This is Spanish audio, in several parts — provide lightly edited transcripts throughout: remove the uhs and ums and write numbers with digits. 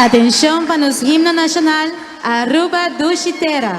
Atención para nos himno nacional Aruba Dushitera.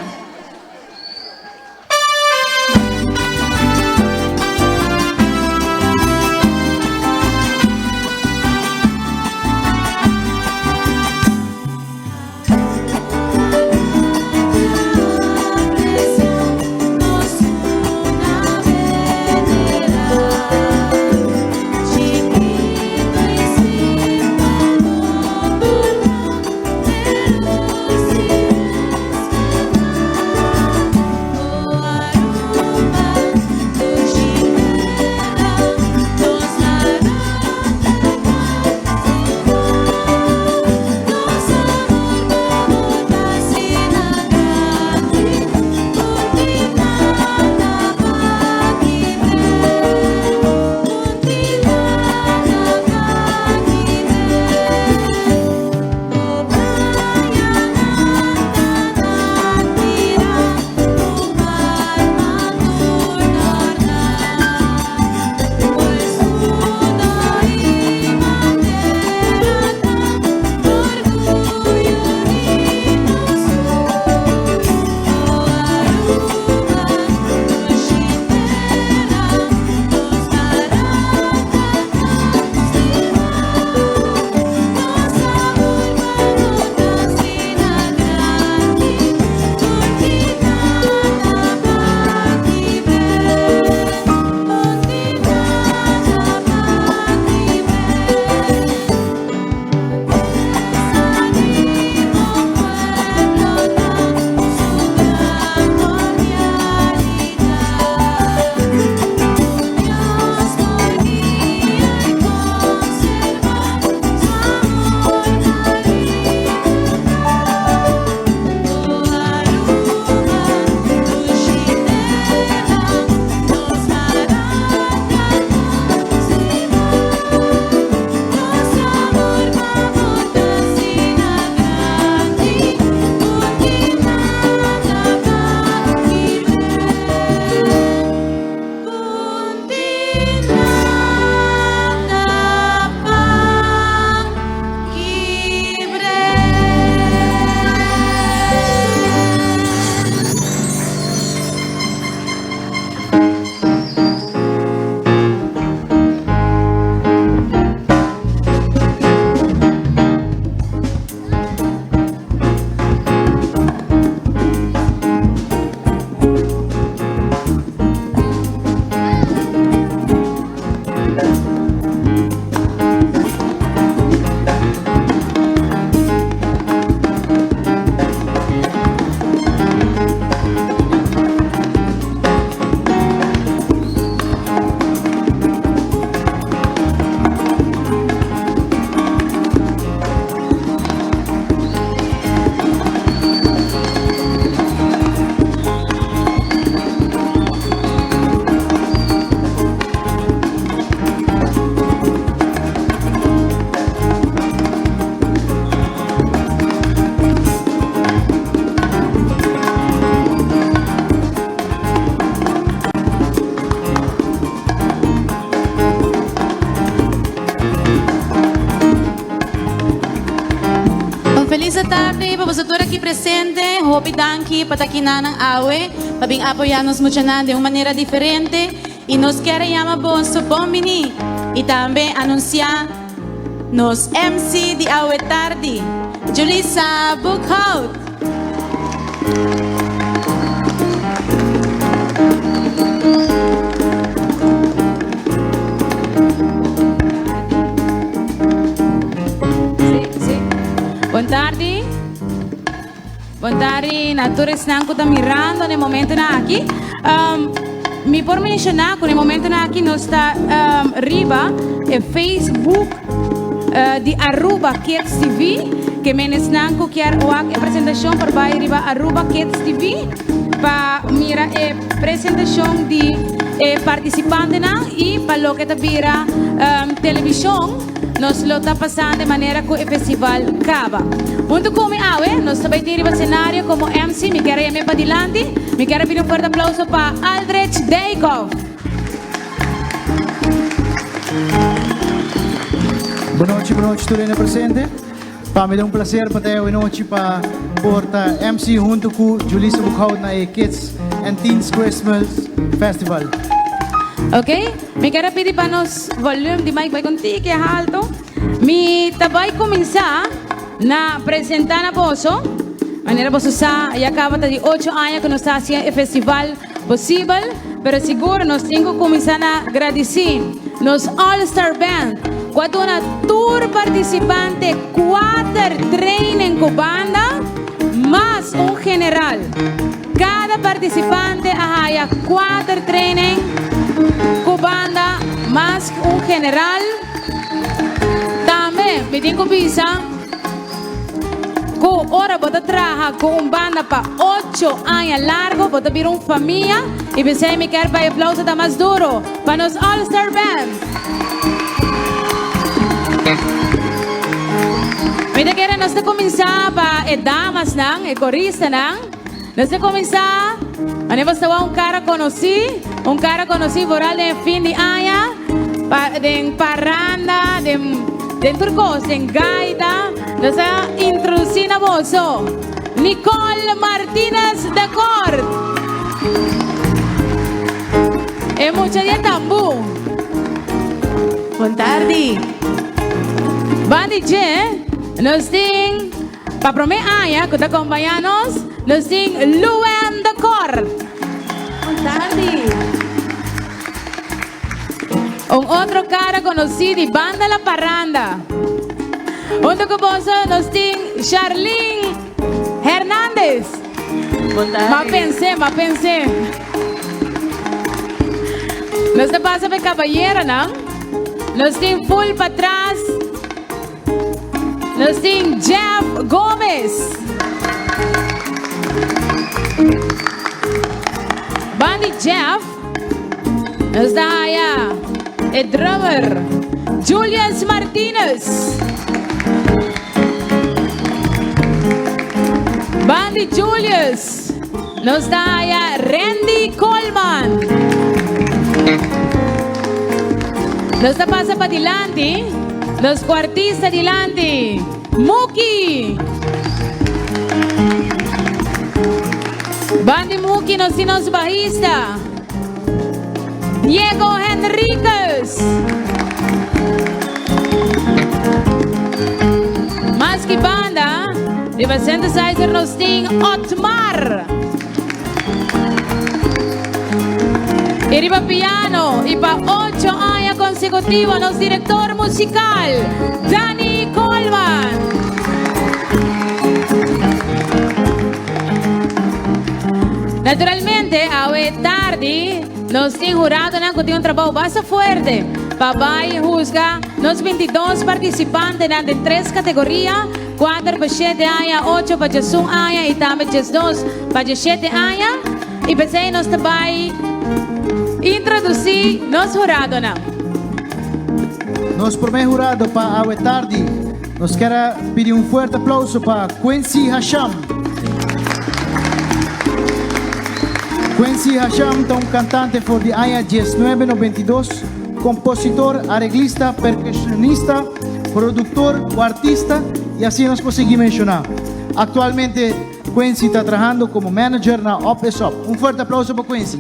Feliz tarde, papasatura aqui presente, hopi danki, patakina ng awe, pabing apoyanos mo na de uma maneira diferente, e nos quer chamar bom so bombini, e também anunciar nos MC de awe tarde, Julissa Bookhout. Boa tarde, natores na ko mirando no momento na aqui. Me por mencionar que no momento na aqui nós está riba e Facebook de Aruba Kids TV, que menes na ko quer o a apresentação para vai riba Aruba Kids TV para mira a apresentação de participante na e para lo que tá vira televisão. Nós lo está passando de maneira que o festival acaba. Junto com mi awe, nós também temos o cenário como MC. Me quero chamar para dilante. Me quero pedir forte aplauso para Aldrich Deikov. Boa noite, tudo aí presente. Para me dar um prazer para ter hoje noite para portar MC junto com Julissa Bukhout na Kids and Teens Christmas Festival. Ok? Me quero pedir para nos volume de mic vai contigo que é alto. Me vai começar na apresentar a Bosso. Maneira Bosso sa e acaba de 8 anos que nós está fazendo o festival possível, pero seguro nós temos que começar a agradecer nos All Star Band. Quando uma tour participante, 4 training com banda, mais general. Cada participante haya 4 training com banda, mais general. Também, me tenho que pensar, com hora você trabalha com banda para 8 anos largo, você vira uma família e você me quer para aplauso da mais duro para nos All Star Band. Mira que nós vamos começar para damas não, e corista não. Nós vamos começar, nós vamos ter cara conhecido por ali no fim de ano, de parranda, de turcos, de gaita. Nós vamos introduzir na voz Nicole Martínez de Cort. E mucha de tambu. Boa tarde. Bandi J, nós temos, para primeira ano, que está acompanhando-nos, nós temos Luen de Cort. Boa tarde. Outro cara conhecido de Banda La Parranda. Junto com você, nós temos Charlene Hernández. Boa tarde. Mas pensei. Nós te passa para caballeira, não? Nós temos full para trás. Nós temos Jeff Gomes. Bandi Jeff. Nós está aí. O drummer Julius Martinez. Bandi Julius. Nós está aí. Randy Coleman. Nós está passa para dilante. Los cuartistas delante, Muki. Bandi Muki, nos bajista, Diego Henriquez. Más que banda, de synthesizer nos tem Otmar. Y para piano, y para 8 años consecutivos, nos director musical, Danny Coleman. Naturalmente, a tarde, nos tem jurado que tem trabalho bastante fuerte. Papai juzga nos 22 participantes de 3 categorias, 4 para 7 anos, 8 para 1 anos e também 2 para 7 anos. E pensei nos trabalho introduzir nos jurado não. Nos primeiro jurado para a tarde, nós queremos pedir forte aplauso para Quincy Hasham. Quincy Hasham é cantante for de año 1992, compositor, arreglista, percussionista, productor, artista e assim nós conseguimos mencionar. Actualmente, Quincy está trabalhando como manager na Up & Up. Forte aplauso para Quincy.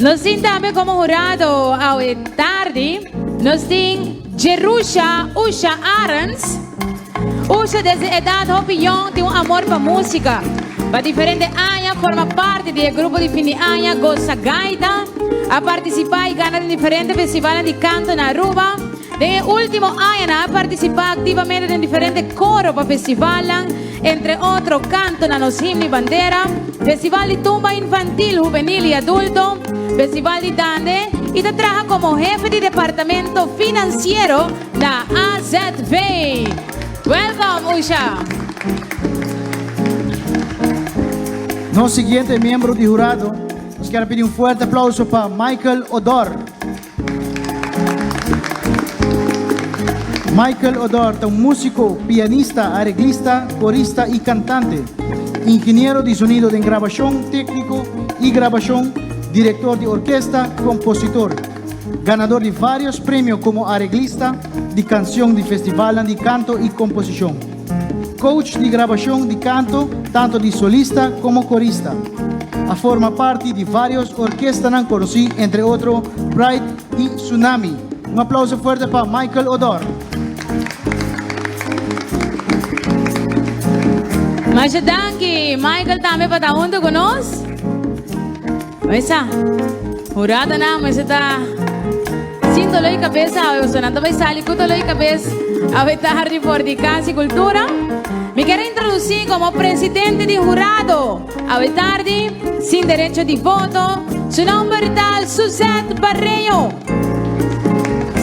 Nós temos também como jurado ao tarde, nós temos Jerusha Usha Arens. Usha desde a idade opinião tem amor para música. Para diferentes anos forma parte do grupo de fim de ano Goza Gaita. A participar e ganhar em diferentes festivais de canto na Aruba. No último ano a participar ativamente em diferentes coros para festivais, entre outros canto na nos himno e bandeira, festival de tumba infantil, juvenil e adulto, festival de dande e trabaja como jefe de departamento financiero da AZV. Welcome, Usha. Nosso seguinte membro de jurado, nós queremos pedir forte aplauso para Michael Odor. Michael Odor é músico, pianista, arreglista, corista e cantante, ingeniero de sonido de gravação, técnico e gravação, diretor de orquesta, compositor. ganador de varios premios como arreglista de canción de festival de canto y composición, coach de grabación de canto, tanto de solista como corista. Forma parte de varias orquestas conocidas, entre otros Pride y Tsunami. Un aplauso fuerte para Michael Odor. Mas danke, Michael também para estar junto conosco. Mas jurada na, mas está sinto a cabeça, eu sonando vai sair com a cabeça, a vai estar de por de casa e cultura. Me quero introduzir como presidente de jurado, a vai tarde, sem direito de voto, seu nome é Suzette Barreiro.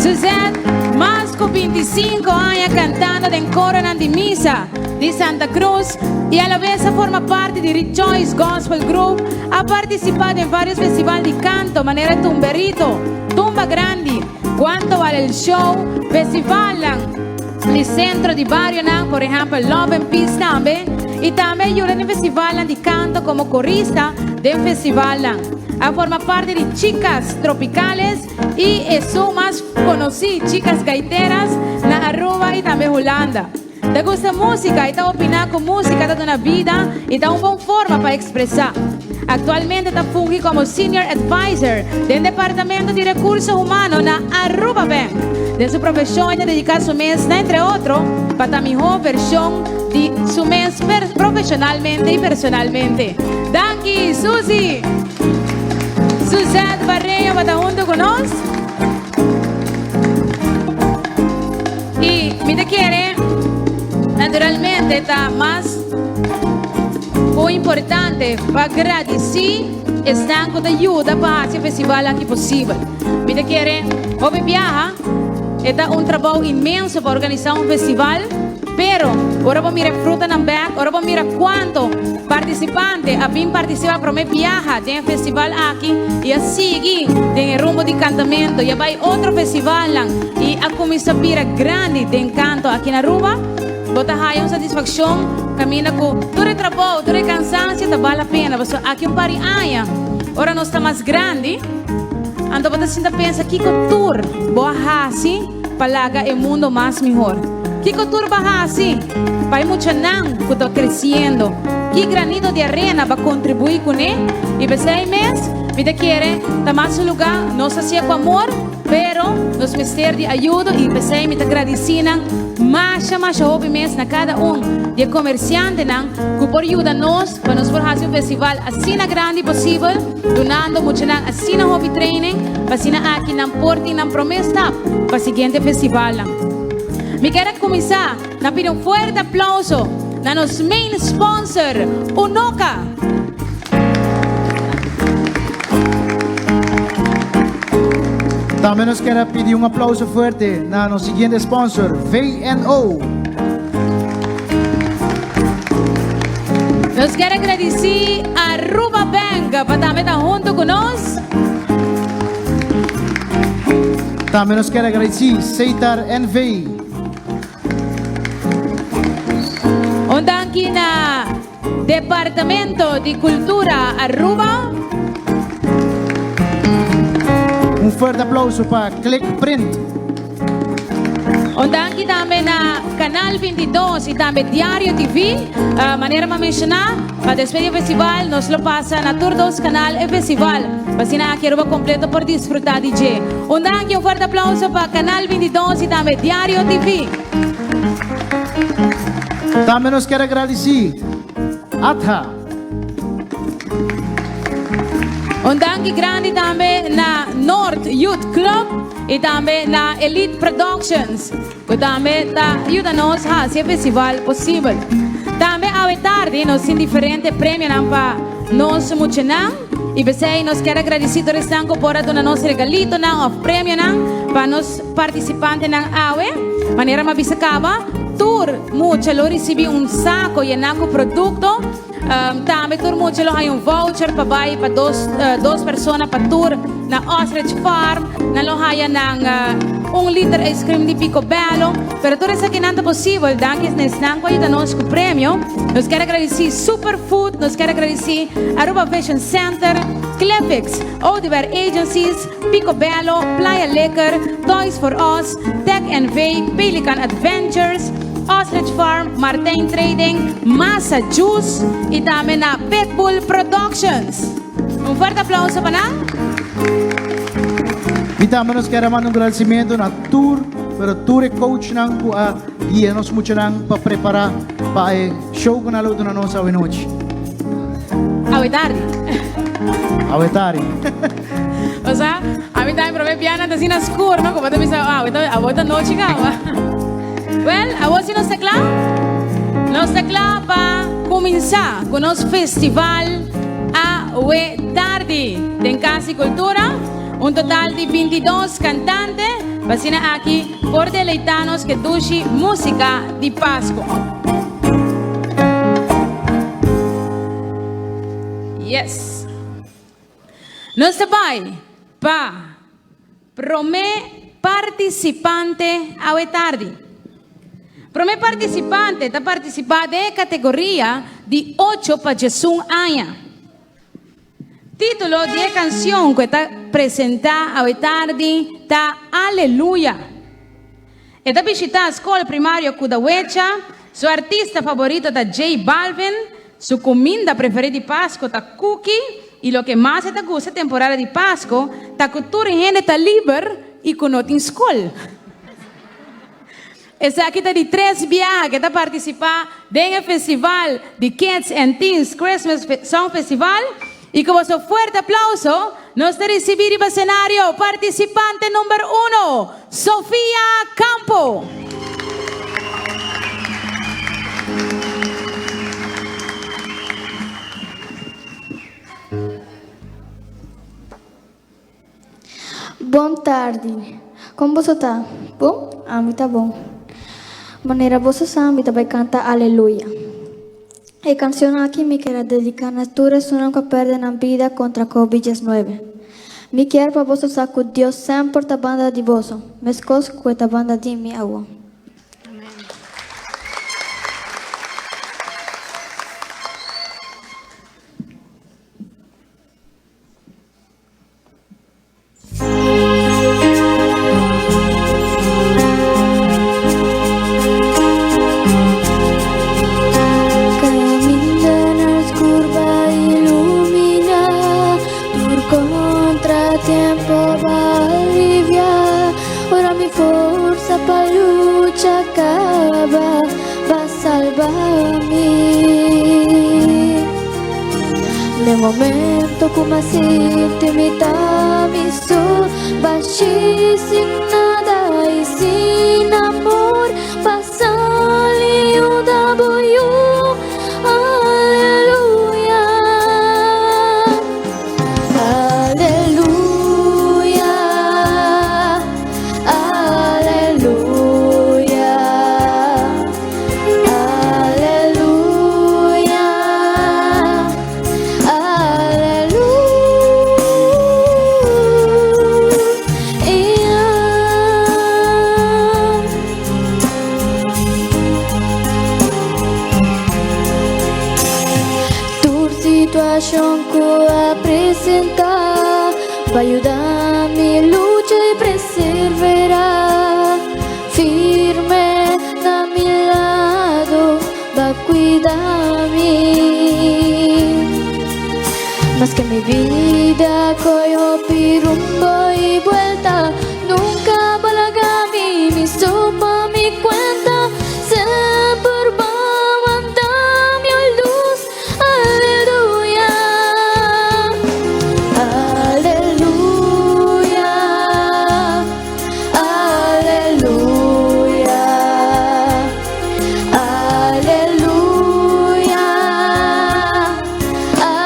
Suzette, mais com 25 anos cantando em coro de missa de Santa Cruz e a la vez forma parte de Rejoice Gospel Group, ha participado en varios festivales de canto, manera tumberito, tumba grande, cuánto vale el show, festival el centro de barrio, por ejemplo, Love and Peace también, y también ayuda en festival de canto como corista de festival. Forma parte de Chicas Tropicales y eso más conocido, Chicas Gaiteras, na Aruba y también Holanda. Te gusta música y te opina con música toda una vida y te da una buena forma para expresar. Actualmente te funge como Senior Advisor del Departamento de Recursos Humanos na Aruba Bank. De su profesión de dedicar su mes, entre otros, para la mejor versión de su mes profesionalmente y personalmente. Danke, Susi. Suzette Barreiro va a estar junto con nosotros. Y me te quiere, naturalmente, está más o importante para agradecer están con ayuda para hacer el festival aquí posible. Me te quiere, hoy viaja, está un trabajo inmenso para organizar un festival, pero ahora vamos a mirar fruta en back, ahora vamos a mirar cuánto participantes han participado para mi viaja en el festival aquí y así en el rumbo de cantamento. Ya va a otro festival y a comenzar a mirar grande de encanto aquí en Aruba. Bota hay una satisfacción, camina con todo el trabajo, todo el cansancio, te vale la pena. Pero aquí un par de años, ahora no está más grande. Entonces bota siempre pensa que tour va a hacer para el mundo más mejor. ¿Qué tour va a hacer? Para mucho nan que está creciendo. ¿Qué granito de arena va a contribuir con él? Y para 6 meses, me te quiere, está más un lugar, no se hacía con amor, pero nos meter de ayuda y para 6 me te agradecen. Más obviamente na cada de comerciante que por ayudarnos para nos hacer un festival así grande posible, donando mucho así hobby training, para así aquí na porte na promesa para el siguiente festival. Me quiero comenzar a pedir un fuerte aplauso a nuestro main sponsor, Unoca. También nos quiero pedir un aplauso fuerte a nuestro siguiente sponsor, V&O. Nos quiero agradecer a Aruba Bank para también estar junto con nosotros. También nos quiero agradecer Seitar NV. Un danke na Departamento de Cultura Aruba. Un fuerte aplauso para Click Print. Un danke también a Canal 22 y también Diario TV. Manera de mencionar, para despedir el festival, nos lo pasa na Tour 2 Canal el festival. Para aquí Aruba completo por disfrutar DJ. Un danke, un fuerte aplauso para Canal 22 y también Diario TV. También nos quiero agradecer ATHA. Un danke grande también na North Youth Club y también na Elite Productions, que también ayuda-nos a hacer festival posible. También a tarde nos tiene diferentes premios para nos mucho y pues nos quiero agradecer a restanco por dar nos regalito of premio para nos participantes AWE. Manera más bisacaba tour mucho lo recibí un saco lleno de producto. También tour mucho lo hay un voucher para dos personas para tour na Ostrich Farm na lo hay liter ice cream di Picobello. Per tutto questo che è possibile, danke nel snanco aiuta nostro premio. Nos quero agradecer Superfood, nos quero agradecer Aruba Fashion Center, Clepix, Odiver Agencies, Picobello, Playa Lekker, Toys for Us, Tech and Vake, Pelican Adventures, Ostrich Farm, Martin Trading, Massa Juice e também na Pitbull Productions. Un forte applauso para Vitamos nos quero mandar agradecimento na tour, pero tour e coach nang ku a dia nos mucho nang pa preparar pa show ko na luto na nossa noite. Awe tarde. Avetari. O sea, a mí también probé piano así en oscuro, ¿no? Como te dice, a vuelta noche, cava. Well, a vos si nos tecla para comenzar con los festival Awe tarde de Casa y Cultura. Un total de 22 cantantes pasan aquí por deleitarnos que dushi música de Pascua. Yes. Nos vai para prome participante a tarde. Prome participante está participar de categoría de 8 para 1 años. Título de canción que está presentada a tarde está Aleluya. Está visitando la escuela primaria Kudawecha. Su artista favorito está J Balvin. Su comida preferida de Pascua está cookie. Y lo que más te gusta temporada de Pascua está cultura y gente está libre y con en escuela. Essa aqui está de 3 viajes que está participando del festival de Kids and Teens Christmas Song Festival. Y con vuestro fuerte aplauso, nos recibir en el escenario participante número 1, Sofía Campo. Boa tarde. Como você está? Bom? A mim tá bom. Maneira você sabe, vai cantar Aleluia. A canção aqui me quero dedicar a todas as que perdem a vida contra a Covid-19. Me quero para você saber que Deus sempre está banda de você, mas coisa que está banda de mim agora. Nel momento como assim te me dá missão, baixi sem nada e sem amor, passar-lhe o W, aleluia, aleluia, aleluia, situação que apresentar vai ajudar-me a luta e perseverar firme na meu lado, vai cuidar-me. Mas que minha vida correu por rumbo e volta, nunca balagami, me sopa, me cuenta, sempre bom andar minha luz, aleluia, aleluia, aleluia, aleluia, aleluia.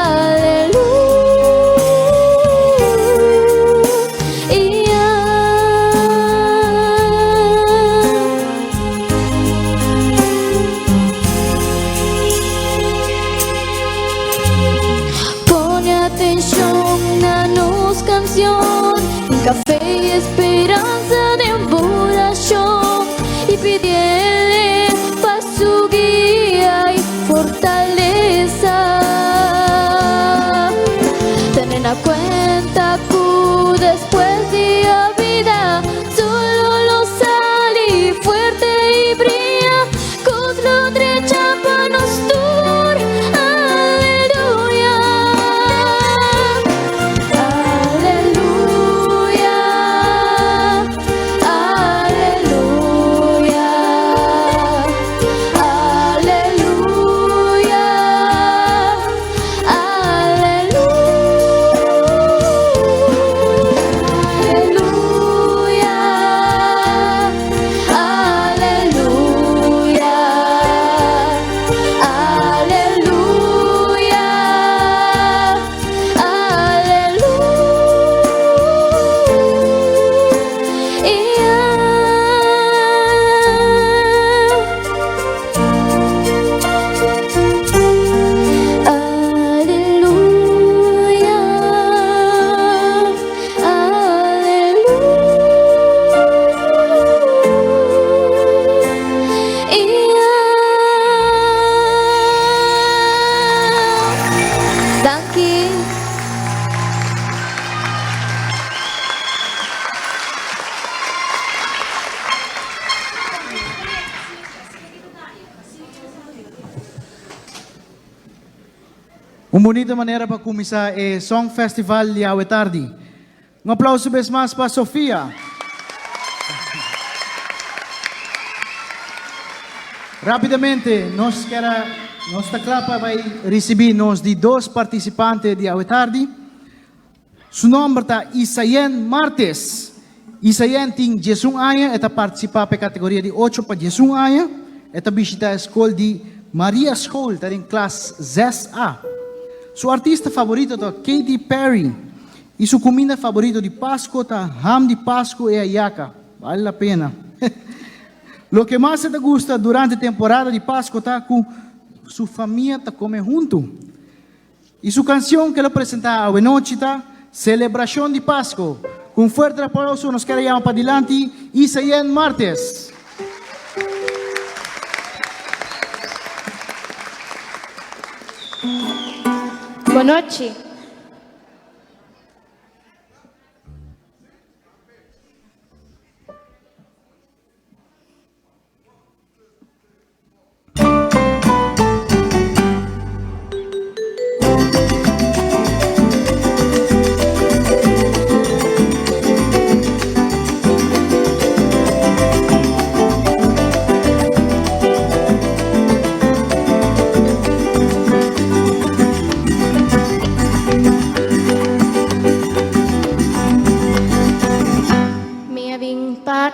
Uma bonita maneira para começar é Song Festival de Aue Tarde. Um aplauso vez mais para a Sofia. Rapidamente, nossa clapa vai receber nós de 2 participantes de Aue Tarde. Seu nome é Isayen Martes. Isayen tem 11 anos, está participando da categoria de 8 para 11 anos. Está visitando a escola de Maria School, está em classe 6A. Seu artista favorito é Katy Perry. E sua comida favorita de Páscoa é ham de Páscoa e a yaca. Vale a pena. Lo que mais te gusta durante a temporada de Páscoa está com sua família tá comer junto. E sua canção que ele apresenta hoje noite está Celebração de Páscoa. Com forte aplauso nos queremos para adelante Isayen Martes. Boa noite.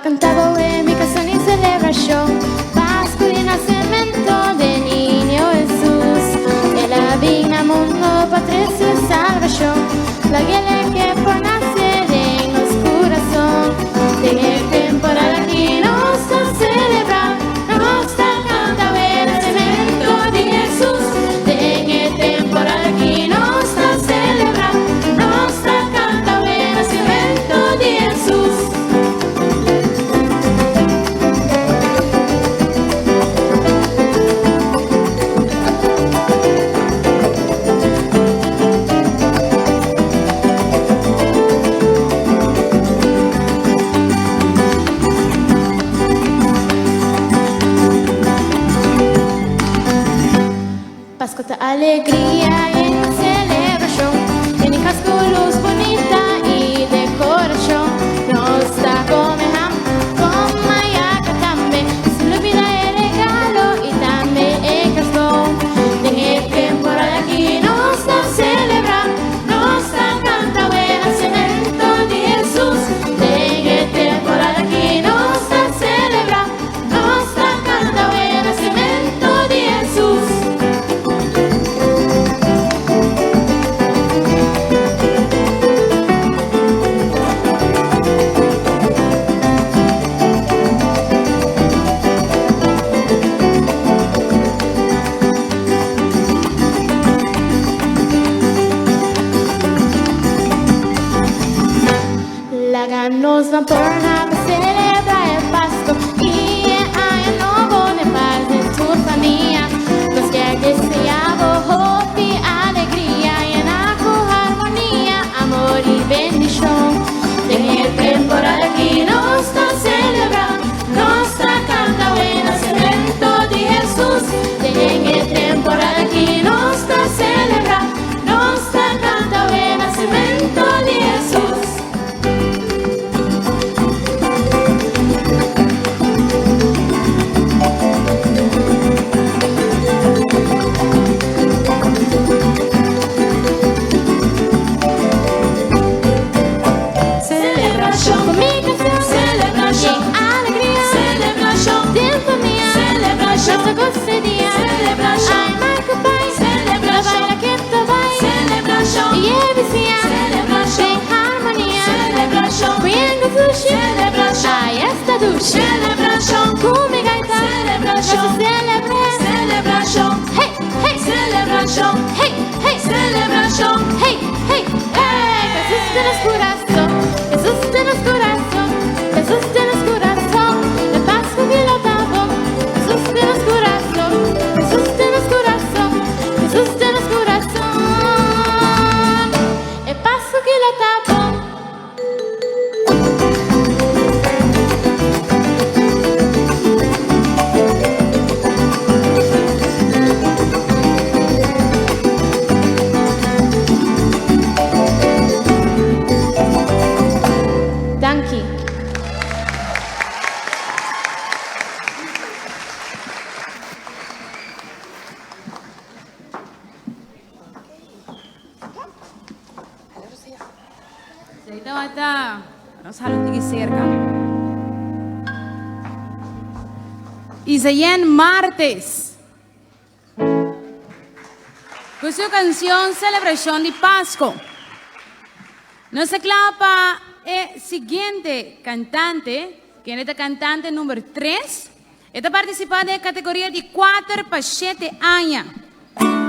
Cantaba en mi casa en celebración, Pascua y nacimiento de niño Jesús. En la vida mundo patricio salvación, la guía que por nacer en los corazón. De temporada aquí nos está celebrando, nos está cantando el nacimiento de Jesús. De temporada aquí nos está celebrando, nos está cantando el nacimiento de Jesús. Alegría en celebración, en el casco luz bonita y decoración. Nos está comejam con mayaca también, sin olvidar el regalo y también el cascón. En el temporada aquí nos está celebrando, nos está cantando el nacimiento de Jesús. En el temporada aquí nos está celebrando, nos está cantando el nacimiento de Jesús. Nos van por nada celebrar el Pascua y el año nuevo de paz en tu familia. Nos quer deseamos hope y alegría y en armonía, amor y bendición. En el temporada aquí nos está celebrando, nos está cantando el nacimiento de Jesús. En el temporada aquí nos está celebrando, nos está cantando el nacimiento de Jesús. Celebração, come gaita, celebração, celebração, hey, hey, celebração, hey, hey, celebração, hey, hey, hey. Jesús de nuestro corazón, Jesús de nuestro corazón, Jesús de nuestro corazón, el Pascua que lo damos, Jesús de nuestro corazón, Jesús de nuestro corazón, Jesús de nuestro corazón, el Pascua que lo damos. Então, está, nós falamos aqui cerca. Isaías martes. Con su canción Celebración de Pascua. Nos aclapa el siguiente cantante, que es esta cantante número 3. Esta participa de la categoría de 4 para 7 años.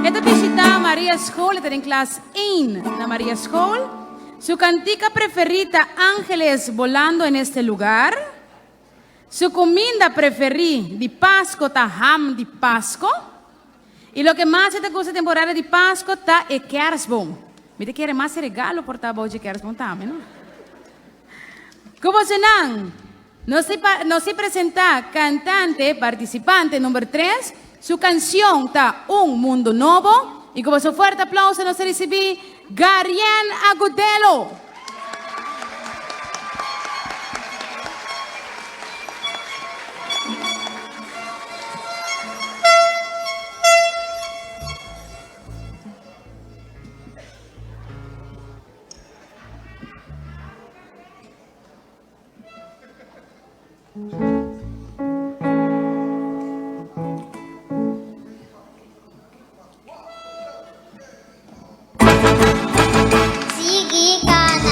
Esta visita a Maria School, está en clase 1 en Maria School. Su cantica preferida, Ángeles volando en este lugar. Su comida preferida de Pascua, está ham de Pascua. Y lo que más te gusta temporada de Pascua está el kerstboom. Mira que era más regalo por esta de kerstboom también, ¿no? Como senang, nos se presenta cantante, participante número 3. Su canción está Un Mundo Nuevo. Y como su fuerte aplauso nos recibe Garian Agudelo. Sige ka na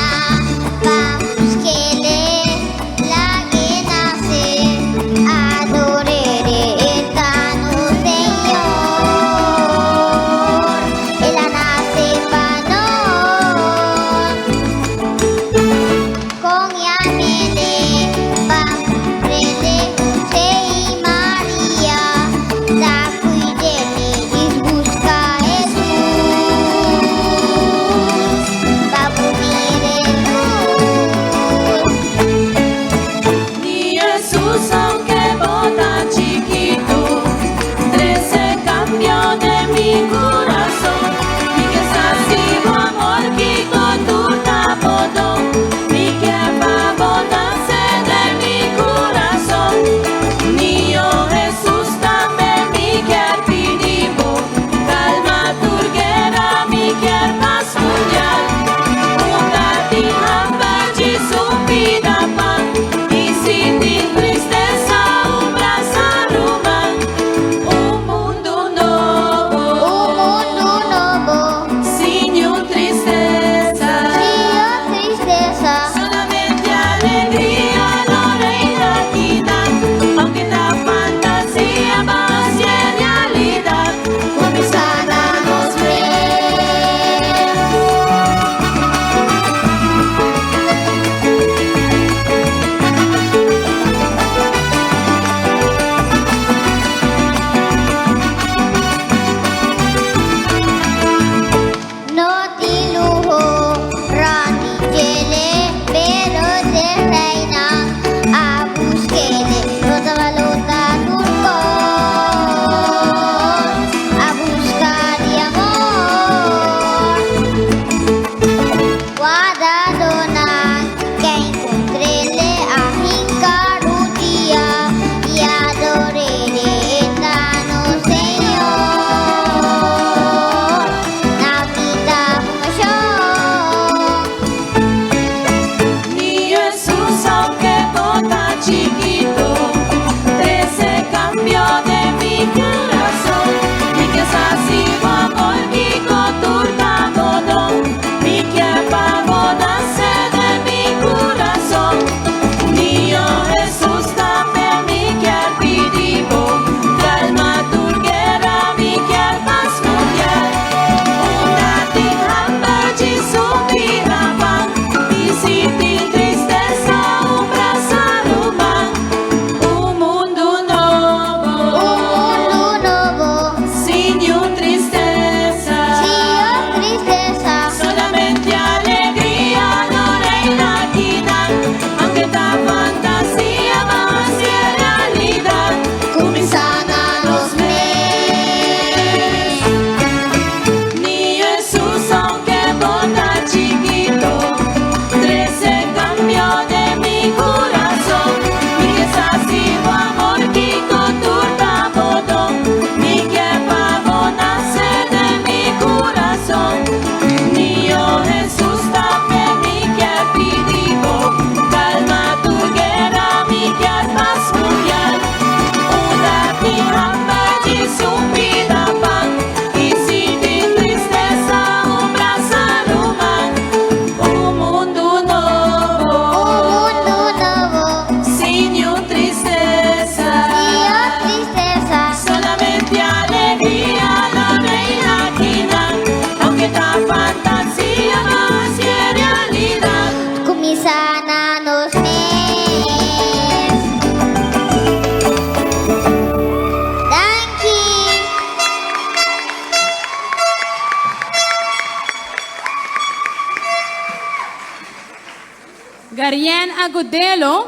Agudelo.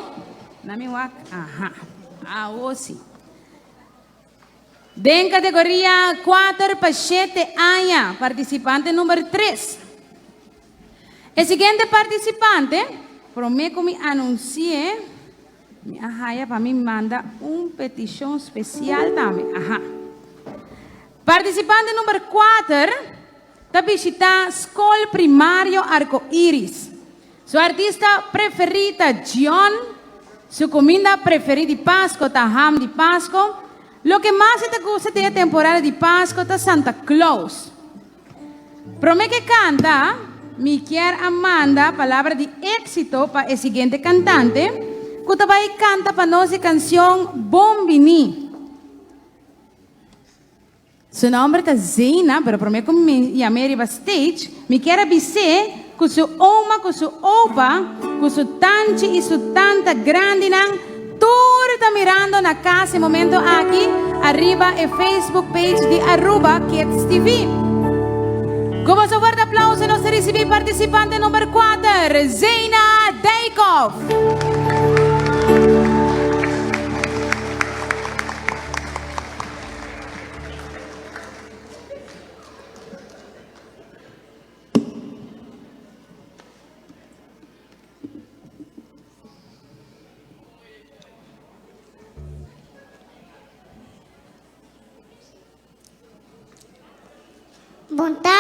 Nami wak. Aha. Aosi. En categoría 4 para 7 años, participante número 3. El siguiente participante, prometo me anuncie, mi ajaya para mí manda petición especial también. Ajá. Participante número 4, está visita Escola Primario Arco-Iris. Su artista preferida, John. Su comida preferida de Pascua, está ham de Pascua. Lo que más te gusta de la temporada de Pascua está Santa Claus. Promete que canta, mi quiere Amanda, palabra de éxito para el siguiente cantante, que también canta para nuestra canción Bombini. Su nombre es Zena, pero promete que me llamaré backstage. Me quiere avisar que su oma, que su opa, que su tanchi y su tanta grande, todo está mirando en la casa, en momento aquí, arriba el Facebook page de @Kids TV. Como su fuerte aplauso, nos recibe participante número 4, Zena Deikov. Boa tarde.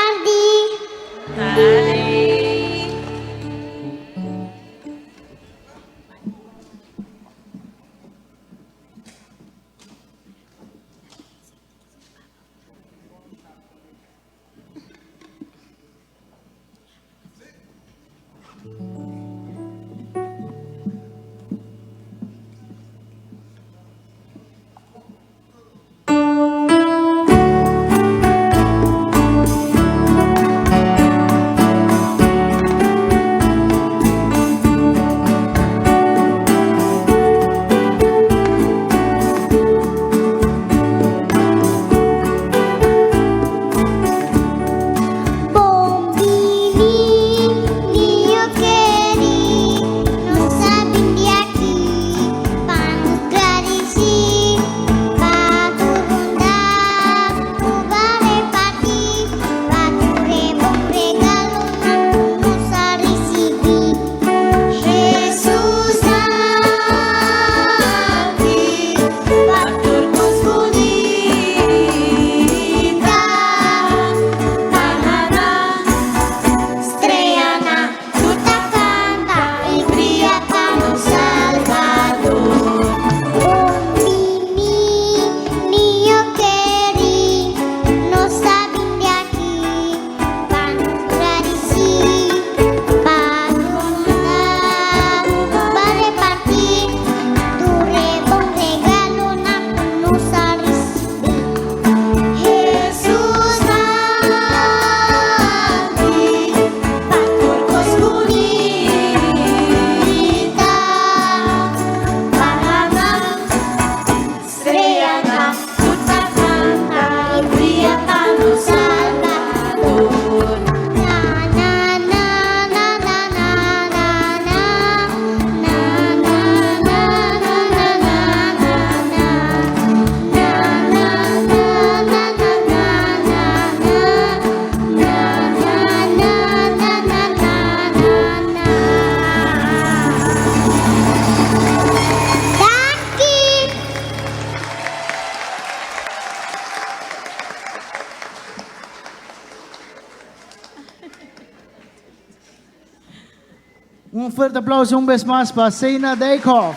Un fuerte aplauso una vez más para Zena Deikov.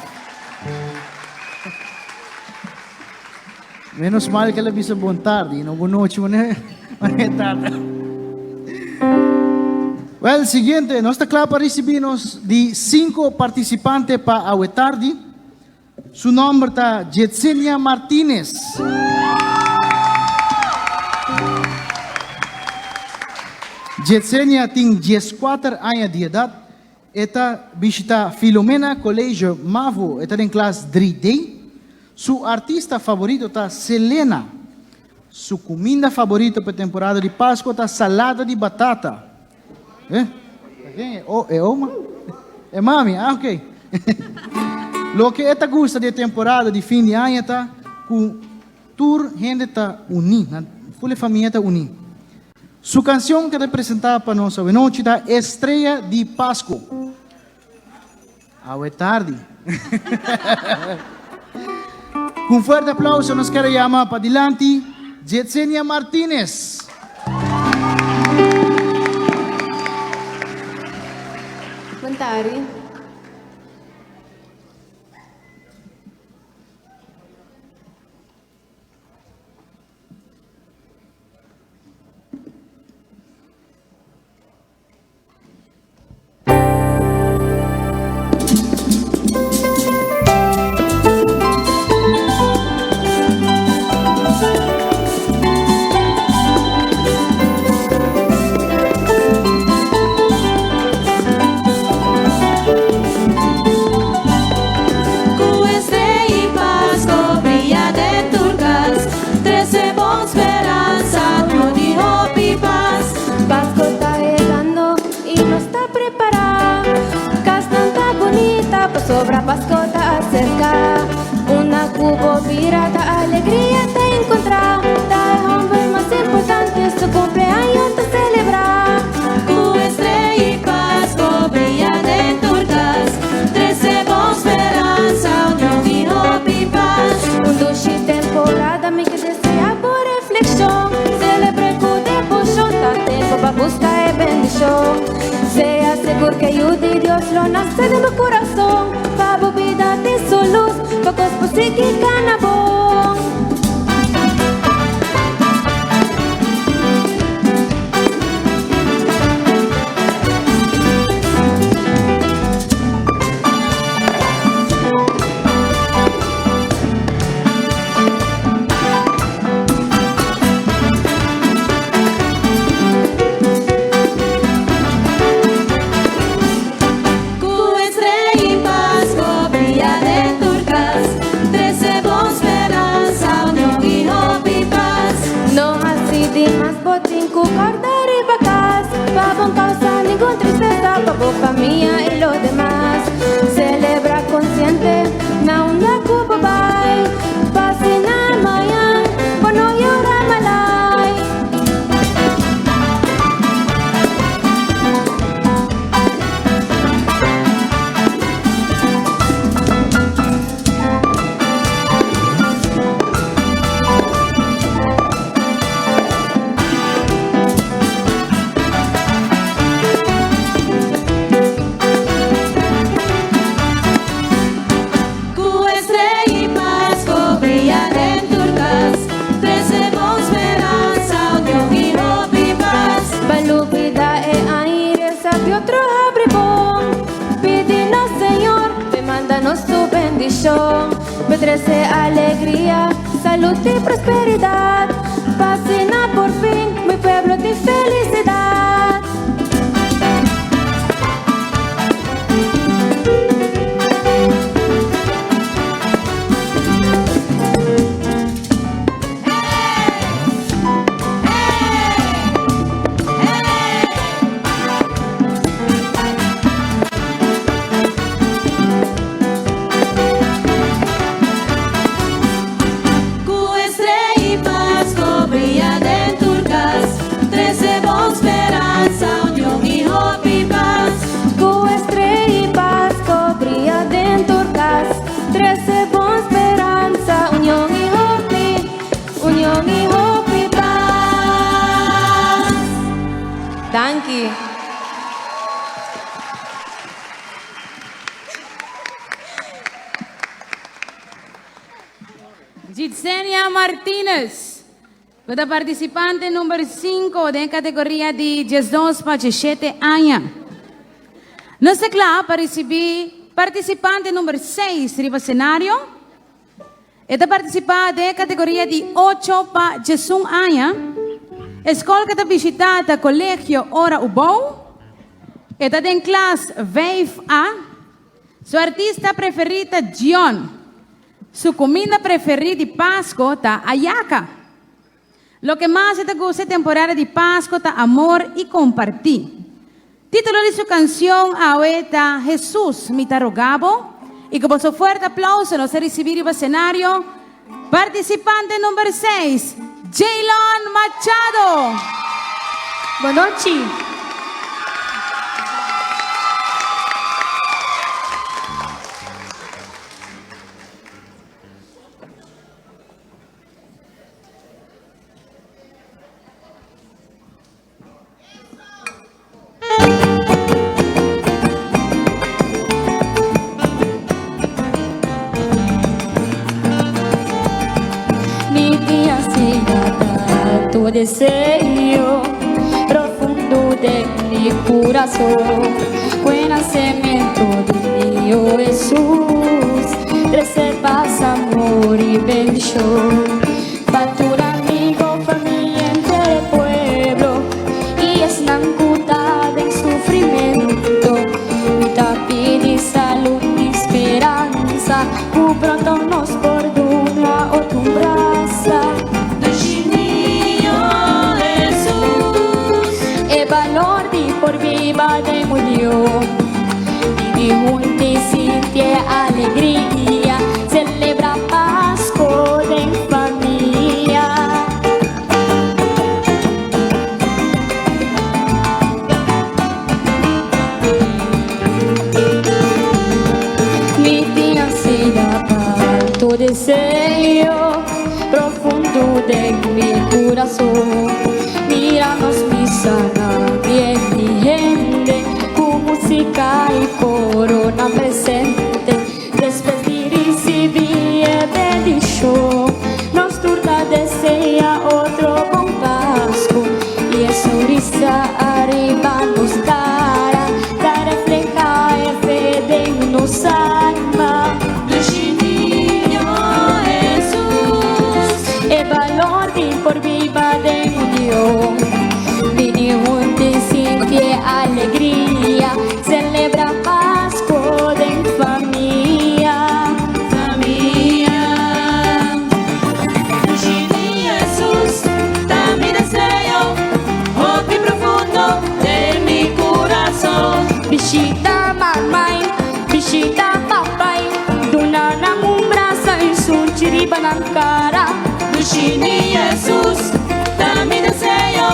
Menos mal que ela disse boa tarde, não boa noite, boa tarde. Well, siguiente, nós está claro para recibirnos de 5 participantes para a tarde. Su nombre está Jetsenia Martínez. Jetsenia tem 14 anos de idade. Esta visita Filomena Colégio Mavo, está em classe 3D. Su artista favorito está Selena. Su comida favorita para a temporada de Páscoa está salada de batata. É oma? É mami? Ah, ok. Lo que esta gusta de temporada de fin de año está con tour gente está unida, full familia está unida. Su canción que representaba para nosotros noche está Estrella de Pasco. Ahora es tarde. Con fuerte aplauso nos quiere llamar para adelante Yesenia Martínez. Boa tarde. Sobra Pascua está cerca, una cubo virada, alegría te encontrar. El hombre más importante, su cumpleaños te celebrar. Tu estrella y Pascua brilla de turcas, 13 bom esperanza, unión y hope y paz. Un dulce temporada me que desea por reflexión. Celebre con devoción, está tempo para buscar bendición. Sea seguro que ayude Dios lo nace de mi corazón. Para vida de su luz, pocos por seguir canabón. Guardar y vacas, para causa ninguna tristeza, para familia y los demás. Celebra consciente, na una cuba bye, fascina mañana, bueno llora malay. Tu bendición, pedrece alegría, salud y prosperidad. Fascina por fin mi pueblo de felicidad. Thank you. Yesenia Martínez, la participante número 5 de categoría de 12 para 17 años. Nuestra clase para recibir participante número 6 en el escenario. Esta participa de categoría de 8 para 21 años. Escola que está visitando el colegio Ora Ubou. Esta en clase 5A. Su artista preferida John. Su comida preferida de Pascua está ayaca. Lo que más te gusta de temporada de Pascua está amor y compartir. Título de su canción Ahorita Jesús me te rogabo. Y con su fuerte aplauso nos recibir el escenario participante número 6, Jaylon Machado. Boa noite. Mi día será tu deseo profundo de mi corazón, buen nacimiento de mío Jesús, reservas amor y bendición para tu amigo, familia, entre el pueblo, y es nancuda en sufrimiento, mi tapir salud y esperanza, tu pronto nos perdona o tu braza. Valor de por viva de murió y juntos siente alegría, celebra Pascua en familia. Mi día será para tu deseo profundo de mi corazón, míranos mi sana bien mi gente, con música y corona presente, después de recibir bendición, nos turna desea otro buen Pascua, y es risa arriba nos cara, da refleja el fe de nos alma. El valor de por viva de Dios, vini juntos siente alegría, celebra Pascua en familia. Familia, Jesús, da mi deseo, hoy profundo de mi corazón. Visita mamãe, visita papai, donana un brazo y su chiriba na cara. Jesús, da mi deseo,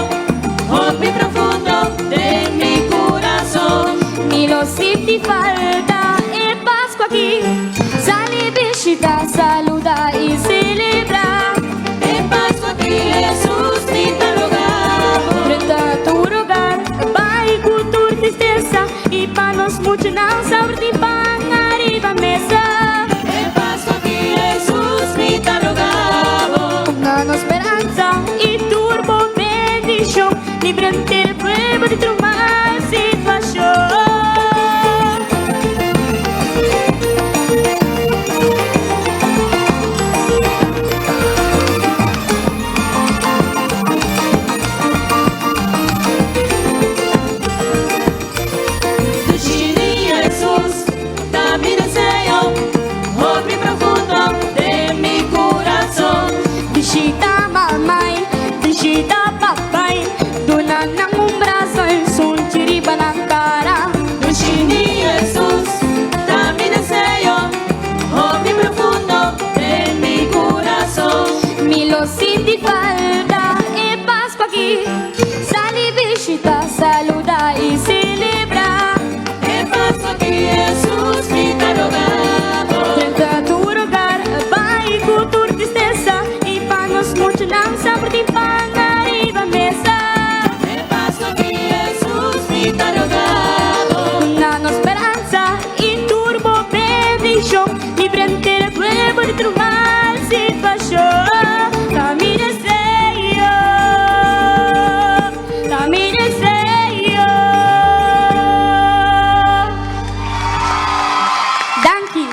hoy profundo de mi corazón. Mi lo si falta el Pascua aquí, sale visita, saluda y celebra. El Pascua aquí, Jesús, ni te rogamos. Frente a tu rogar, vai con tu tristeza y panos mucho no sabor de pan arriba mesa. El Pascua aquí, Jesús, ni te rogamos. Una esperanza y turbo bendición, libre ante el pueblo de tu mal situación. Jesús, da mi deseo, hoy profundo de mi corazón. Visita mamãe, visita papai, donana un brazo en su chiriba na cara. Jesús, da mi deseo, hoy profundo de mi corazón. Mi lo siente falta el Pascua aquí, sale visita, saluda y celebra. El Pascua aquí, Jesús, mi te rogamos. Frente a tu rogar, vai con tu tristeza y panos mucho no sabor de pan arriba mesa. El Pascua aquí, Jesús, mi te rogamos. Una esperanza y turbo bendición, libre ante el pueblo de tu mal situación. Da mi deseo, da mi deseo. Dank you.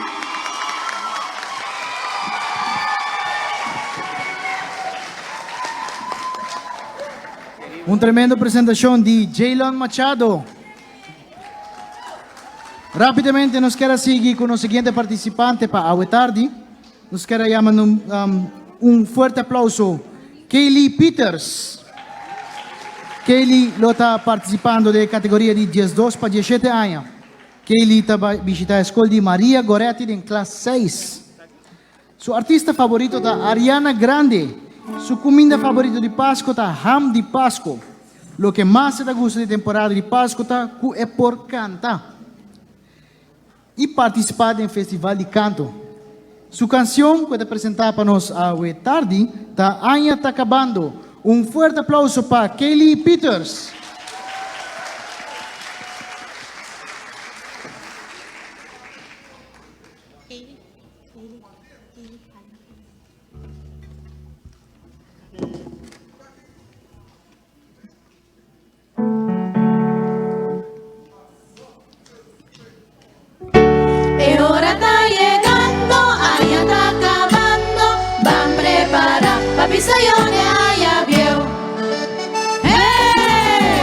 Un tremendo presentación de Jaylon Machado. Rápidamente nos queda seguir con el siguiente participante para Agua Tarde. Nos queda llamando un fuerte aplauso. Kaylee Peters. Kaylee lo está participando de categoria de 12 para 17 años. Kaylee está visitando la escuela de Maria Goretti en clase 6. Su artista favorito es Ariana Grande. Su comida favorita de Pascua es ham de Pascua. Lo que más le gusta de temporada de Pascua es por cantar y participar en festival de canto. Su canción puede presentar para nos a tarde, está Aña está acabando. Un fuerte aplauso para Kaylee Peters. E ora sta llegando, Aña está acabando, van preparar pa' pisayone Aña view. ¡Hey!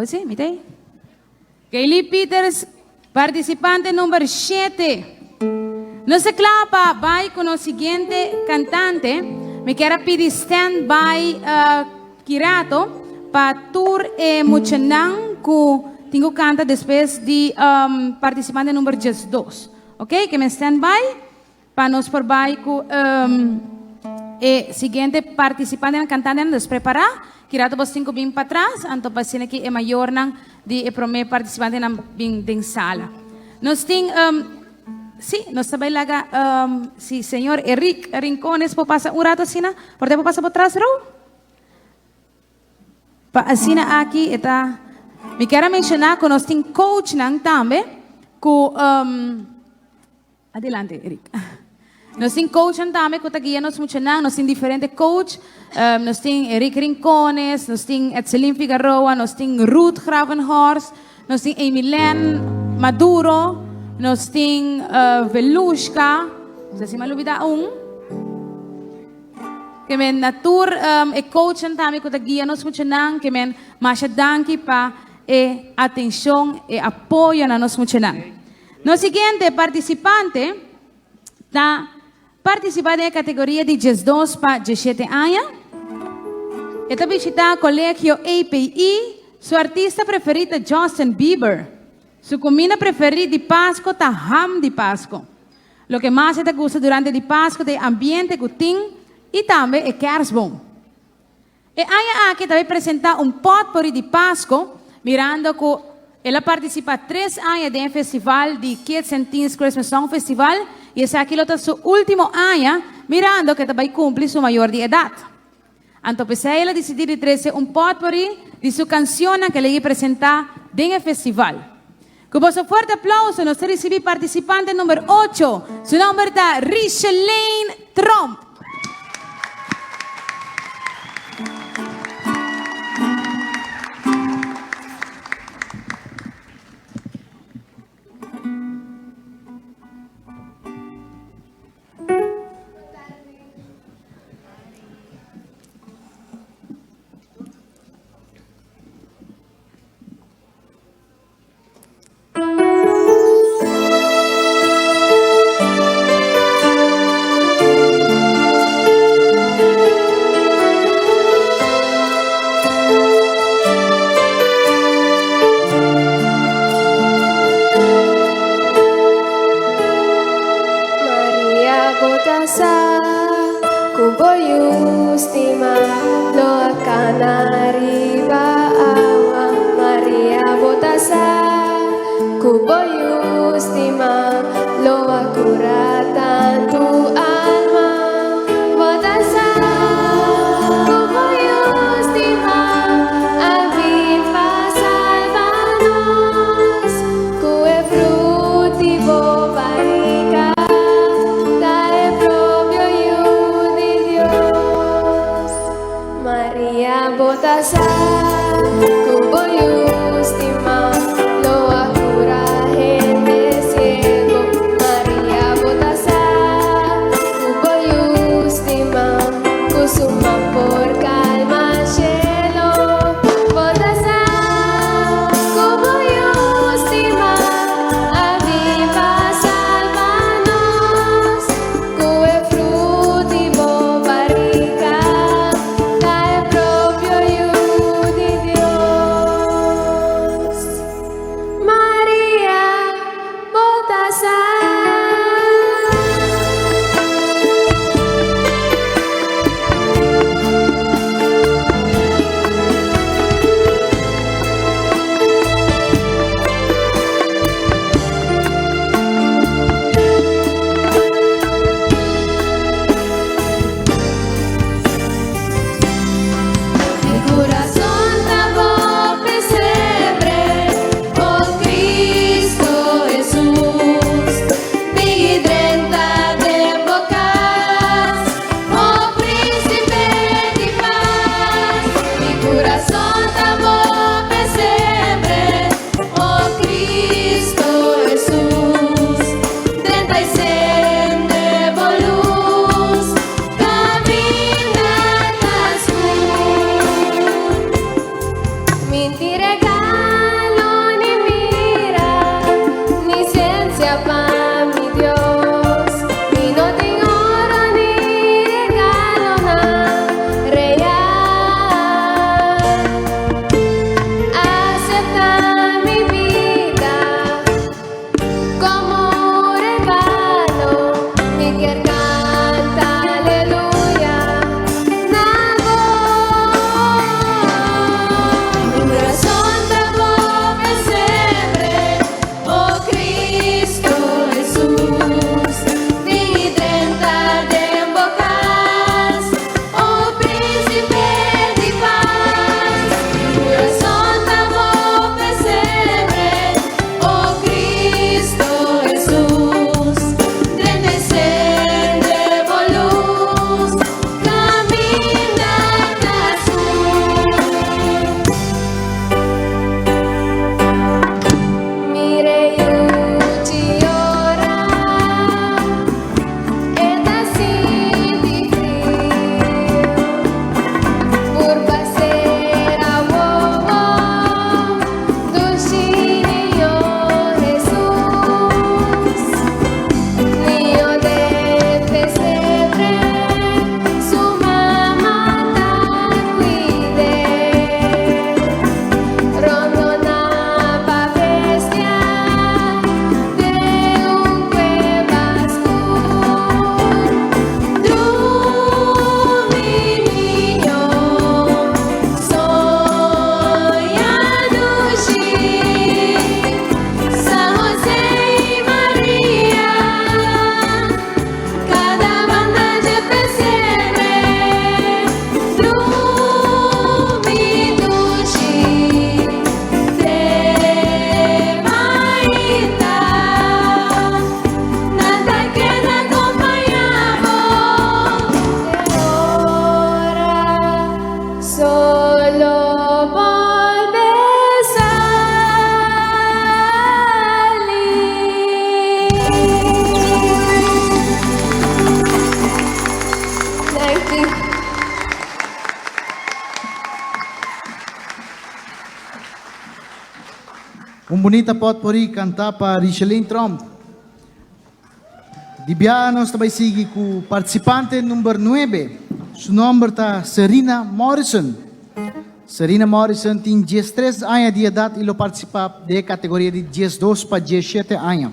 sí, mire. Kaylee Peters, participante número 7. No se clapa, vai con el siguiente cantante. Me quiero pedir stand by Kirato para tour Muchanang que tengo canta después de participante número 2. Ok, que me stand by para nos por by con siguiente participante en cantante nos prepara. Kirato vos 5 bem para trás, anto pasina que é maior nang de primeiro participante nang bem ding sala. Nós tem sim, nós também laga si senhor Eric Rincones po pasa rato sina, por tempo pasa por trás ro. Pa asina aqui eta me quero mencionar que nós tem coach nang também com adelante Eric. Nós temos coach também que está nos mencionando, nós temos diferentes coach, nós temos Eric Rincones, nós temos Etzelin Figueroa, nós temos Ruth Gravenhorst, nós temos Emilene Maduro, nós temos Velushka, não sei se me olvidar que men natur coach também que está nos mencionando, que men mais danke para atenção e apoio na nos mencionando. No seguinte participante está participando na categoria de 12 para 17 anos. Está visitando o colégio API. Seu artista preferido é Justin Bieber. Sua comida preferida de Páscoa é ham de Páscoa. O que mais te gusta durante de Páscoa é o ambiente que tem e também é kerstboom. E aí aqui também apresentar potpourri de Páscoa, mirando que ela participa 3 anos de festival de Kids and Teens Christmas Song Festival e esse aqui é seu último ano, mirando que também cumpre sua maior de idade. Então, ela decidiu trazer potpourri de sua canção que ela ia apresentar no festival. Com um forte aplauso, nós recebemos participante número 8. Seu nome é Richelaine Trump. Kuboy ustima lo akura he bonita potpourri canta para Richelin Trump. Dibianos também sigue com o participante número 9. Seu nome está Serena Morrison. Serena Morrison tem 13 anos de idade e participa da categoria de 12 para 17 anos.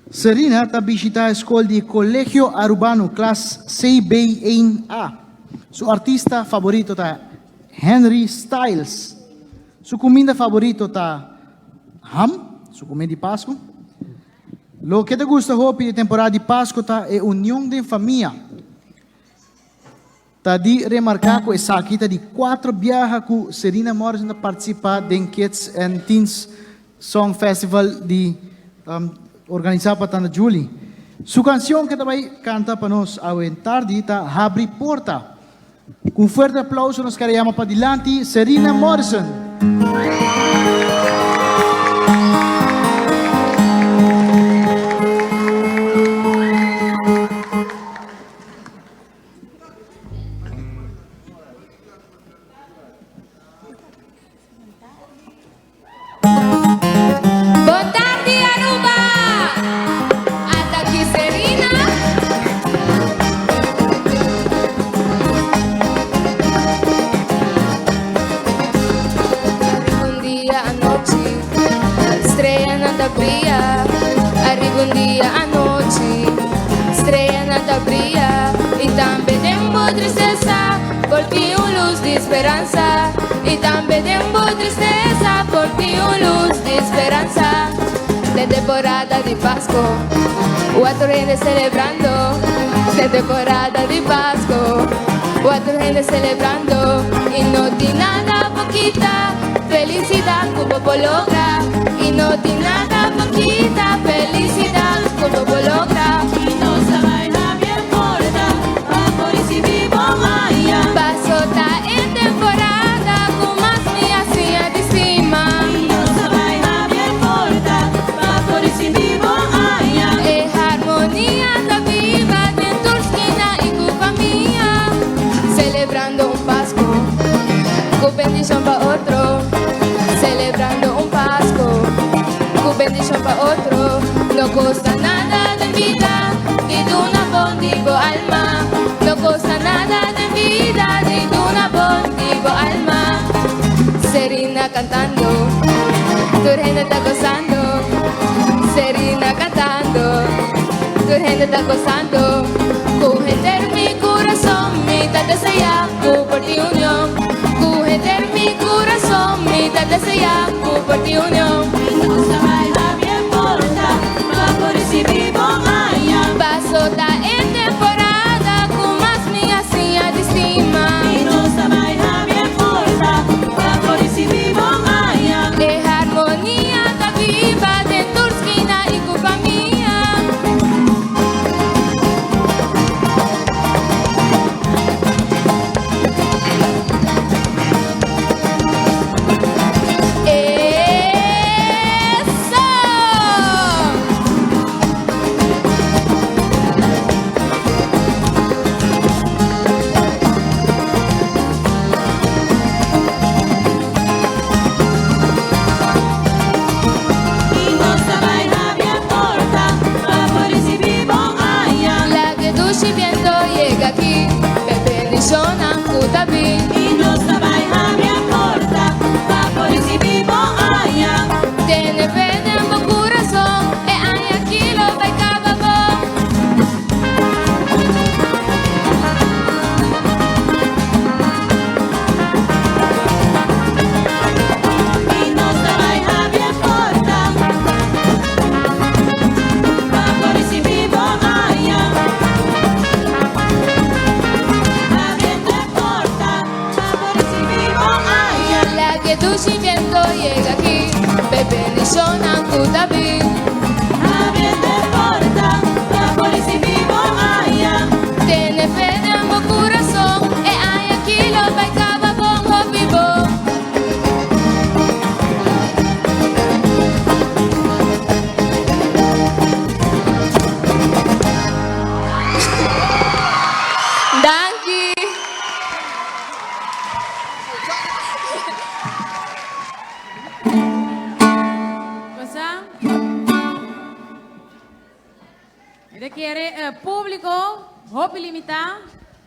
Serena está visitando a escola de Colégio Arubano, classe CB1A. Seu artista favorito está Henry Styles. Sua comida favorita está ham, sua comida de Páscoa. Lo que te gusta hopi de temporada de Páscoa tá é união de família. Tá de remarcar com essa aqui tá de 4 viagens que Serena Morrison participa de Kids and Teens Song Festival de organizado para Tana Julie. Sua canção que também canta para nós ao tarde tá Abre Porta. Com forte aplauso nós queremos para dilante Serena Morrison. Boa tarde, Aruba! Ata aqui, Serena. Arriba un día anoche, estrella nada brilla. Arriba un día anoche, estrella nada brilla. Y también tengo tristeza, por ti una luz de esperanza. Y también tengo tristeza, por ti una luz de esperanza. De temporada de Pascua, cuatro gente celebrando. De temporada de Pascua, cuatro gente celebrando. Y no tiene nada poquita felicidad como logra. Y no tiene nada poquita felicidad como logra. Y no sabe la bien porta, por si vivo Maya. Paso ta en temporada con más me hacía de cima. Y no sabe la bien porta, por si vivo Maya. Es armonía da viva dentro de esquina y con familia. Celebrando un Pasco, con bendición para otro. Celebrando un Pasco, con bendición para otro. No cuesta nada de vida, ni de una bondigo alma. No cuesta nada de vida, ni de una bondigo alma. Serena cantando, tu gente está gozando. Serena cantando, tu gente está gozando. Cúgete en mi corazón, mitad deseando por ti unión. Cúgete en mi corazón, mitad deseando por ti unión. Y no sabe la bien porta, por si vivo Maya. Paso ta en temporada con más me hacía de estima. Y no sabe la bien porta, por si vivo Maya. Es armonía da viva de tu esquina y con familia. Y no sabe la bien porta, por si vivo Maya. La que tu viento llega aquí, me bendicionan puta vi. Y no sabe la bien porta, por si vivo Maya. Tiene fe en mi corazón, e hay aquí lo vai cababo. Y no sabe la bien porta, por si vivo Maya. La bien te porta, por si vivo Maya. La que tu viento llega aquí, me bendicionan puta vi. La bien te porta, por si vivo Maya. Tiene fe en mi corazón, e hay aquí lo vai cababo vivo. Danke. Obrigada. Ele quiere público, hopi limitado,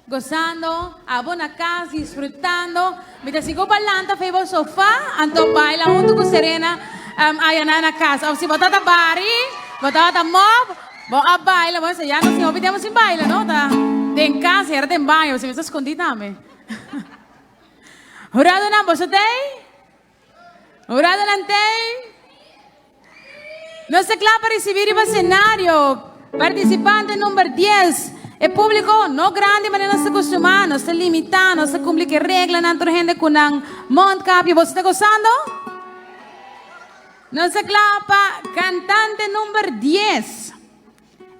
gozando, a buena casa, disfrutando. Mientras sigo bailando, fui al sofá, ando baila junto con Serena, allá en la casa. O si botar a bari, botar a mob, vou a baila, vou enseñar, no si hopi temos sin baila, ¿no? En casa, era en baño, si me está escondido también. Jurado na, vos tem? Jurado não tem? Não se clama para recibir o cenário. Participante número 10. É público não grande, mas não se acostuma, não se limita, não se cumpre que regra, não tem gente com um mondcap. Você está gostando? Não se clama, cantante número 10.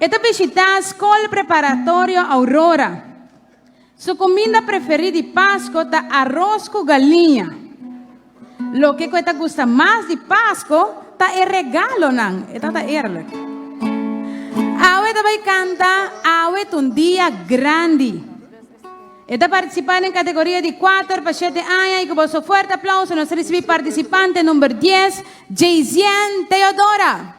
Esta visita a escola preparatória Aurora. Sua comida preferida de Páscoa é arroz com galinha. Lo que cuesta gusta más de Pascua ta el regalo nan, eta ta eerlijk. Awe daarbij canta Awe un día grande. Está participando en categoría de 4 para 7 años y con un fuerte aplauso nos recibe participante número 10, Jaisian Teodora.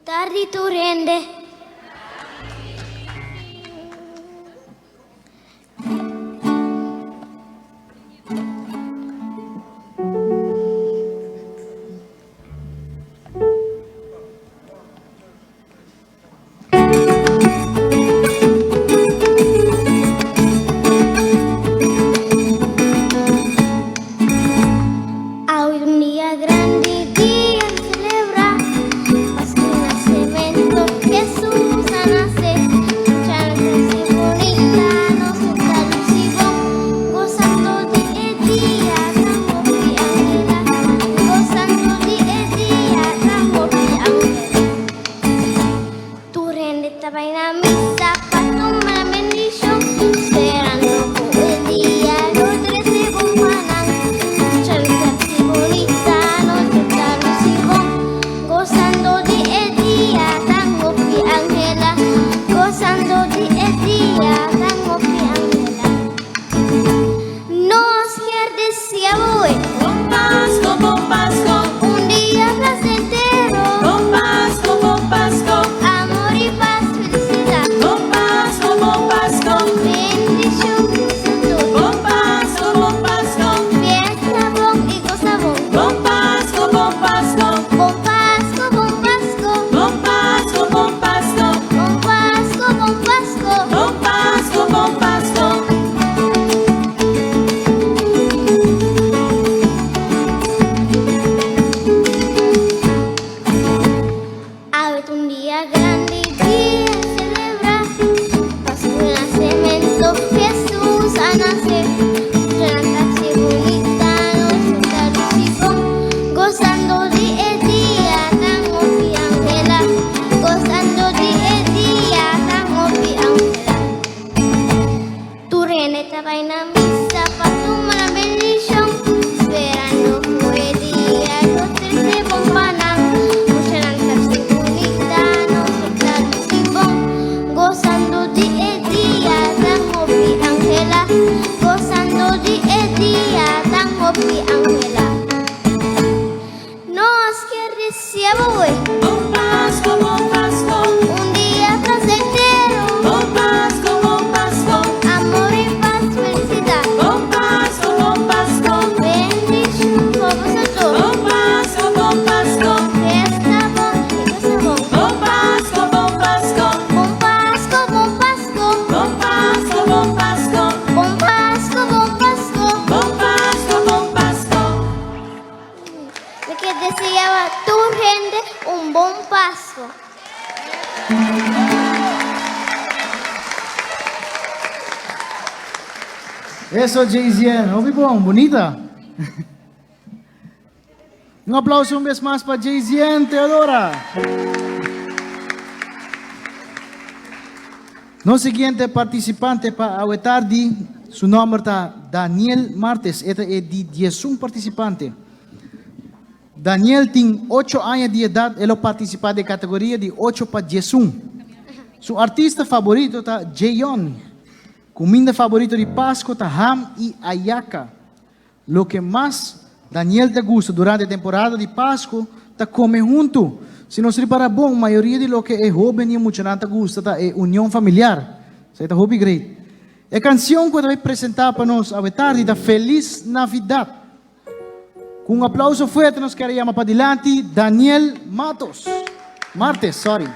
Tardi tu rende. Eso, Jaisian. Obi bom, bonita. Un aplauso una vez más para Jaisian Teodora. Nuestro siguiente participante para Awetardi, su nombre está Daniel Martes. Este es el 10º participante. Daniel tiene 8 años de edad, él participa de categoría de 8 para Jesús. Su artista favorito está Jayon. Comida favorito de Pascua está ham y ayaca. Lo que más Daniel te gusta durante la temporada de Pascua está comer junto. Si no se para bom, mayoría de lo que es joven y mucho te gusta es unión familiar. Isso está hobby great. A canção que eu vou apresentar para nós a tarde da Feliz Navidad. Com um aplauso forte, nós queremos chamar para adiante Daniel Martes, sorry.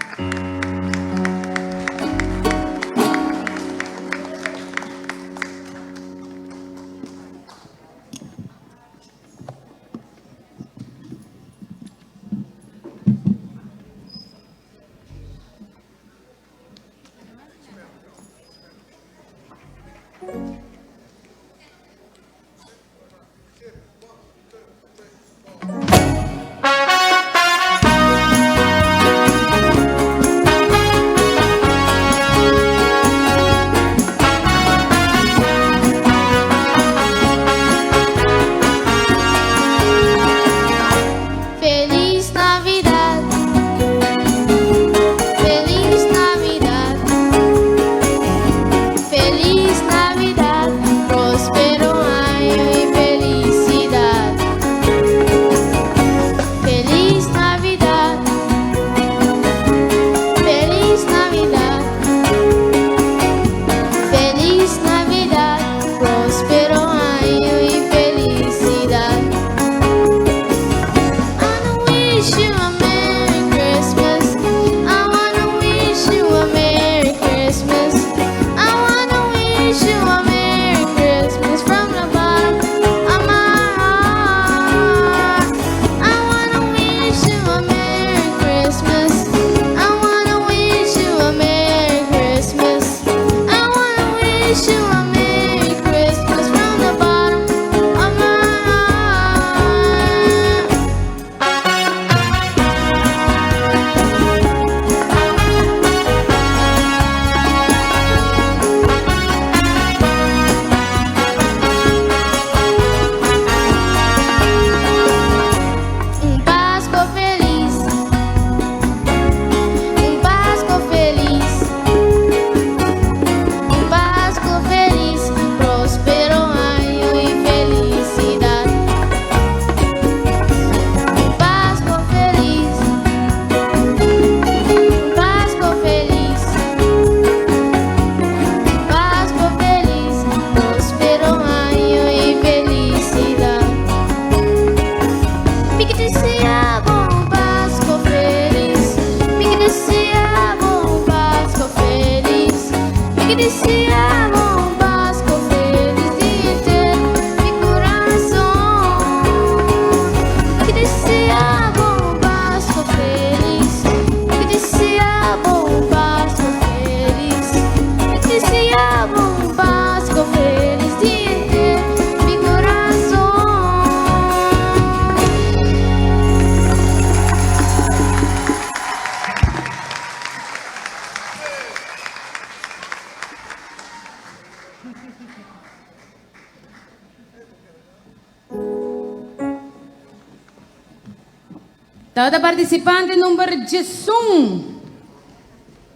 Cada participante número Jesús.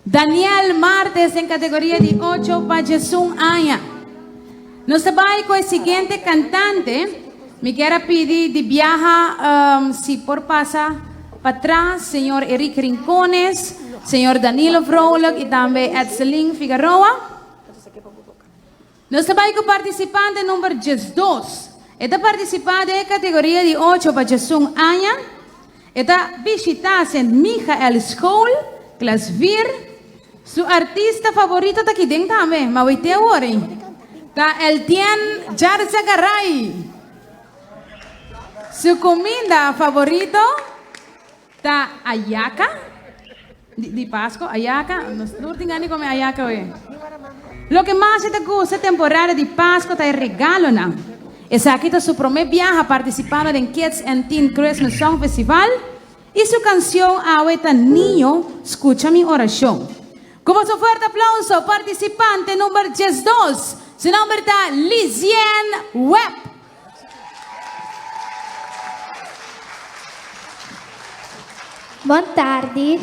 Daniel Martes en categoría de 8 para Jesús Aya. Nos trabaja con el siguiente cantante. Me quiero pedir de viaja, si por pasa para atrás, señor Eric Rincones, señor Danilo Vrolijk y también Edselin Figueroa. Nos trabaja con participante número 2. Esta participante en categoría de 8 para Jesús Aya. Esta visita en Michael School, clase 4. Su artista favorito está aquí dentro también, mas hoy te ahora. Está el Tien Jarzagaray. Su comida favorito está ayaca. De Pascua, ayaca. No tengo ni comer ayaca hoy. Lo que más te gusta temporada de Pascua está el regalo, ¿no? Esa aquí está su primer viaje participando en Kids and Teen Christmas Song Festival. Y su canción ahorita Niño, escucha mi oración. Como su fuerte aplauso, participante número 2. Su nombre está Lizien Webb. Buon tardi.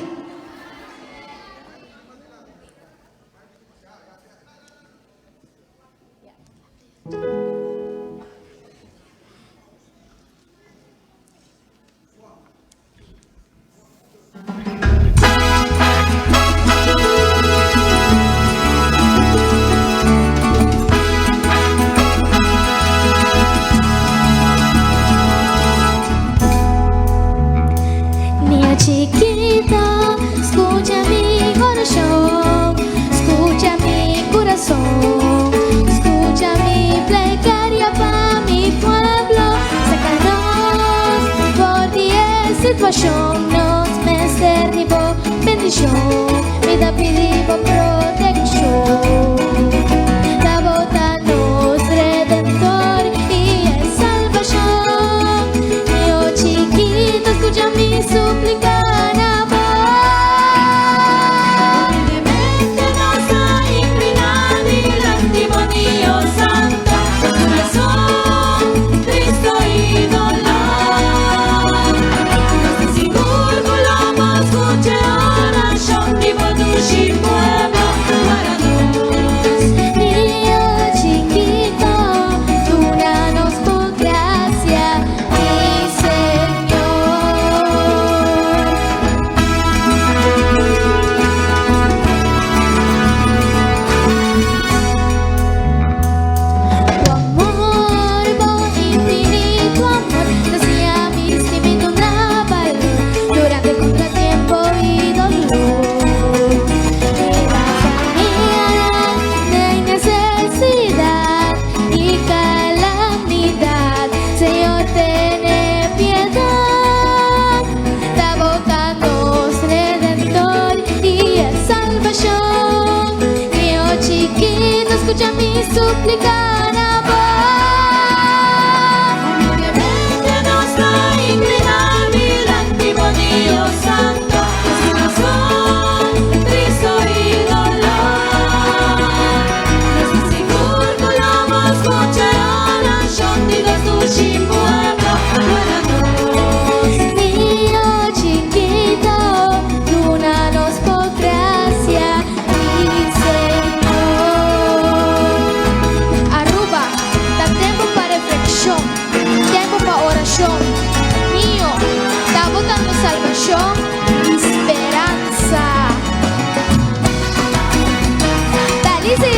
Niño chiquito, escucha mi corazón, escucha mi corazón, escucha mi plegaria para mi pueblo, sácanos por ti situación, nos me derribo bendición, me da pidivo protección, la bota nos redentor y es salvación, niño chiquito, escucha mi súplica. Escucha mi súplica na voz. Humildemente nos va inclinable el antiguo Dios Santo, su corazón, Cristo y dolor. Nos seguro escucha oración de Dios tu pueblo, buena niño chiquito, luna nos por gracia y tiempo para oración mío, está botando salvación y esperanza. Dale, sí.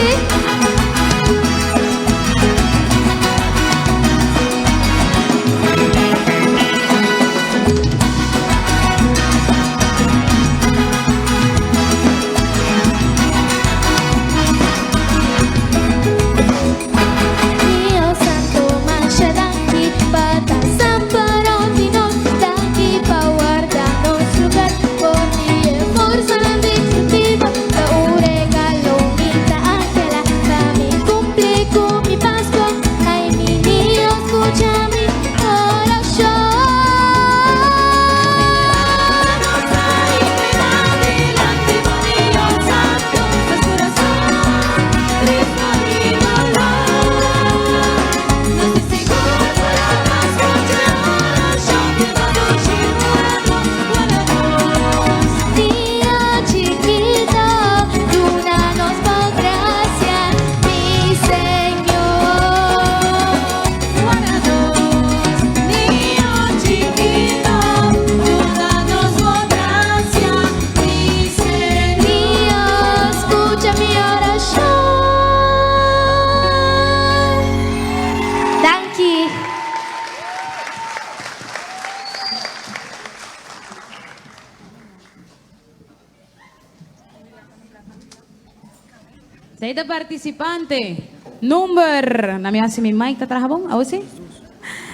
Saída participante, número, na minha mi mic tá travando, assim?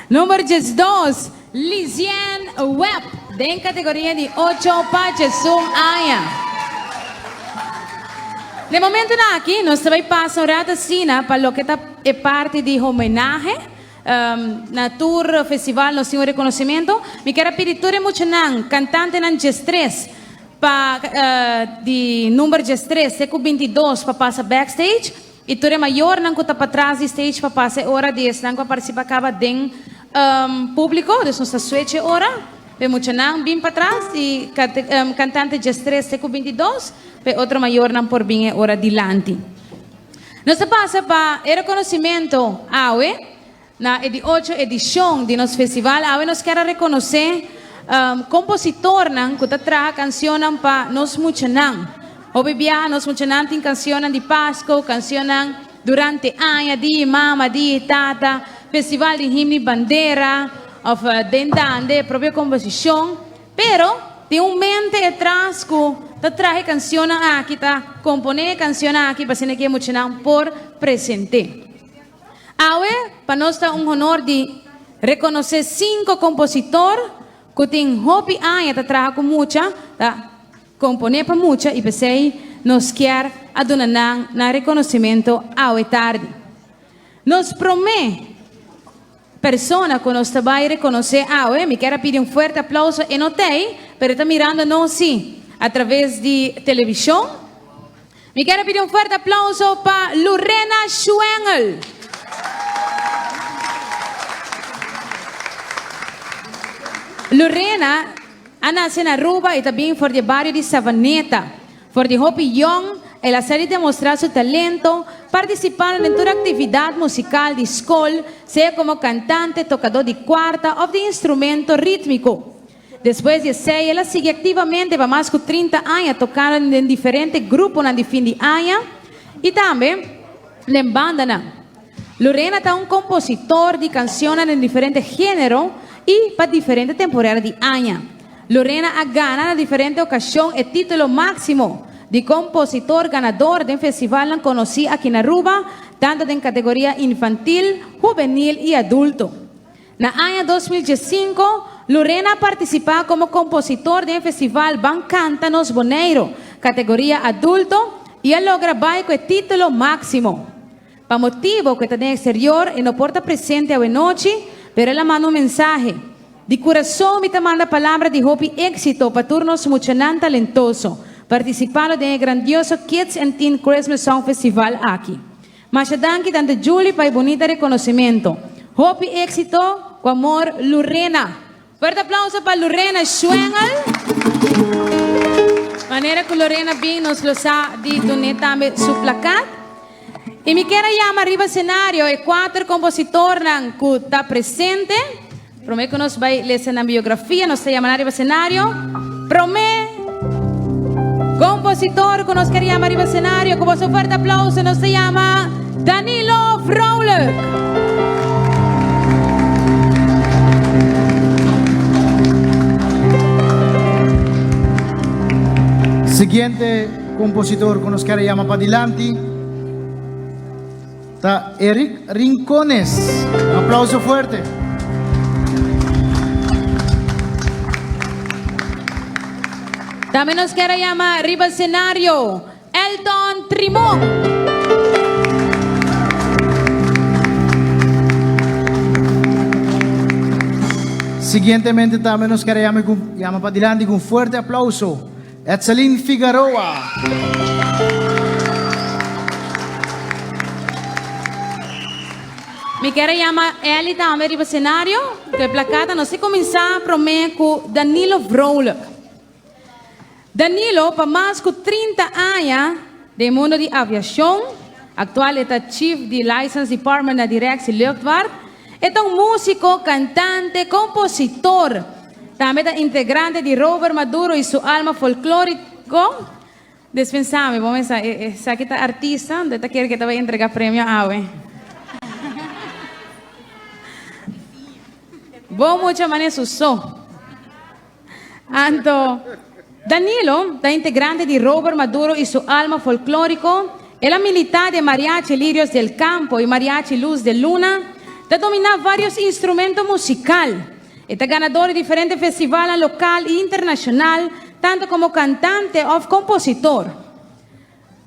Número 12, Lisiane Webb, em categoria de 8 paches, sum aya. De momento na aqui, nós também passamos a cena para o que é parte de homenagem na tour festival, nós temos reconhecimento. Me quero pedir tudo muito não, cantante não G3, de número G3, seco 22, para passar backstage. E tudo maior não está para trás de stage para passar hora 10, não para participar acaba de público, de nossa suéte hora. pe muchanan bin para atrás y cantante Gestres seco 22, pe otro mayor nan por bin ora dilante. Nos pasa para el reconocimiento AWE, na 8 edición de nos festival, AWE nos quiere reconocer compositor nan que trae canciones para nos muchanan. Obvia nos muchanan tin canciones de Pasco, canciones durante años, di mama, di tata, festival de himni bandera, of dendande, propia composición, pero de un mente atrás que traje canciones aquí, compone canciones aquí para que muchanan por presente. Ahora, para nosotros un honor de reconocer 5 compositores que tienen hobby años, trabajan con mucha, compone para mucha y pensei nos quiere adonar na reconocimiento a tarde. Nos promete persona que nos va a reconocer me quiero pedir un fuerte aplauso en hotel, pero está mirando no sí a través de televisión. Me quiero pedir un fuerte aplauso para Lorena Schwengel. Lorena nace en Aruba y también por el barrio de Savaneta. Por el Hopi Young, ella sale demostrar su talento, participando en toda actividad musical de escuela, sea como cantante, tocador de cuarta o de instrumento rítmico. Después de 6, ella sigue activamente para más de 30 años, tocando en diferentes grupos de fin de año y también en banda. Lorena es un compositor de canciones en diferentes géneros y para diferentes temporadas de año. Lorena ha ganado en diferentes ocasiones el título máximo de compositor ganador de un festival conocido aquí en Aruba, tanto en categoría infantil, juvenil y adulto. En el año 2005, Lorena participó como compositor de un festival Bancanta Nos Boneiro, categoría adulto, y logra con el título máximo. Para motivo que está en el exterior y no porta presente hoy noche, pero él manda un mensaje. De corazón me manda palabras de hope y éxito para turnos muchanan talentoso, participando en el grandioso Kids and Teen Christmas Song Festival aquí. Machadanki tanto Julie para el bonito reconocimiento. Hope y éxito con amor Lorena. Fuerte aplauso para Lorena Schwengel. Manera que Lorena bien nos lo sabe de donar también su placat. Y me quiero llamar arriba escenario y 4 compositores que están presentes. Prometo que nos va a leer en la biografía, nos llaman arriba escenario. Compositor que nos quiere llamar arriba escenario, con su fuerte aplauso, nos se llama Danilo Vrolijk. Siguiente compositor que nos quiere llamar para adelante está Eric Rincones. Un aplauso fuerte. También nos quiere llamar arriba escenario Elton Trimón. Siguientemente también nos quiere llamar para adelante con un fuerte aplauso Etzelyn Figueroa. Me quiere llamar Eli también arriba escenario, que placata no se comenzar a prometer con Danilo Vrolijk. Danilo, para más de 30 años del mundo de aviación, actual es Chief de License Department de Directie Luchtvaart, es un músico, cantante, compositor, también es integrante de Robert Maduro y su alma folclórico. Dispensame, vamos a ver, aquí está artista, de esta quiere que te vaya a entregar premio a AWE. Vos mucha manera susó. Anto. Danilo, da integrante de Robert Maduro y su alma folclórico, es la militar de Mariachi Lirios del Campo y Mariachi Luz de Luna, da dominar varios instrumentos musicales, está ganador de diferentes festivales local e internacional, tanto como cantante o compositor.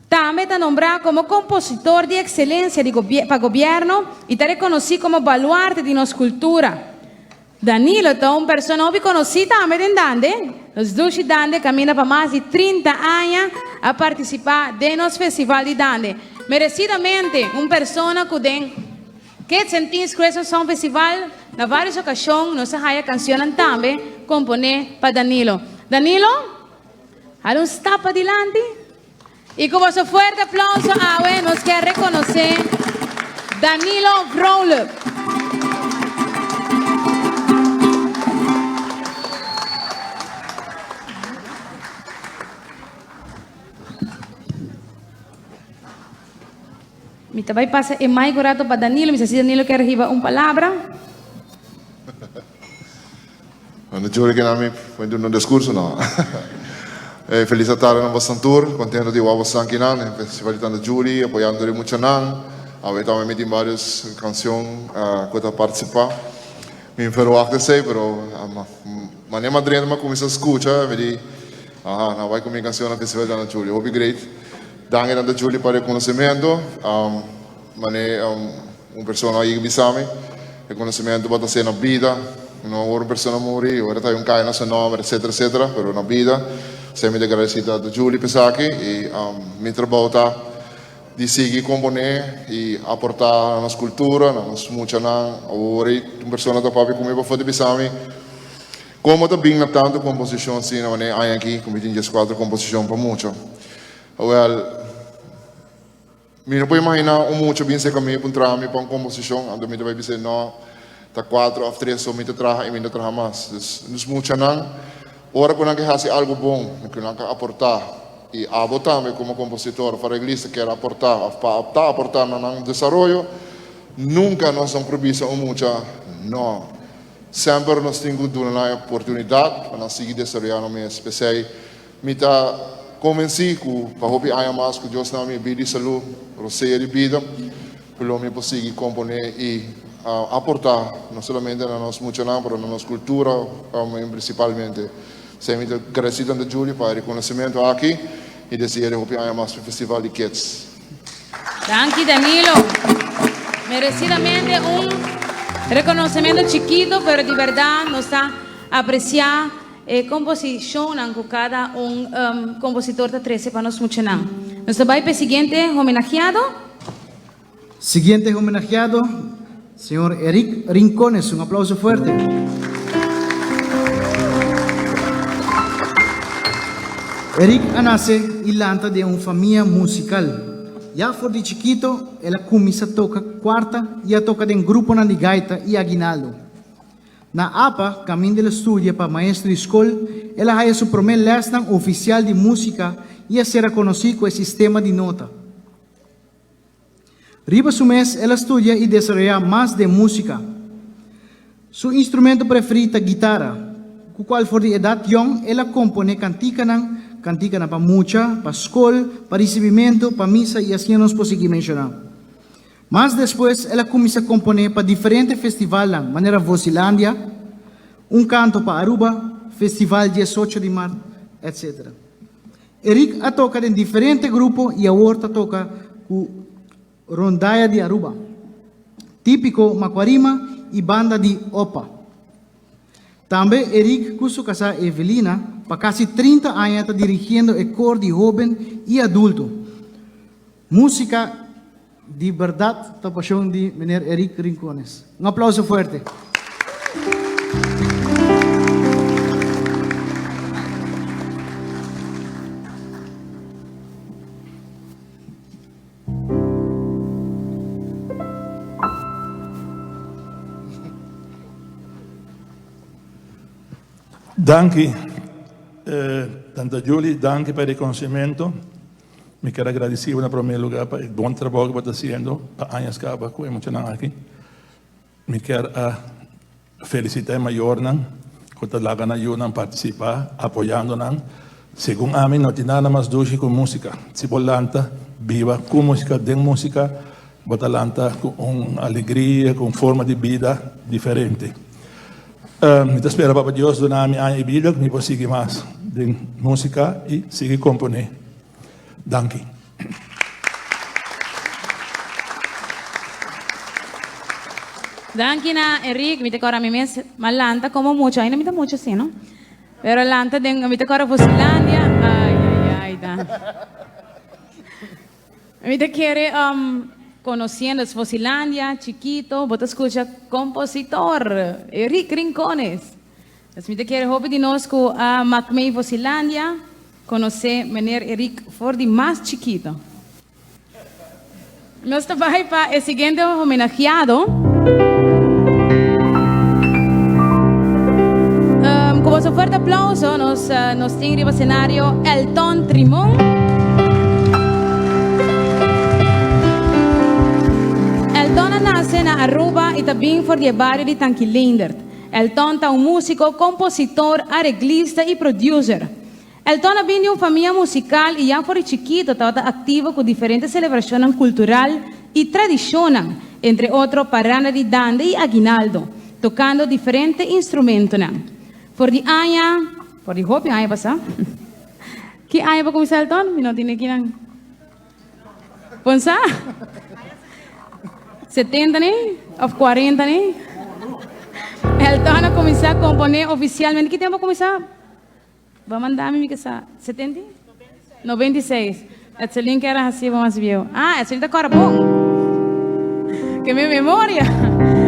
También está nombrado como compositor de excelencia para gobierno y está reconocido como baluarte de nuestra cultura. Danilo es una persona muy conocida también en Dande. Los Dushi Dande camina para más de 30 años a participar de los festivales de Dande. Merecidamente, una persona que sentimos que es un festival, en varias ocasiones, nos haya canciones también, componer para Danilo. Danilo, haz un step adelante. Y con vuestro fuerte aplauso, nos quiere reconocer Danilo Vrolijk. Mi trabalho passa é mais grato para Danilo, mas se Danilo quer arribar uma palavra. Natuurlijk que nami voy a un discurso no. Felicitare a vostro tour, contento di avere anche in festival di Giuli, apoiando mucho nan. Avevamo messo in varie canzoni che partecipa. Mi verwachte sei, però ma ne madrina ma come si ascolta, vedi, no vai con mi canzone al festival di Giuli. Hope great. Danke a Giuli per il conoscimento. Ma ne una persona che bisami, il conoscimento va da sé una vita, una persona muore, ora hai un cane, un nome, eccetera, eccetera, per una vita. Siamo agradecidos a Giuli Pesaki e mi trabalho di seguir componer e aportar na cultura, na música, ora uma pessoa da papi como eu vou bisami, como também na tanto composição assim, na maneira aí aqui, como tem 4 composição para muito. Well, me não pode imaginar muito bem se caminho para entrar para uma composição, ando me vai dizer não, tá 4 ou 3 só me traga e me traga mais. Nos muito não. Ora quando que faz algo bom, quando que aportar e abotar-me como compositor, para a igreja quer aportar no desenvolvimento, nunca nós não previsamos muito, não. Sempre nós temos uma oportunidade para seguir desenvolvendo minha espécie. Me está convencido que para hoje há mais que Deus não me vida de saúde, roceia de vida, para eu conseguir componer e aportar não somente na nossa música, mas na nossa cultura, principalmente. Siamo agradecidos a Giuli per il riconoscimento aqui e desejo que haya más festival de Kids. Danke Danilo. Merecidamente un reconocimiento chiquito, pero de verdad nos está apreciando composición con cada un compositor de 13 para nos mucho. Nuestro baile siguiente homenajeado. Siguiente homenajeado, señor Eric Rincones. Un aplauso fuerte. Eric nace ilanta de una familia musical. Ya por de chiquito, él comienza a tocar cuarta y a tocar en grupo de gaita y aguinaldo. Na APA, camino del estudio para maestro de escuela, él ha su primer lesson oficial de música y a ser conocido con el sistema de nota. Riba su mes, él estudia y desarrolla más de música. Su instrumento preferido es guitarra, con cual por de edad young, él compone canticanan para mucha, para escola, para recibimiento, para misa y así nos podemos seguir mencionando. Más después, ella comienza a componer para diferentes festivales, manera Vocilandia, un canto para Aruba, Festival 18 de Marzo, etc. Eric ha tocado en diferentes grupos y ahora toca con Rondalla de Aruba, típico Macuarima y banda de Opa. También Eric, con su casa Evelina, para casi 30 años está dirigiendo el coro de joven y adulto. Música de verdad, la pasión de señor Eric Rincones. Un aplauso fuerte. Danke, tanta Giuli, danke per il riconoscimento. Mi quiero agradecer en primer lugar por el buen trabajo que está haciendo para años que va emocionado aquí. Me quiero felicitar a Mayornan, que está la gana de participar, apoyándonos. Según a mí, no tiene nada más dulce con música. Si volanta, viva con música, de música, volanta con alegría, con forma de vida diferente. Me espero para Dios donarme a mi vida, que me pueda seguir más de música y seguir componer. Danke. Danke na Eric, mi te cora mi mes malanta como mucho, ahí no me da mucho sí, ¿no? Pero lanta de mi te cora Vocilandia, ay, Dan. Mi te quiere conociendo es Vocilandia, chiquito, vos te escucha compositor, Eric Rincones. Dus me quero hopen de nós com a Macmei Vocilândia, conhecer meneer Eric for de mais chiquito. Nós trabalhamos para o seguinte homenageado. Com vosso forte aplauso, nós temos no cenário Elton Trimon. Elton nasce na Aruba e também for de barrio de Tanquilindert. Elton é músico, compositor, arreglista e producer. Elton vem de uma família musical e já por chiquito estava ativo com diferentes celebrações culturais e tradições, entre outros parada de dande e aguinaldo, tocando diferentes instrumentos. Por de año, por de hopi año passa. Que año para começar Elton? Não tem aqui não. Pensa? 70 né? Ou 40 né? Elton começou a compor oficialmente. Que tempo para começar? Vamos mandar-me que sa 70? 96. Etzelin que era assim, vamos ver. Ah, Etzelin está agora bom. Que minha memória.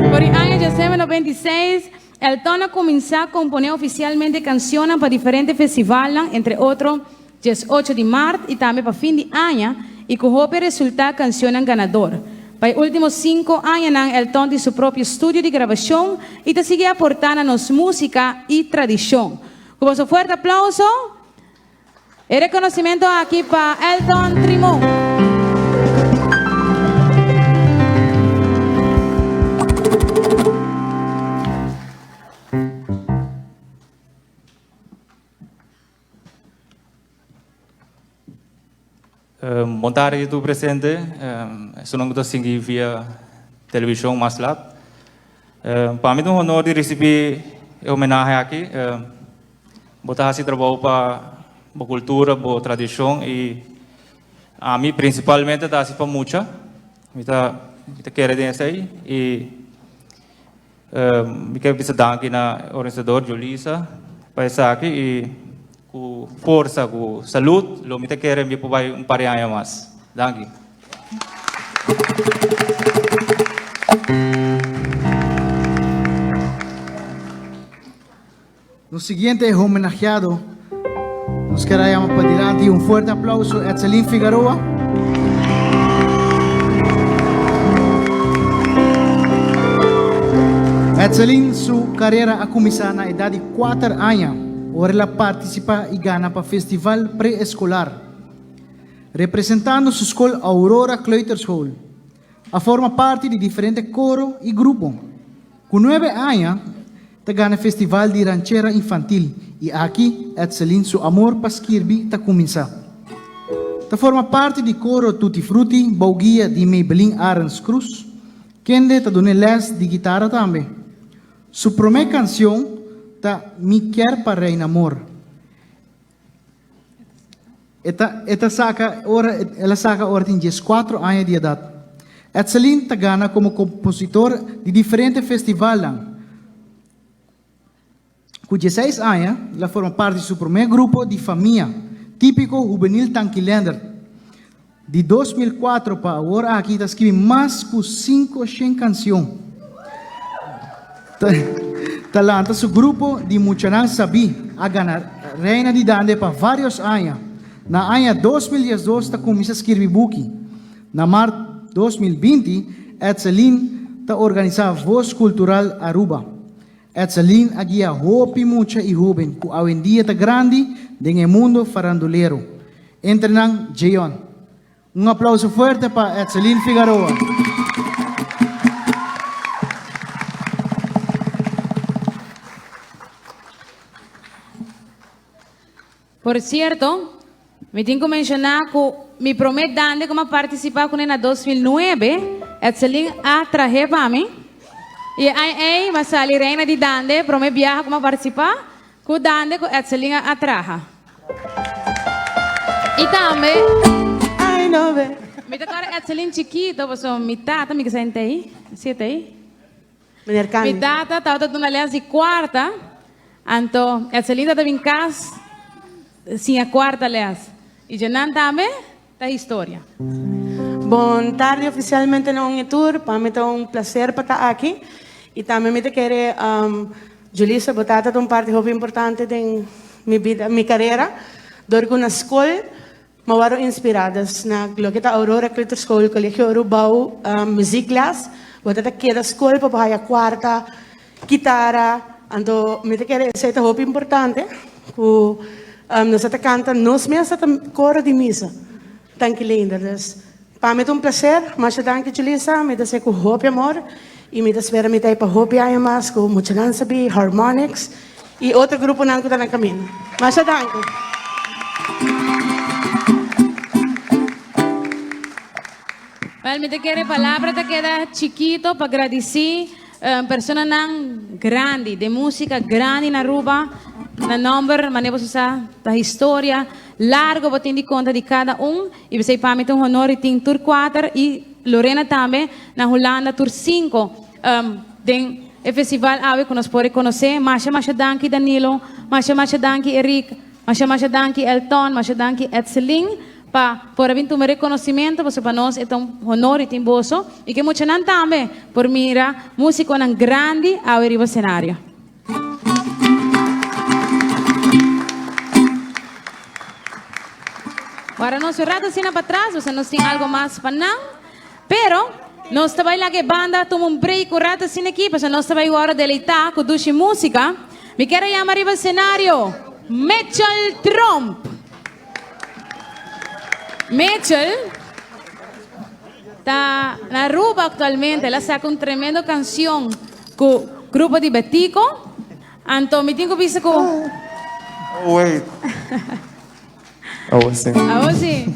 Por ano de 96, Elton começou a compor oficialmente canções para diferentes festivais, entre outros, 18 de março e também para fim de ano, e com o resultado canção ganador. Para os últimos 5 anos, Elton tem seu próprio estúdio de gravação e está seguindo aportando-nos música e tradição. Com vosso forte aplauso e reconhecimento aqui para Elton Trimon. Boa tarde, do presente. Sou não estou seguindo via televisão, mas lá. Para mim é um honor de receber homenagem aqui. Botar esse trabalho para a cultura, para a tradição e a mim principalmente está assim para muita. Me quero dizer aí e me quero dar aqui na organizador Julissa para estar aqui e com força, com saúde, lo me quero me provar par de anos mais. Danke. No siguiente homenajeado, nos queremos para adelante un fuerte aplauso a Etzelin Figueroa. Etzelin, su carrera ha cominciado a la edad de 4 años. Ahora la participa y gana para festival preescolar, representando su escuela Aurora Kleuterschool. Forma parte de diferentes coros y grupos. Con 9 años, te gana festival de ranchera infantil y aquí Etzelin su amor para Kirby te comienza. Te forma parte de coro Tutti Frutti, Bauguia de Maybelline Arens Cruz, quien te dona les de guitarra también. Su primera canción ta Mi Quer para Reina Amor. Ela saca ahora tem 14 anos de idade. Etzelin te gana como compositor de diferentes festivais. Com 16 anos, ela forma parte de seu primeiro grupo de família, típico juvenil Tanquilender. De 2004 para agora, aqui está escrevendo mais de 500 canções. Talanta su grupo de Muchanan Sabi a ganar Reina de Dande para vários anos. Na ano 2012 está começando a escrever buki. Na março 2020, Etzelin está organizando Voz Cultural Aruba. Etzelin agia hopi mucha e jovem, que hoje em dia está grande no mundo faranduleiro. Entrenang Jeon. Aplauso forte para Etzelin Figueroa. Por cierto, me tenho que mencionar que me prometo dande como participar com ela em 2009, Etzelin atraje para mim. E aí, mas ali reina de dande, prometo viajar como participar, com dande com Etzelin atraja. E também, ai não ve. Me tocar Etzelin chiquito, você me tata, me que sente aí, sente aí. Me tata, estava dando aliás de quarta, então Etzelin estava em casa. Sim, a quarta, aliás. E Jenan também da história. Boa tarde, oficialmente no tour. Para mim é prazer para estar aqui. E também me quero Julissa, botata um parte muito importante em minha carreira. Dorgo na escola, mas foram inspiradas na Glokita Aurora Clitor School, Colégio Urubau, musikklas. Botata que da escola para a quarta, guitarra. Então, me quero dizer que é muito importante. Nós até canta, nós mesmos até coro de missa. Tanto lindo. Para mim é um prazer, mas danke Julissa, me dá com hope amor. E me espera me tayo pa hopi ayo mas ko Muchanan Sabi, Harmonics e outro grupo nang ko na caminho. Mas danke. Well, me te quiere palabra te queda chiquito para agradecer persona nan grande de música grande na Aruba na number manevo sa ta história largo para ter conta de cada e você para mim tem honor e tem tour 4 e Lorena também na Holanda tour 5 den o festival ave que nós pode conhecer masha danki Danilo masha danki Eric masha danki Elton masha danki Edselin por vir tomar reconhecimento você para nós é um honor e tem boso e que muito nan também por mira músico nan grande ao arriba cenário. Agora nós rato assim para trás você não tem algo mais para não pero nós também lá que banda toma break rato assim aqui para nós também agora deleitar com duche música me quero chamar arriba cenário Mitchell Trump. Mitchell está na Aruba actualmente, ela saca uma tremenda canção com o grupo de Betico. Então, me tenho que ver com... Oh, wait. Assim.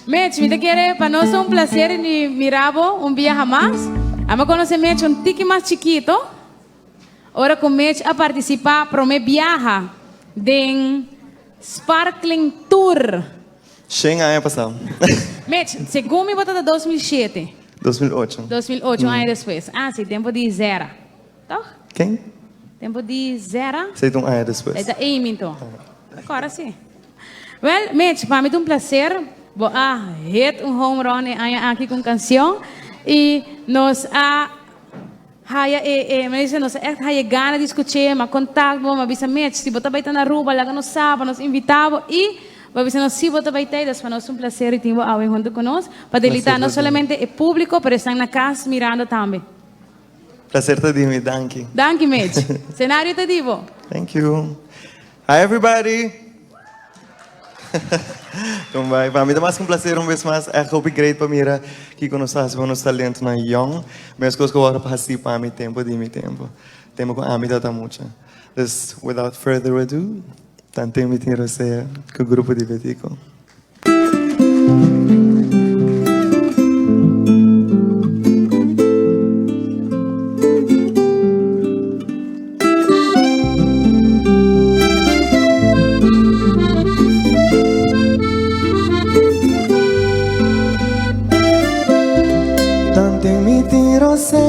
Mitch, me quer para nós é um prazer de mirabo um dia mais. Vamos conhecer Mitch um tique mais chiquito. Agora com Mitch a participar para uma viagem de Sparkling Tour. Quem ano passado? Mitch, segundo me botou de 2007. 2008. 2008, um ano depois. Ah, sim, tempo de zero. Toch? Quem? Tempo de zero. Sei um ano depois. É da então. Agora sim. Well, Mitch, para mim é um prazer. Hit um home run aqui com canção. E nós nós é gana de discutir, mas contato, mas bisa Mitch, se botar baita na rua, lá que nós sabe, nós invitava e Mas não se bota baiteiras, para nós um prazer e tenho alguém junto conosco para deleitar não somente o público, mas estão na casa mirando também. Prazer te divo, danke. Danke, Mitch. Cenário te divo. Thank you. Hi, everybody. Então vai, para mim é mais um prazer uma vez mais. É muito great para mim que conheças o nosso talento na young, mas coisas que eu vou participar a meu tempo, tempo com a minha tá muito. Just without further ado. Tanto me tiro ser com o grupo de Betico. Tanto me tiro ser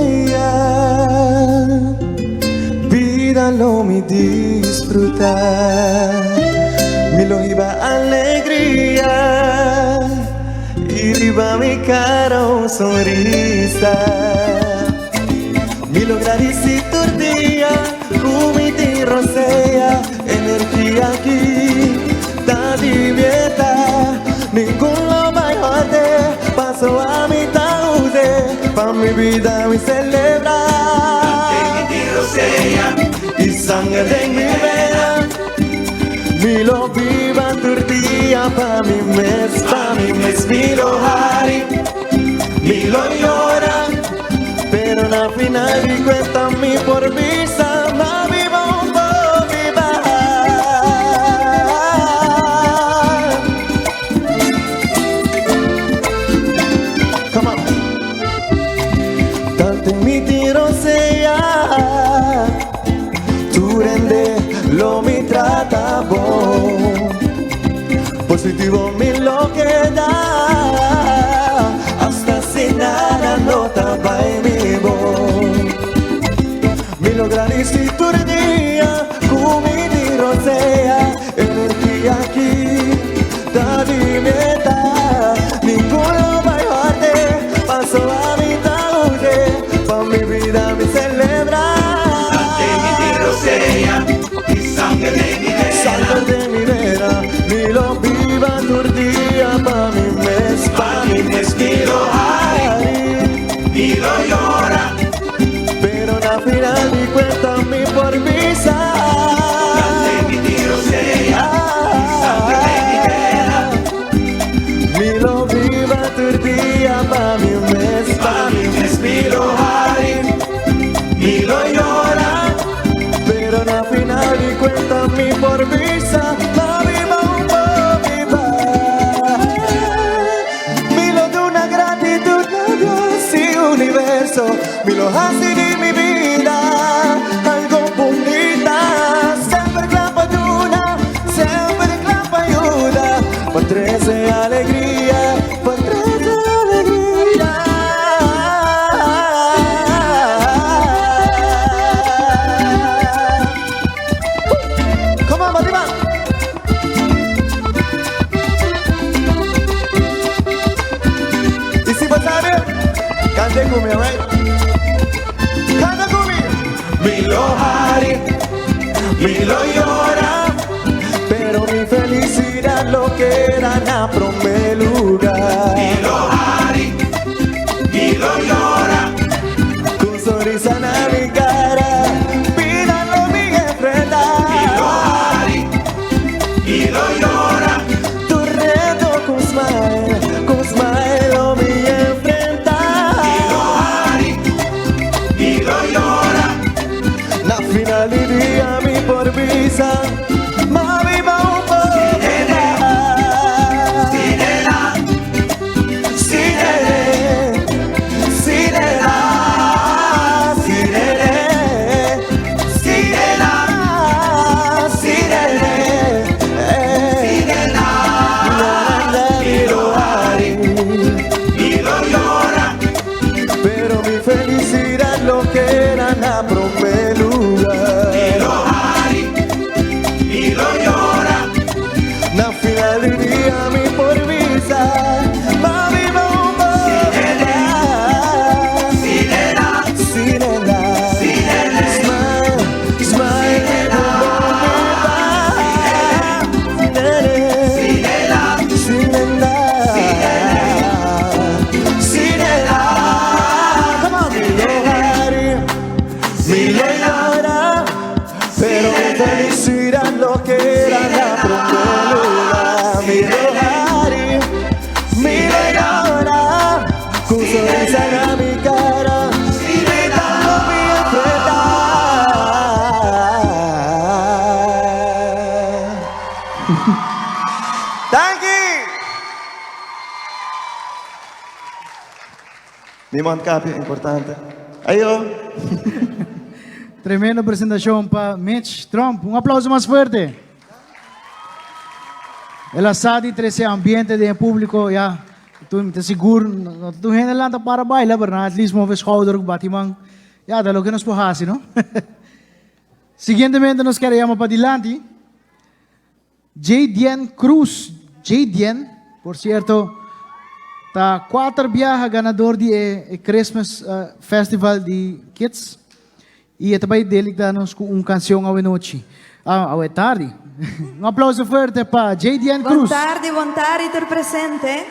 vida lo me disfrutar. Me lo iba alegría y riba mi cara un sonrisa. Me lo agradeci todo día, como te rosea, energía aquí, ta divieta. Ninguno va a joder, paso a mi taude, pa' mi vida me celebrar. Te rosea y sangre de mi vena. Mi lo viva turdia pa' mi mes, mi lo hari, mi lo llora, pero na final mi cuenta mi por visa, ma viva un poco viva. Come on. Tanto mi tiro sea, tu rende lo mi trata bon, positivo mi lo que da, hasta sin nada nota by mi bon. Mi lo agradeci todo día, como mi tiro sea, energía aquí, da dimeta, ninguno va a joder, paso a mi taude, pa' mi vida me celebra. día, pa' mi mes, y lo llora, pero al final di cuenta mi por visa. mi tiro sea, mi lo viva tu día, pa' mi mes, mi lo llora, pero al final di cuenta mi por visa. Mi lo hace di mi vida algo bonita, sempre clapa ayuda, sempre clapa ayuda, pa' 13 alegría, pa' 13 alegría. Come on, Batiman. Y si vas a ver, cante conmigo, right? mi lo llora, pero mi felicidad lo que era na prome lugar. mi lo llora, Con sonrisa na mi cara, pídalo mi enfrentar. mi lo llora, Tu reto con smile lo mi enfrentar. mi lo llora, Na final di dia mi por visa, mami va un po'. Pero mi felicidad lo que era na prome lugar. mi lo llora, Na final del día mi por visa, mami bomba. Sinela, smile, smile, come on, mi lo llora, pero mi felicidad lo que era la promesa. Mi lo llora, con sonrisa en mi cara, gritando mi enfrentar. Thank you. Mi mancapio importante. Ayo. Tremenda presentación para Mitch Trump. Un aplauso más fuerte. Ela sabe esse ambiente de público, ja, tu te seguro, tu gente lá para bailar, pero at least move schouder ook batimang. Ja, dat lo que nos pohasi, no? Siguientemente nos queremos para adelante. Jadian Cruz. Jadian, por cierto, está 4 viajes ganador de Christmas Festival de Kids. E também dele dá-nos uma canção à noite. À tarde. Um aplauso forte para Jadian Cruz. Buon tardi, ter presente.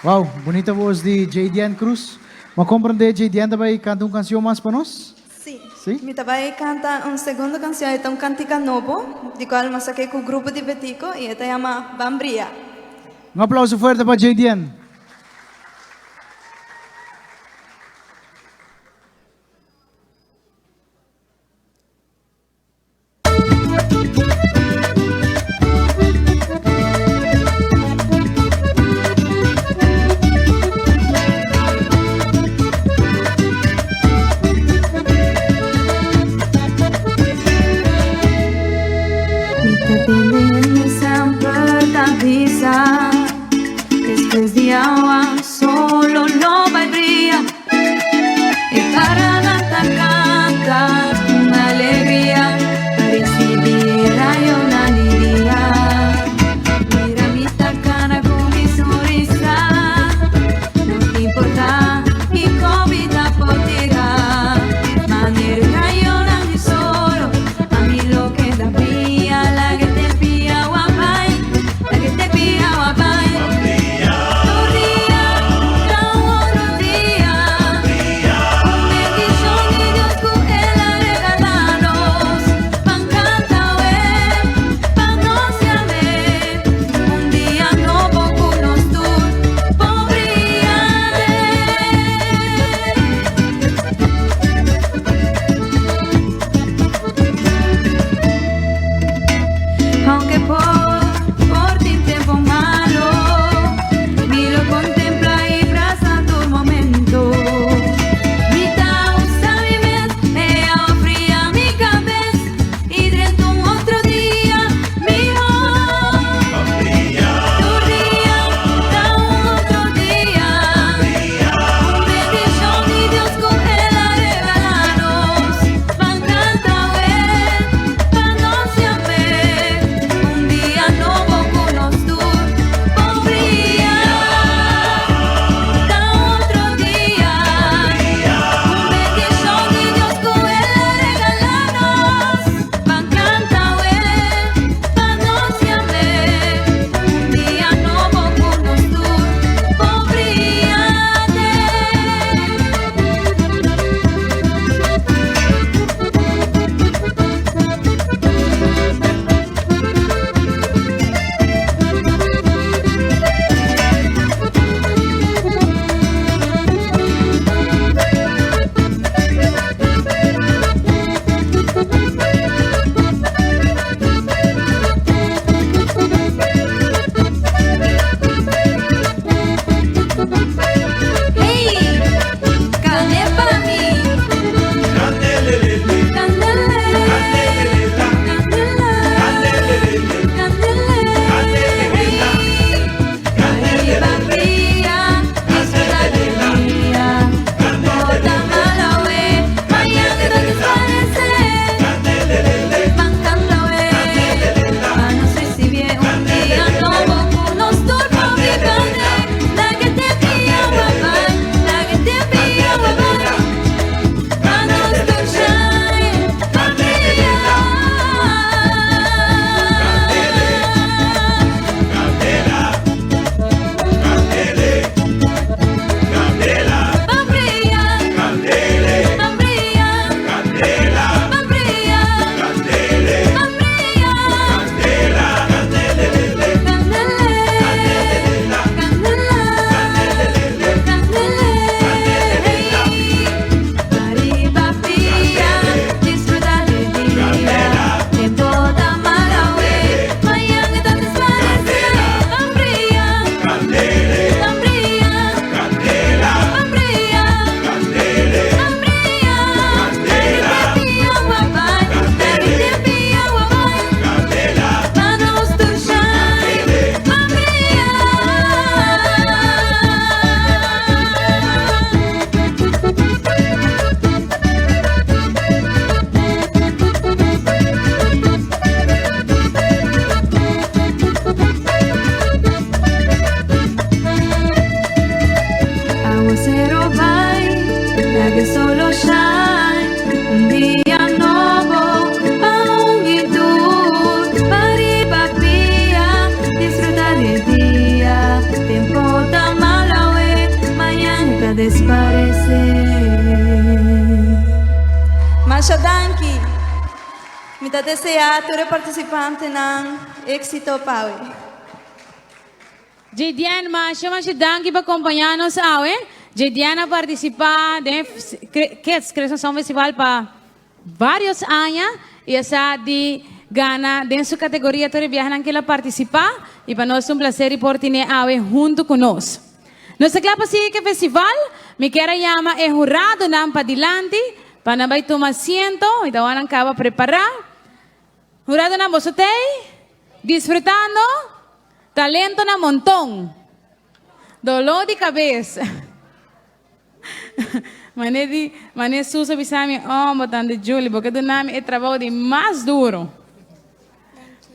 Wow, bonita voz de Jadian Cruz. ¿Me comprende Jadian também canta uma canção mais para nós? Sim. Sim? Me também canta uma segunda canção, é um cantica novo, de qual eu saquei com o grupo de Betico, e esta chama Bambria. Um aplauso forte para Jadian. Sempre da visa, después de Masha Danki. Mita deseja todo participante ng éxito, Paui. Jedian, mas danke por acompanhar-nos hoje. Jediana participa de Creação Festival para vários anos e essa de Ghana, de sua categoria, toda viagem que ela participa e para nós é um prazer e oportunidade hoje junto conosco. Nossa classe que festival, me quero chamar é jurado não para adelante, para não vai tomar asiento, então vamos acabar preparar. Jurado não você tem, disfrutando, talento na montão, dolor de cabeça. Mané Susa bisami botando Julie, porque do nome é trabalho de mais duro.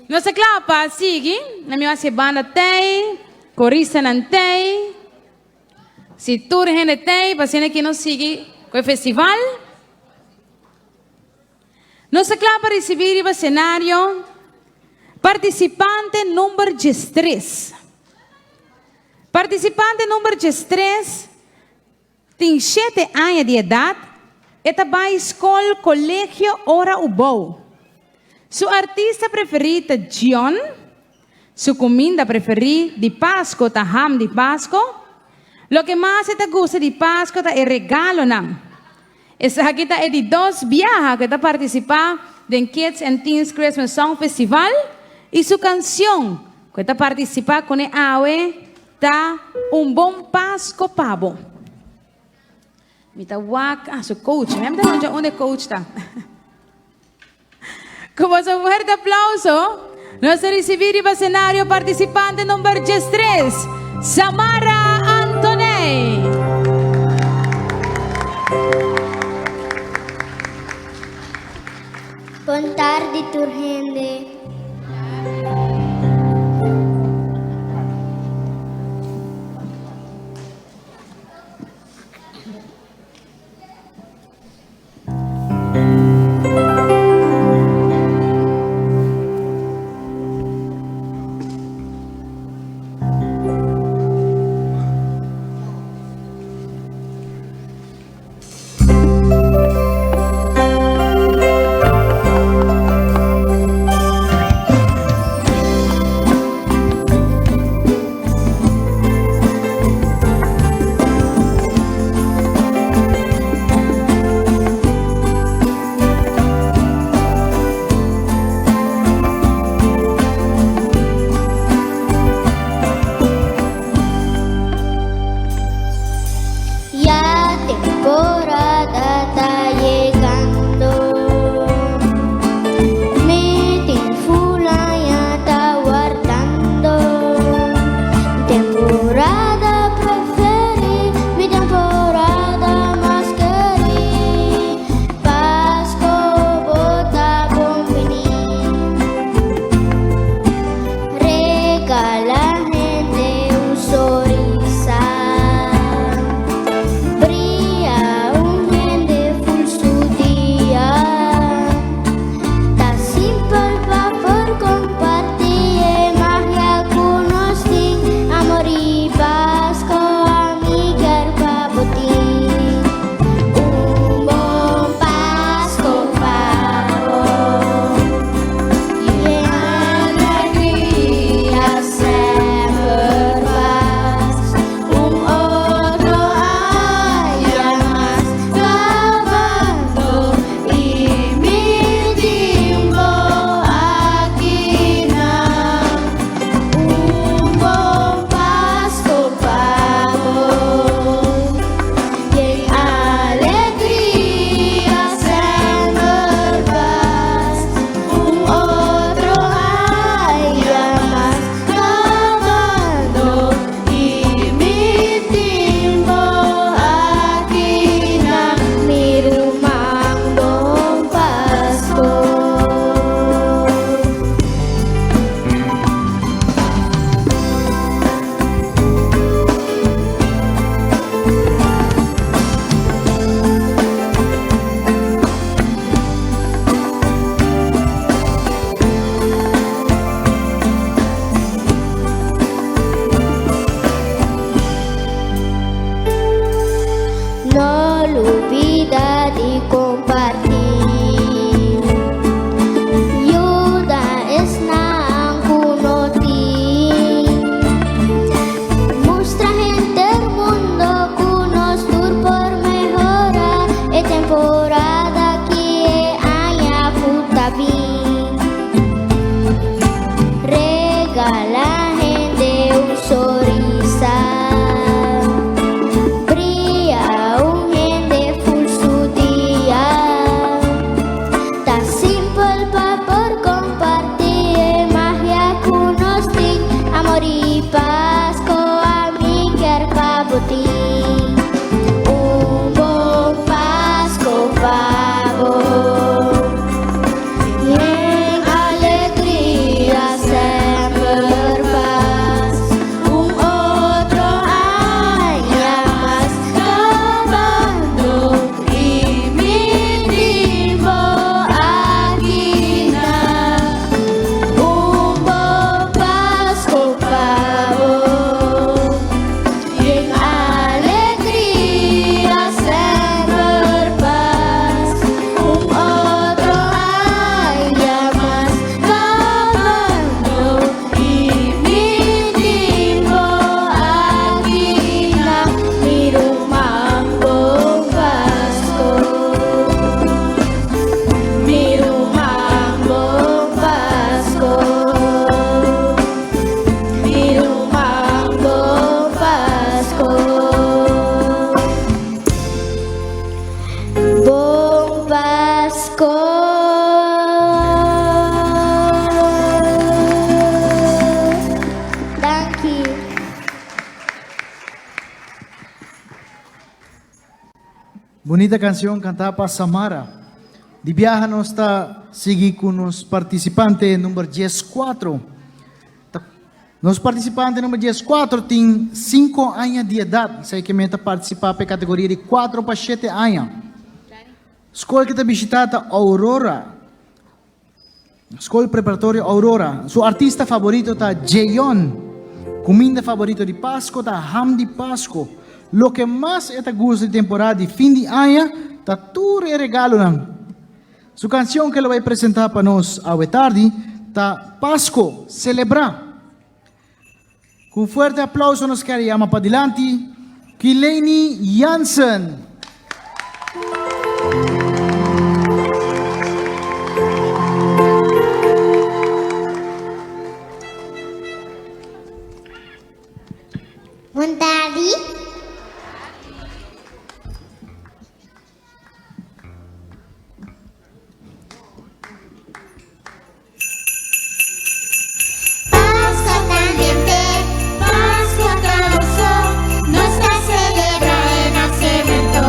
Nossa clapa sigue, na minha banda tem, corista não tem, se tour gente tem, paciente que não sigue com o festival. Nossa clapa receber o cenário, participante número 3. Participante número 3 tem 7 anos de idade e trabalha em escola, colégio, ora ubou. Seu artista preferido é John. Sua comida preferida de Páscoa é ham de Páscoa. O que mais te gosta de Páscoa é regalo não. Essa aqui é de 2 viagens que está participando do Kids and Teens Christmas Song Festival e sua canção que está participando com a AUE está bom Páscoa pavo. Mita wak, seu coach, me dá onde coach está. Com um forte aplauso, nós recebemos o cenário participante número 3, Samara Antonei. Boa tarde, Turhende. temporada que haya futabim. Regala gente un sorrisa. Bria un gente full su dia. Ta simple pa por compartir magia conosting amor y paz ko amiker pabuting. Un bon Pasko pavo. Yang alegría sempre paz. Un otro año más acabando y mi tiempo aquí na. Un bon Pasko pavo. Yang alegría sempre paz. Un otro año más acabando y mi tiempo aquí na. Miro mambo Pasko. Miro mambo Pasko. Miro mambo Pasko. Bon Pasko. Thank you. Bonita canción cantada por Samara. De viaje nos está seguir con los participantes número 14. Los participantes número 14 tienen 5 años de edad. Sei que meta participar para a categoria de 4 para 7 anos. Escola que está visitada Aurora. Escola preparatória Aurora. Su artista favorito está Jayon. Comida favorito de Páscoa está ham de Páscoa. Lo que más está gusto de temporada de fin de año está todo regalo. Su canción que ele vai apresentar para nós à tarde está Páscoa, celebrar. Com forte aplauso nós queremos para adelante Kileni Jansen. Boa tarde. Páscoa caliente, Páscoa caluroso, nuestra celebra el nacimiento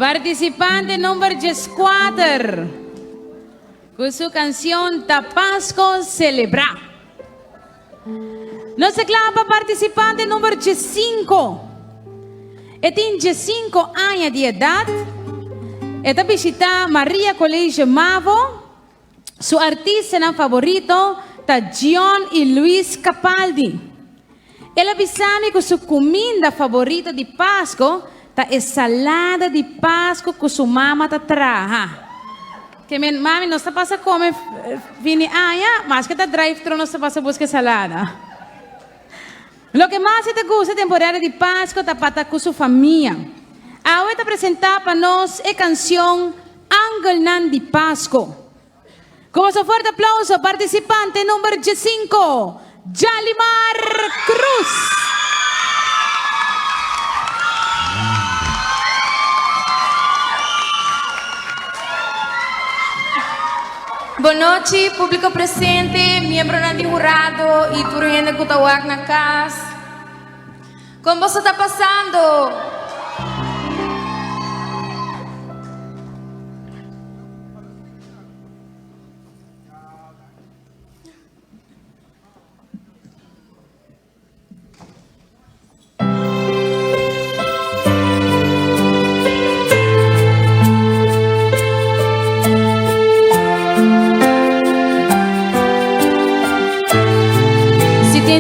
Participante número 4, con su canción Tapasco Celebra. Nos clama participante número 5. Tiene 5 años de edad. Está visita Maria Colegio Mavo. Su artista favorito está John y Luis Capaldi. Ela bisame con su comida favorita de Pasco, ta ensalada de Pasco con su mamá ta traja. Que mi mami não está passa come vini aia, mas que ta drive-thru não está passa busca salada. Lo que mais te gusta temporada de Pasco ta pata com sua família. Agora te apresentar para nós a canção Angelnan de Pasco. Com seu forte aplauso, participante número 5, Jalimar Cruz. Boa noite, público presente, membro do jurado e turista que está na casa. Como você está passando?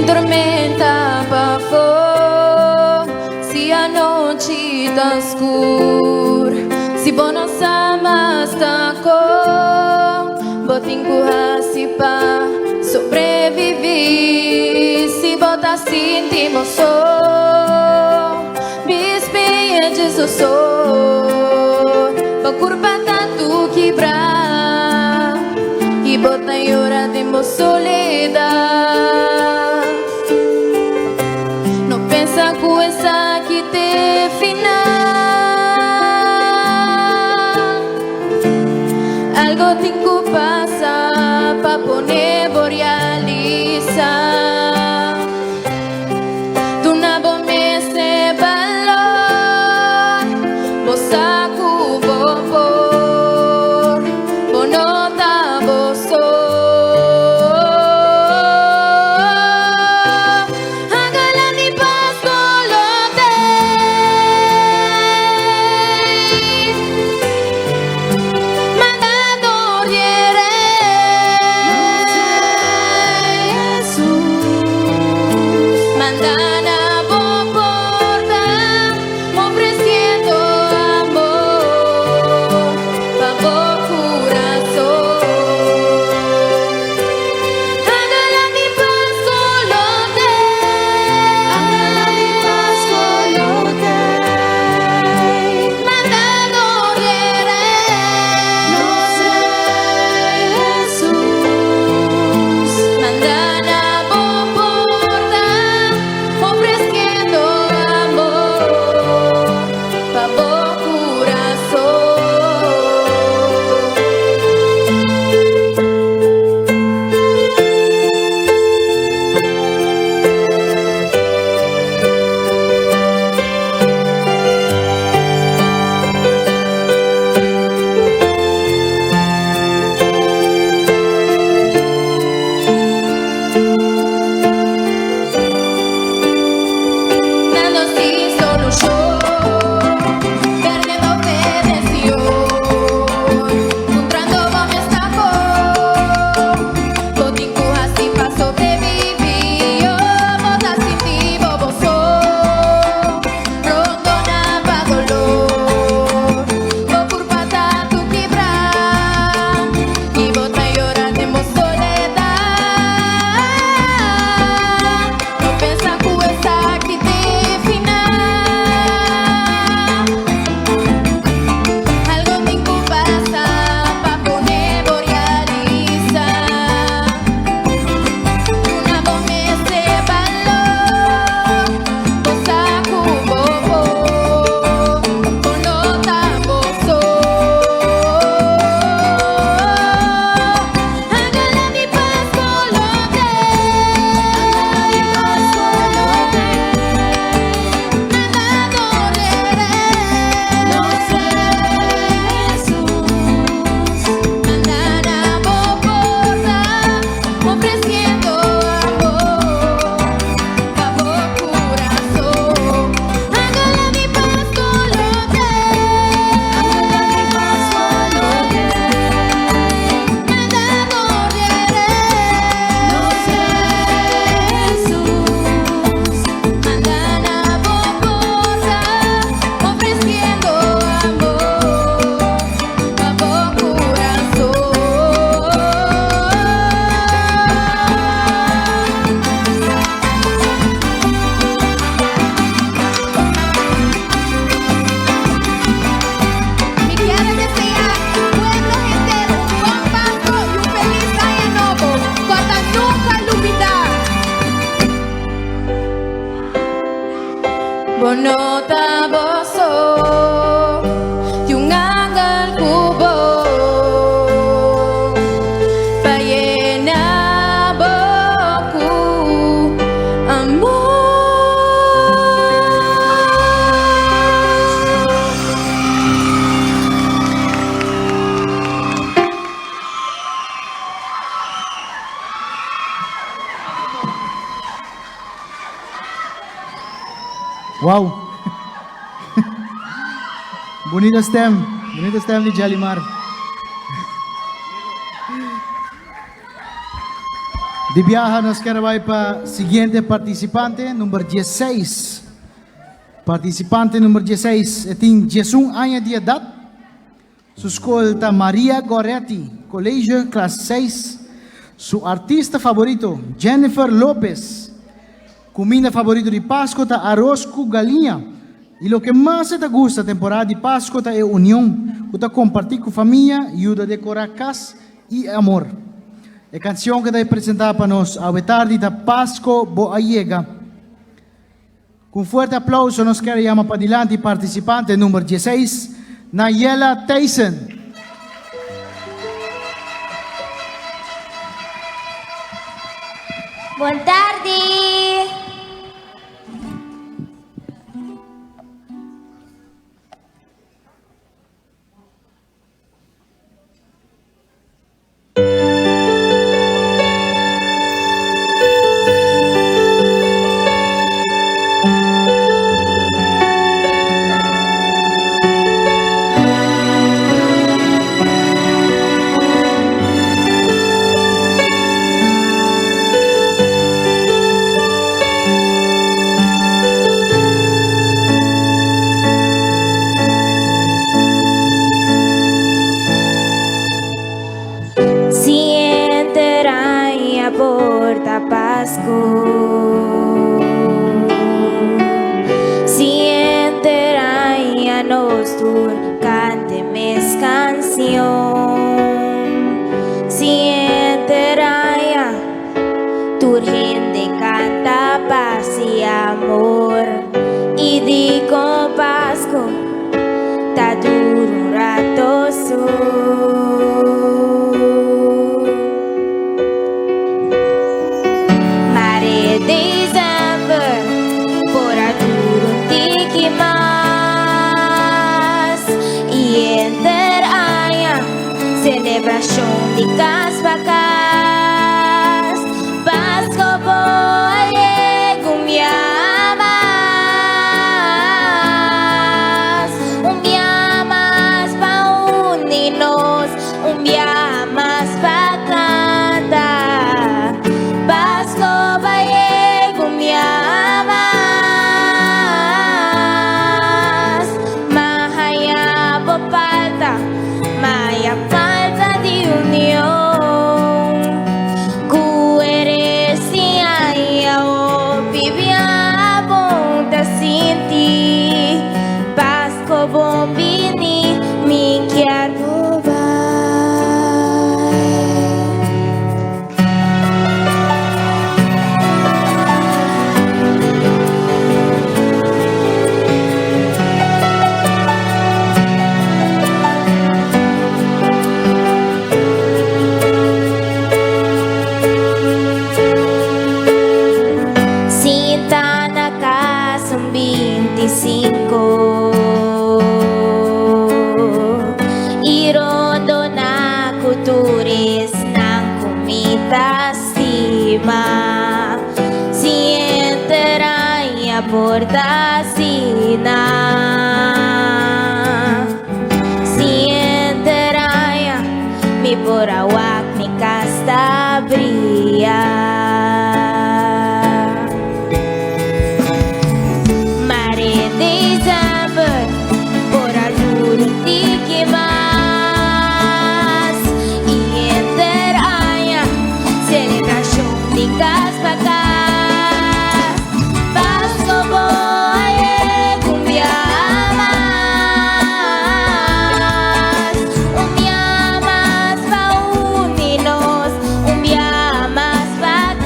Tormenta pavor, se a noite está escura, se bono samas está com, botem curra-se para sobreviver, se bota sentimos só, bispeia de sou, pra curva tanto quebrar, e bota em hora de soledade. Essa que te final, algo tengo pasa pa poner realizar. Tu na bome se valor, vos saco por bonota vos. Bonota boso yung angal kubo Payena boku amor Wow! Bonito stem ni Jalimar. De viaja nos queda para siguiente participante, número 16. Participante número 16, tem 11 anos de edad. Su escola está Maria Goretti, colegio clase 6. Su artista favorito, Jennifer Lopez. Comida favorito de Páscoa está arroz com galinha. E o que mais te gusta temporada de Páscoa é união. Você compartilhar com a família, ajuda a decorar casa e amor. A canção que vai apresentar para nós a tarde da Páscoa boa llega. Com forte aplauso nos quero chamar para adiante participante número 16, Nayela Tyson. Boa tarde. Celebración de casa pa casa, Pasco boye un día más pa unirnos, un día más pa cantar. Pasco boye un día más, mahaya po falta, maya falta de unión. Coherencia y vivía bonta sin ti. Pasco bombini mi quiero vai. Sinta na casa 25. Irondo na culturas ng comida sima. Sientera y aporta sina. Sientera ya mi porawak mi casta bria. Un día más pa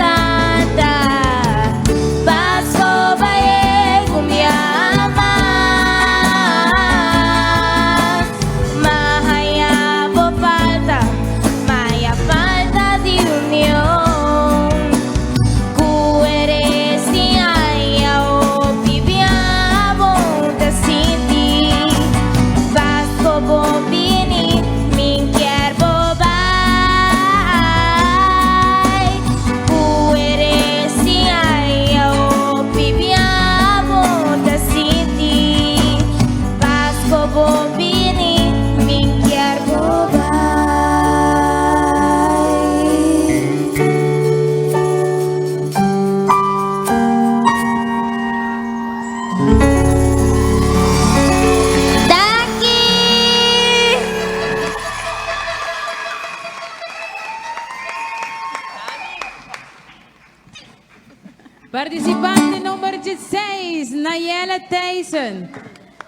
Participante número 16, Nayela Tyson.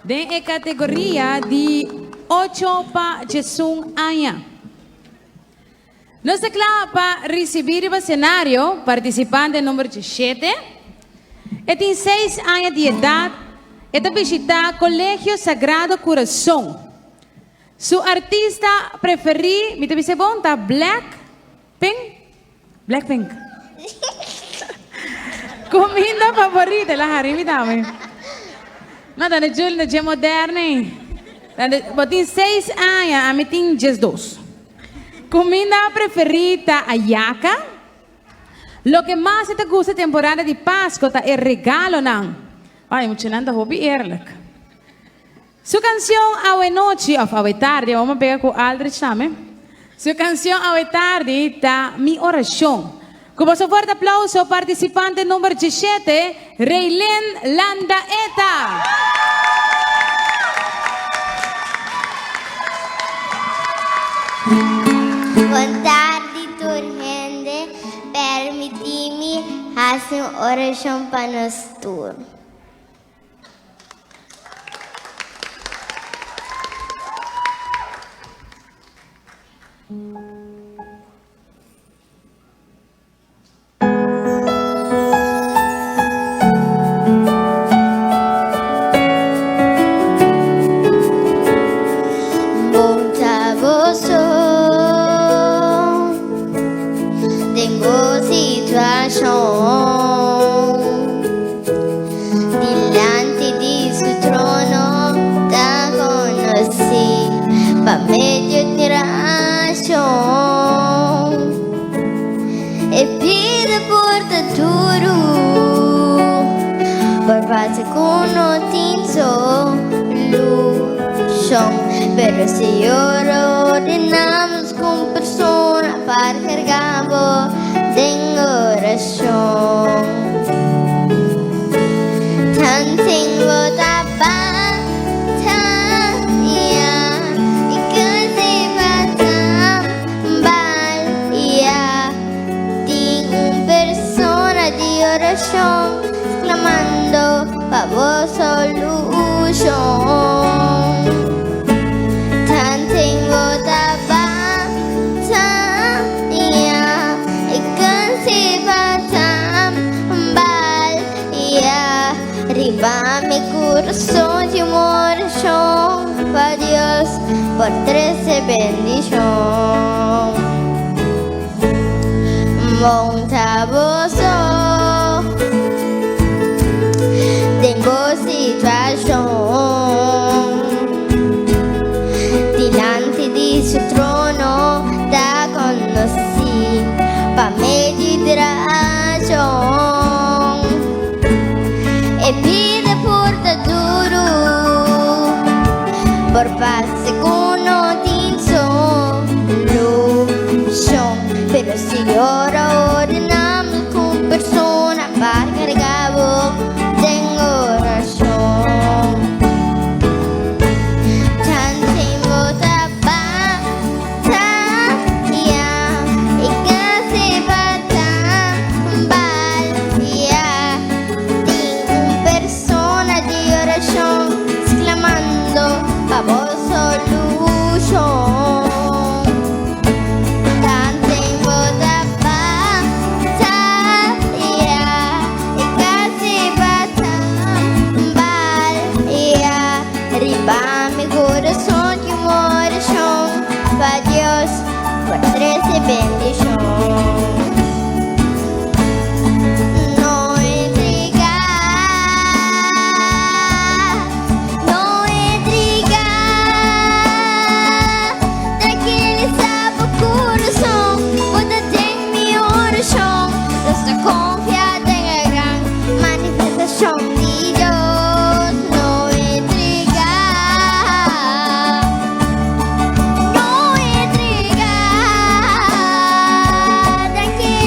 De a categoria de 8 para 11 anos. Nós estamos claros para receber o cenário, participante número 17. Ele tem 6 anos de idade. Ele visita o Colégio Sagrado Coração. Seu artista preferido, me disse bom, tá Blackpink. Comida favorita, la hari, me dá-me. Não, tá na Júlia, é moderna. Mas tem 6 anos, a mim tem 12. Comida preferida, a yaca. Lo que mais te gusta temporada de Páscoa é regalo, não. Ai, muito nada hobby eerlijk. Sua canção Awe Noche, ou Awe Tarde, vamos pegar com Aldrich também. Sua canção Awe Tarde tá Mi Oração. Com um forte aplauso, participante número 17, Reilen Landaeta. Boa tarde, turgente. Permiti-me fazer uma oração para nós todos. Dilante di suo trono da conosci pa medio di ragione e pide portatore per fare con tinso lucion pero se io ordenamos con persona para cargavo de oración. Tanting botaban tanya ikasibatam balia ting persona de oración clamando pa vos solución. Tanting botaban tanya ikasibatam balia arriba mi corazón de oración para Dios por 13 bendición. Montaboso tengo situación delante de su trono da conocí pa meditación e pide portatore por paz con solución. Pero si ora ordenamos con persona para cargavo tengo oración. Tanto tapataya y casi batalha persona de oración exclamando pa vos solución. Tanto tapataya y casi batalha arriba mi corazón de oración pa Dios por 13 bendición. Confiada en la gran manifestación de Dios, no entregar, tranquilizar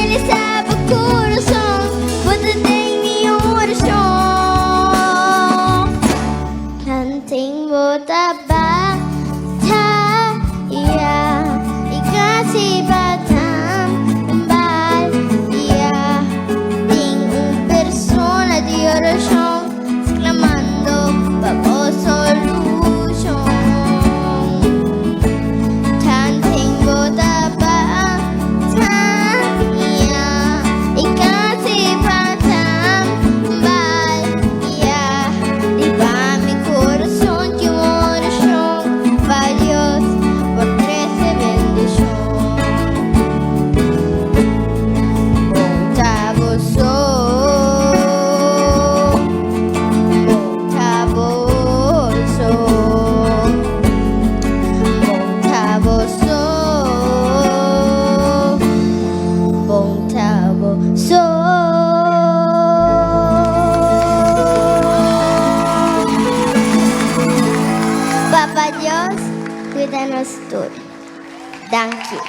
Thank you.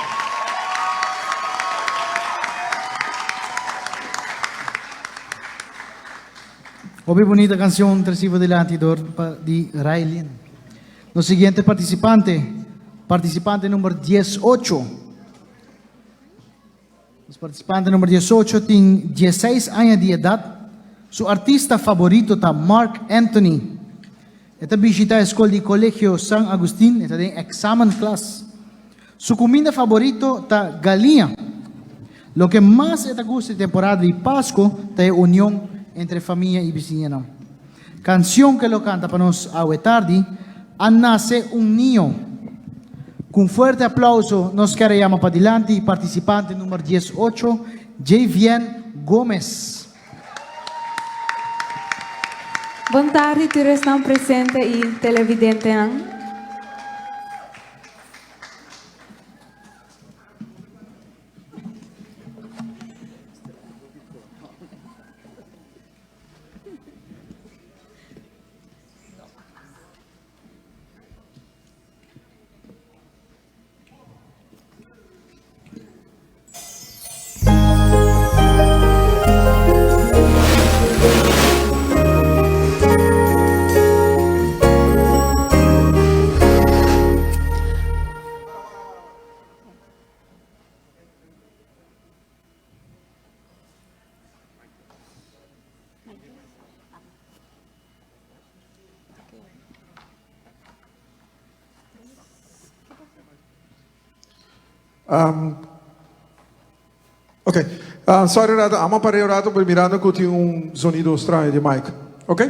Ouvi bonita canção Tresivo de Antidor de Raylin. No siguiente participante número 18. O participante número 18 tem 16 anos de idade. Seu artista favorito é Mark Anthony. Ele visita a escola de Colégio San Agustín, ele tem examen class. Su comida favorito é galinha. Lo que mais ele gosta de temporada de Páscoa é a união entre família e vizinha. Canção que lo canta para nós hoje tarde, Nace Niño. Com forte aplauso, nós queremos para adelante participante número 18, Javian Gomes. Boa tarde, todos estão presentes e televidentes. Ok. Sorry, Rato. Vamos para el rato, pero mirando que tiene un sonido extraño de mic. Ok?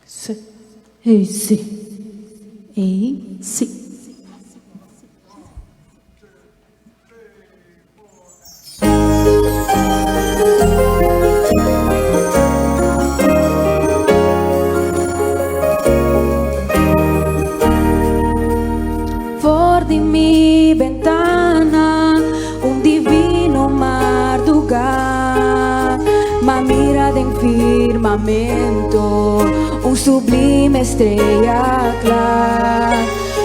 Sí. Ei, sí. Ei, sí. Fuori di mi ventana un divino madrugar, ma mira del firmamento un sublime estrella clara.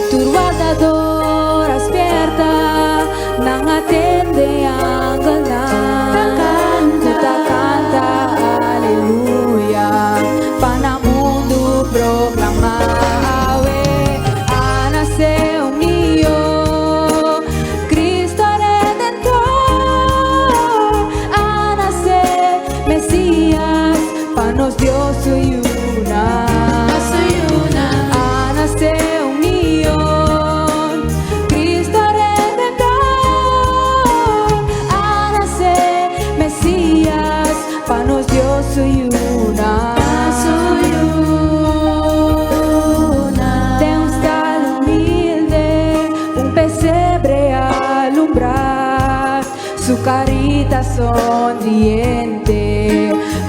Tu guardadora aspetta, non attende a ganar, tu canta alleluia, para mundo proclamare, a nascer un Dio, Cristo Redentor, a nascer Mesías, para nos Dios soy una, a nascer un Dio, Cristo Redentor, a nascer Mesías, para nos Dios soy una. De un estado humilde, un pesebre alumbrar, su carita sonriente,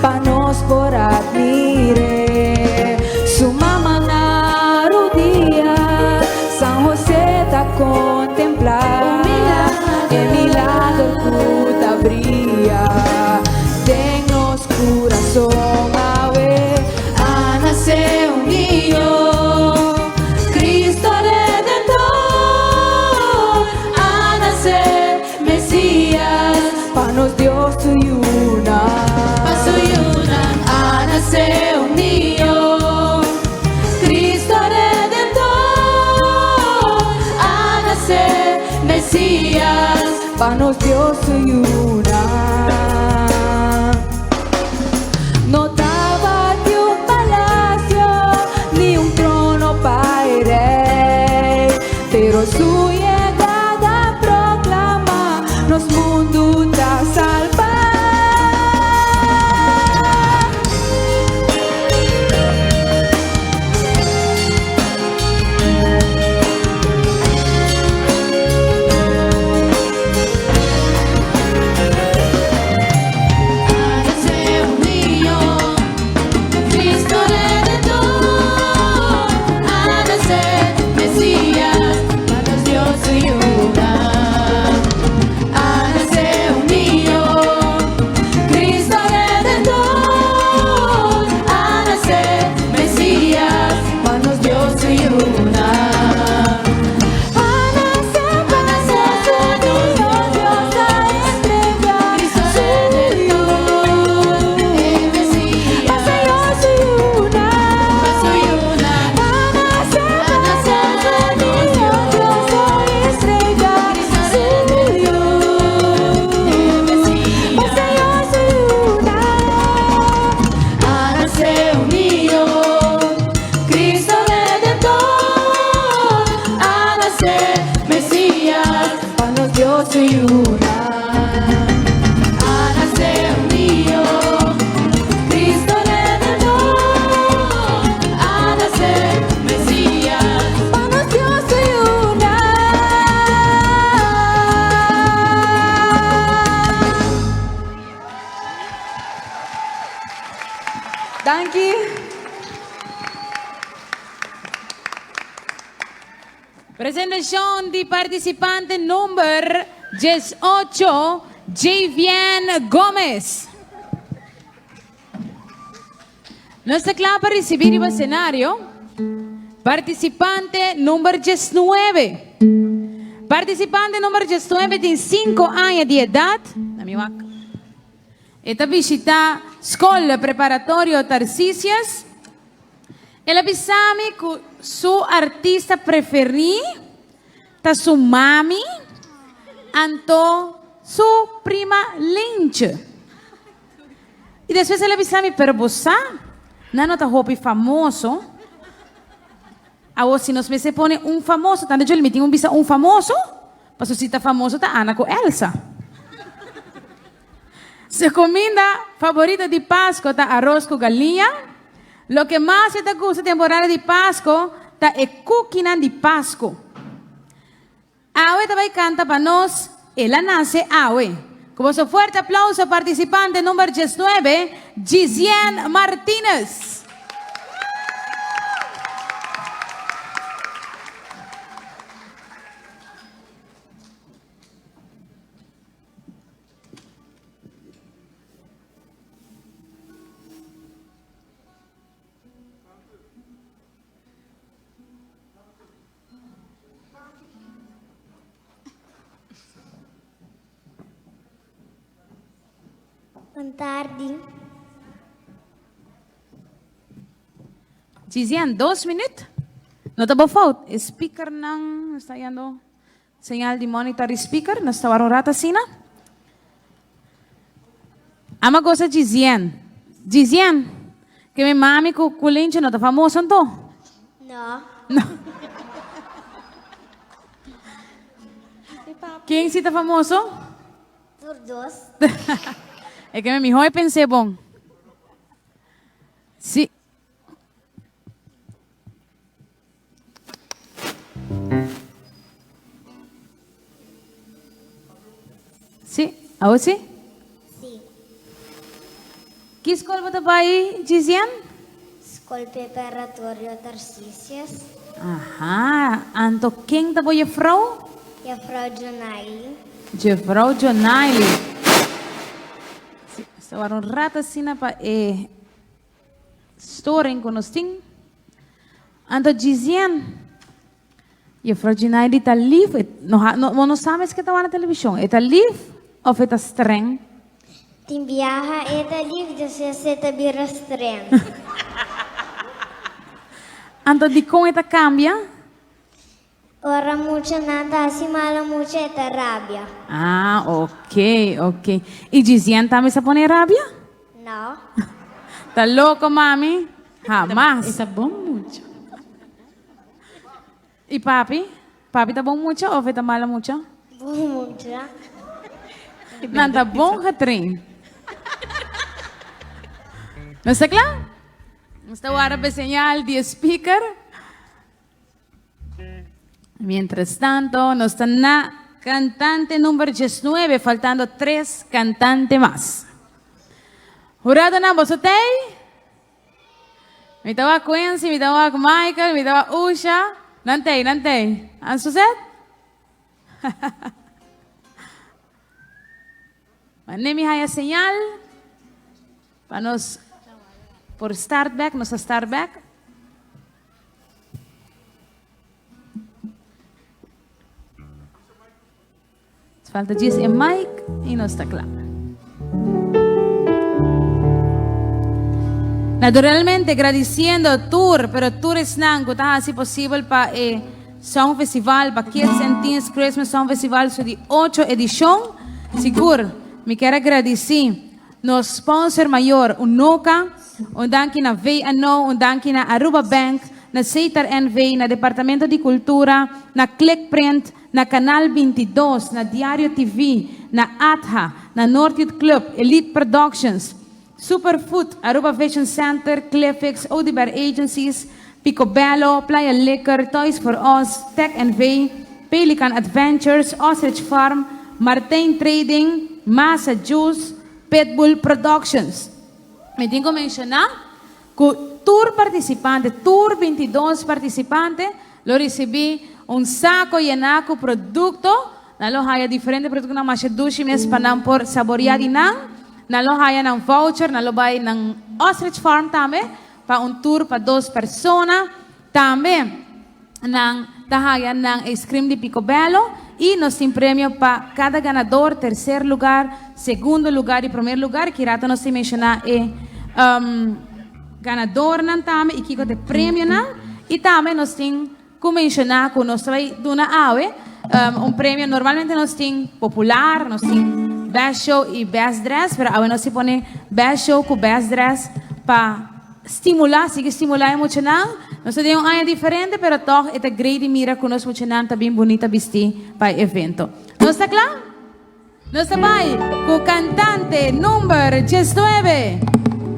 pa' nos por admirar. Su mamá narodía, San José ta contemplar, el milagro puta brilla, tennos corazón a ver, a nacer un niño, Cristo Redentor, a nacer Mesías, pa' nos Dios soy una, a nacer un niño, Cristo Redentor, a nacer Mesías, pa' nos Dios soy una. No estaba de un palacio ni un trono para el rey, pero su llegada proclama nos mundo da salvar. Dankie. Presentación de participante número 18, Javian Gómez. No está claro para recibir el escenario. Participante número 19. Participante número 19 tiene 5 años de edad. Esta visita Escola Preparatorio Tarcísias. Ela bisame que su artista preferido está su mami, anto su prima Lynch. E depois ela bisame, pero você não está roupa famoso. Agora, se nós se põe famoso, tanto eu tenho um famoso, para se está famoso, está Ana com Elsa. Su comida favorita de Páscoa está arroz com galinha. Lo que más te gusta temporada de Pascua está el cooking de Pascua. Awe te va a cantar para nos, ella nace Awe. Como su fuerte aplauso, participante número 19, Gisien Martínez. Boa tarde. Gisien, 2 minutos. No te falta. Speaker nang está yendo señal de monitor speaker. No está barorata sina. Ama cosa Gisien. Gisien, que mi mami con culinche no está famoso en todo. No. No. ¿Quién sí está famoso? Por dos. Es que me dijo y pensé, bon. Sí. Sí, ahora sí. Sí. ¿Qué escuela te va ahí, Gisien? Escola Preparatorio Tarcísias. Ajá. Anto, ¿quién te voy a frau? E a Frau Jonaili. Je frau Jonaili. Estavam um rato assim para storing com os ting. Então diziam, e a Frau Jonaili está livre. Não sabes que estava na televisão. Está livre ou está estranho? Tim viaja eta livre de se ta bira strem. Então de como está cambia? Ora mucha nada assim mala mucha eta rabia. Ah, ok. E diziam também se põe rabia? Não. Tá louco, mami? Jamás. Está bom muito. E papi? Papi tá bom muito ou está mala muito? Bom muito. Não, tá bom, Catrin. Não está claro? Está agora a señal de speaker. Mientras tanto, nos está na cantante número 19, faltando 3 cantantes más. Jurado na bosotei? Me tava Quincy, me tava Michael, me tava Usha. Nantei. Ang suset? Manemi haya señal. Para nos, por start back, nos start back. Falta diz e Mike e não está claro. Naturalmente agradeciendo a Tour, pero Tour es nango, está así posible para Song Festival, para 15 Christmas Song Festival, su 8 edición. Seguro, me quero agradecer no sponsor maior, o Noca, um danke na VNO, um danke na Aruba Bank, na Seitar NV, na Departamento de Cultura, na Clickprint, na Canal 22, na Diário TV, na ATHA, na Northwood Club, Elite Productions, Superfood, Aruba Fashion Center, Cliffix, Odeber Agencies, Picobello, Playa Liquor, Toys for Us, Tech NV, Pelican Adventures, Ostrich Farm, Martin Trading, Massa Juice, Pitbull Productions. Me tengo que mencionar Tour participante, Tour 22 participante, lo recibí un saco lleno de producto, nalo haya diferente producto na machedushi mes panam por saborear inang, nalo haya ng voucher, nalo bay ng Ostrich Farm también, para un tour para 2 personas, también ng tahaya ng ice cream de Picobello y nos tem premio para cada ganador, tercer lugar, segundo lugar y primer lugar, que rato nos tem mencionar ganador nan tame e kiko de prêmio nan e também nós tem como mencionar com nós vai dona awe prêmio normalmente nós tem popular nós tem best show e best dress pero awe nós se põe best show com best dress para estimular muito nan nós temos área diferente pero toch é grande mira com nós muito nan tá bem bonita vestir para evento nós está claro nós vai com cantante número 19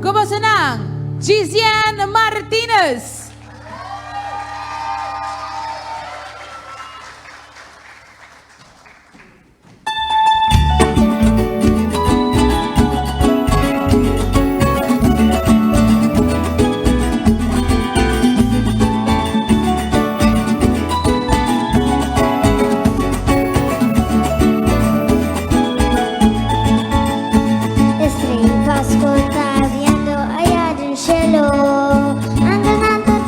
como se nan Gizian Martinez. Estrellas cortaviando allá del cielo, andando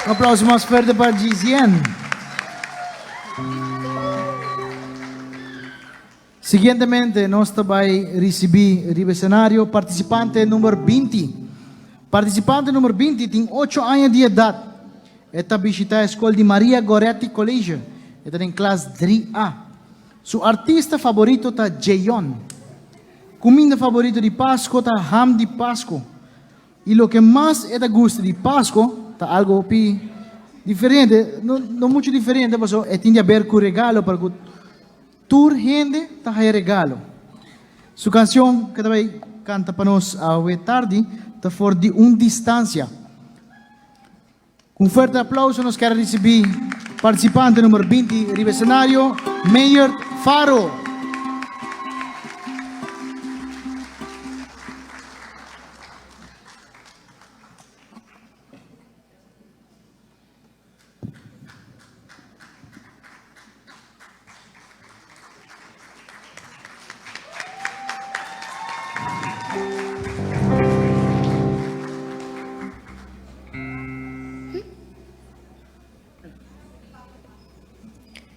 Um aplauso mais forte para Gisien. Seguintemente, nós vai receber o cenário participante número 20. Participante número 20 tem 8 anos de idade. Está visitando a escola de Maria Goretti College. Está em classe 3A. Seu artista favorito está Jayon. Comida favorito de Páscoa está ham de Páscoa. E o que mais ele gosta de Páscoa está algo diferente, não muito diferente, mas tem a ver com regalo para que toda gente está a regalo. Sua canção que também canta para nós a tarde está for de distância. Com um forte aplauso nós queremos receber participante número 20 do cenário, Mayor Faro.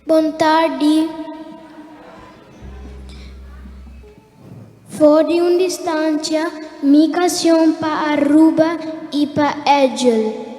Boa tarde. For de distância, migração para Aruba e para Edgel.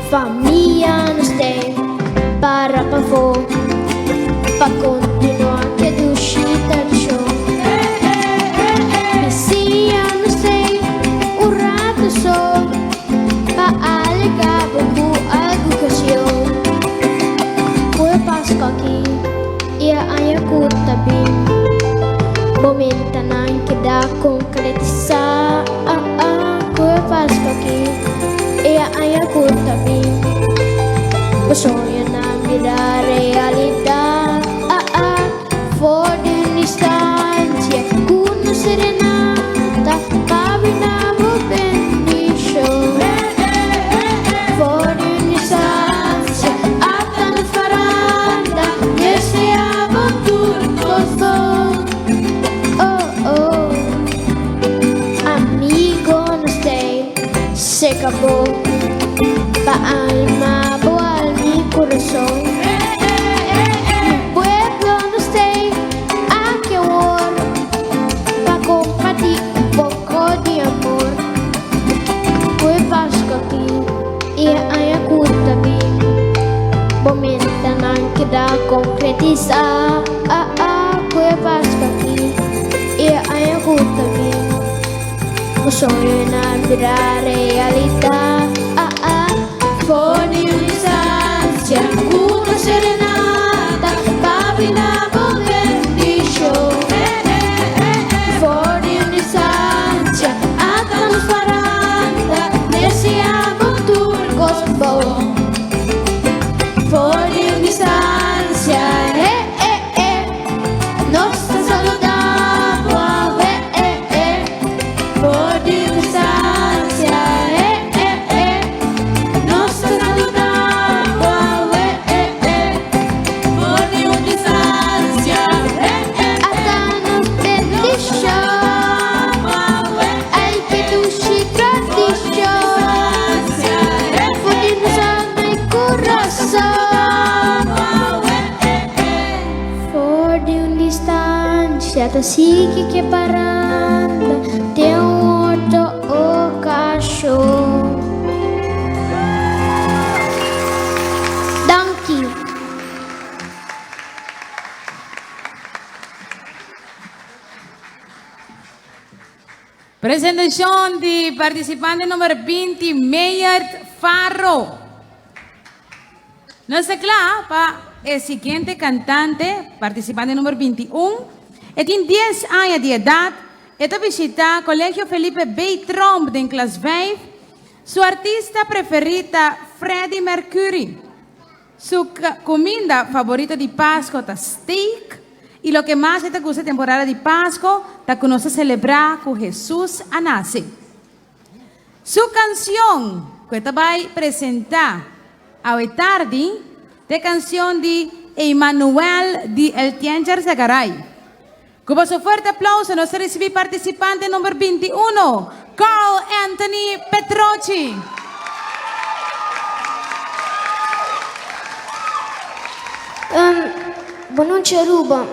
Família nos tem para pavor, para continuar que do chita de show. Messia nos tem o rato só, para alegar com a educação. Foi Páscoa aqui e a Ayacuta bem, momento na que dá concretizar. Foi Páscoa aqui. E a Ayacuta bem, o sonho na vida realidade. For de distância, com serenata, caminhava bendição. For de distância, até na varanda, deseava tudo gostoso. Amigo nos tem, se acabou. Pa alma, boal mi corazón. Mi pueblo nos tem aqui amor, pa compartir pouco de amor. Foi Páscoa aqui e a Ayacuta bem, momento não que dá concretizar. Foi Páscoa aqui e a Ayacuta bem, o sonho na vida realidade. For de distância, uma serenata, caminhava bendição. For de distância, até nos varanda, deseava tudo gostoso. For de distância, nossa saudável, for de distância, nossa saudável, for de distância, até nos bendição, ai que duche tradição, for de distância e coração. For de distância, tá sigue que paranda, tem outra ocasião. Thank you. Presentación de participante número 20, Meyer Farro. No está claro para el siguiente cantante, participante número 21. Él tiene 10 años de edad. Esta visita Colegio Felipe B. Tromp en clase 5. Su artista preferida, Freddie Mercury. Su comida favorita de Pascua es steak. Y lo que más te gusta temporada de Pascua, te conoce celebrar con Jesús a nace. Su canción que te va a presentar hoy tarde, de canción de Emmanuel de El Tiencher Zagaray. Con su fuerte aplauso, nos recibe participante número 21, Carl Anthony Petroci. Boa noite, Aruba.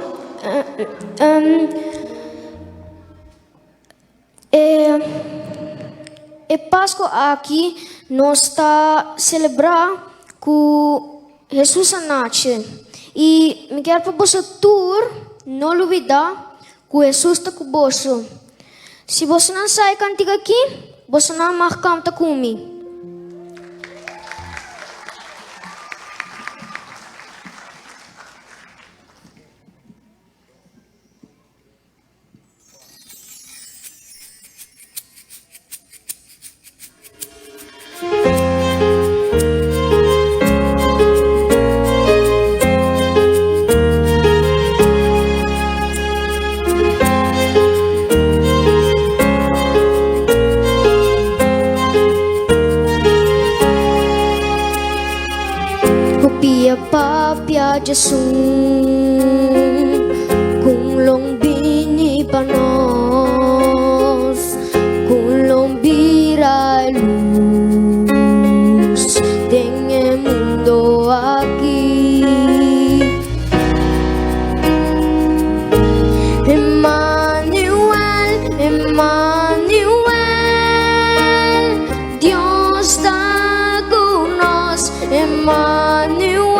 Páscoa aqui nós está celebrar com Jesus nasce e me quero para você tour não olvidar que Jesus está com você. Se você não sai cantiga aqui, você não marca tá comigo. Papia Jesus kung lombini pa nós kung lombira luz tem mundo aqui Emmanuel Emmanuel Dios está con nós Emmanuel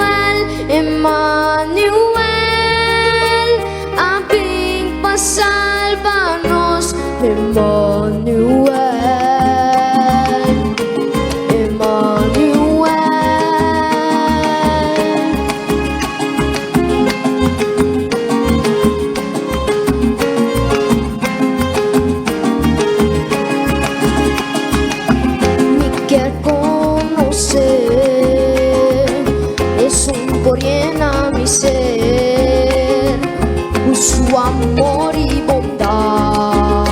Emmanuel, abing pasalbanos, Emmanuel, Emmanuel. Me quer conocer. Llena mi ser con su amor y bondad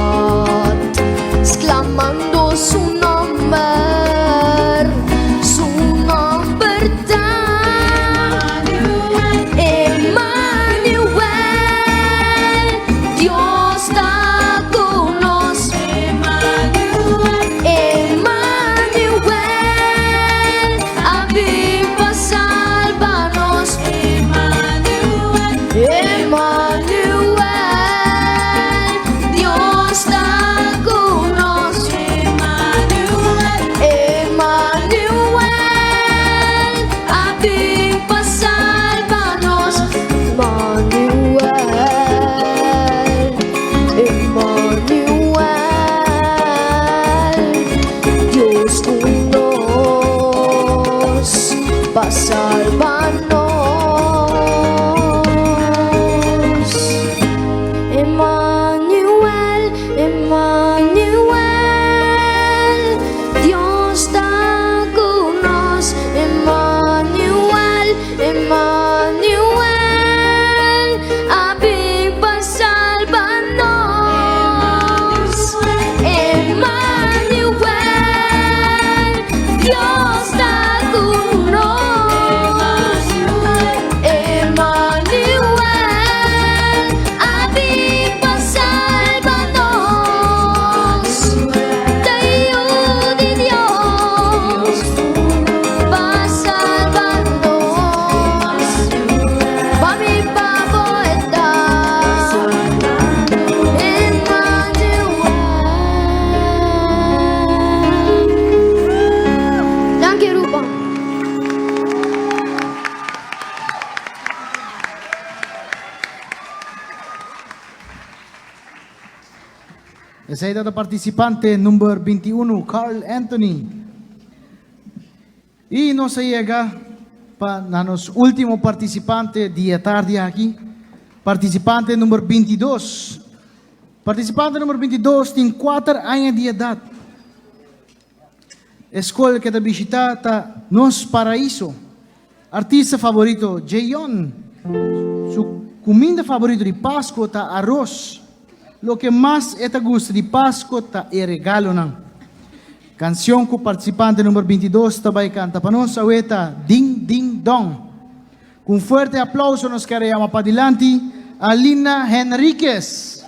Esa es la participante número 21, Carl Anthony. Y nos llega para los últimos participantes de tarde aquí. Participante número 22. Participante número 22 tiene 4 años de edad. Escola que está visitata Nos Paraíso. Artista favorito, Jayon. Su comida favorita de Pascua está arroz. Lo que más te gusta de Pascua está el regalo. Canción con participante número 22 também canta para nós, a Ding Ding Dong. Com fuerte aplauso nos queremos para adelante a Lina Henriquez.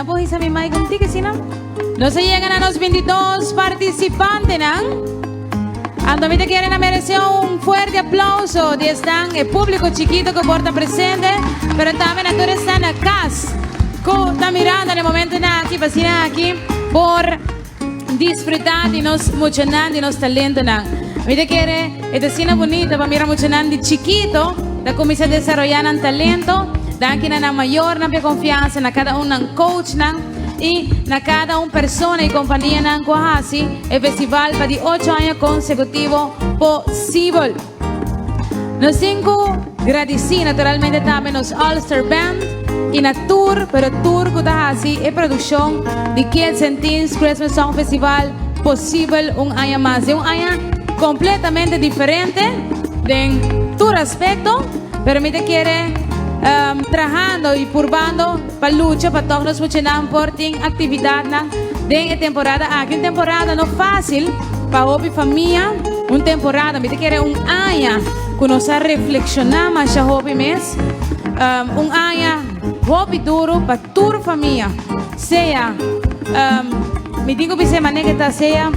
no puedes a mi mic un ticket, si no. No se llegan a los 22 participantes, ¿no? Andomí te quieren merecer un fuerte aplauso de están el público chiquito que porta presente, pero también a todos están acá, que están mirando en el momento aquí, pasina aquí, por disfrutar y nos emocionar y nos talento. Me te quiere, esta escena bonita para mirar mucho de chiquito, da como se desarrollar en talento, da que na mayor, na confianza, na cada un coach, y na cada una persona y compañía en Coahasi, el festival para 8 años consecutivos posible. Nos 5 agradeci naturalmente también los All-Star Band y na tour, pero tour Coahasi es producción de Kids Teens Christmas Song Festival posible un año más, de un año completamente diferente de tu aspecto, pero me te quiere trabajando y probando para lucha para todos los funcionarios por actividad de la temporada aquí. Una temporada no fácil para la familia, una temporada me te quiere un año que nos a reflexionar más a hobby mes, un año hobby duro para tu familia, sea me digo que se maneja sea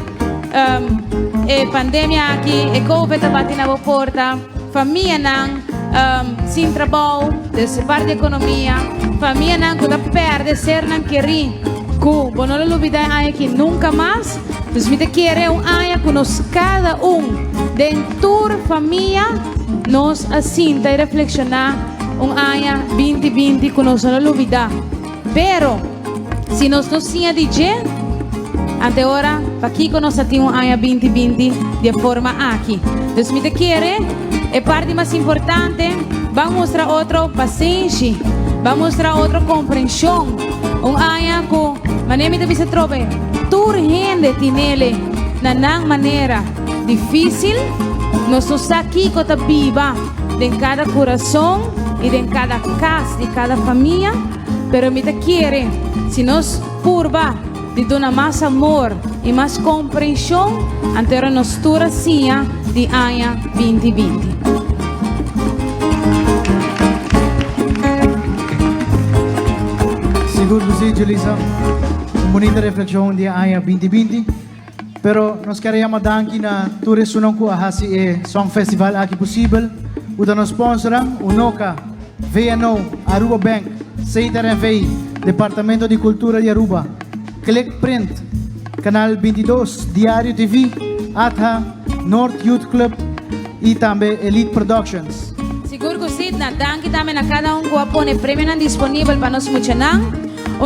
pandemia aquí, COVID bate na porta, família sin trabalho, dessa parte de economia, família que perde ser querer, que não olvidar que nunca mais, então me quer um ano que nós cada dentro da família nos assinta e reflexionar um ano 2020 que nós não olvidar, pero se nós não tínhamos DJ ante ahora, para aquí nos un año 2020 de forma aquí. Entonces, me te quiere, es parte más importante, va a mostrar otra paciencia, va a mostrar otra comprensión. Un año que, manera me se trove, tu gente tiene una manera difícil, nos está aquí que está viva de cada corazón y de cada casa, de cada familia, pero me te quiere, si nos purva, de dar más amor y más comprensión ante la nostra sia de año 2020. Seguro que sí, Julissa. Una bonita reflexión de año 2020. Pero nos queremos dar aquí na Tour Sunong Coahasi e Song Festival aqui possível. O da nos sponsoram, o NOCA, VNO, Aruba Bank, CTRFI, Departamento de Cultura de Aruba, Click Print, Canal 22, Diário TV, ATHA, North Youth Club e também Elite Productions. Seguro que sim, danke também a cada que pone prêmio disponível para nós funcionar.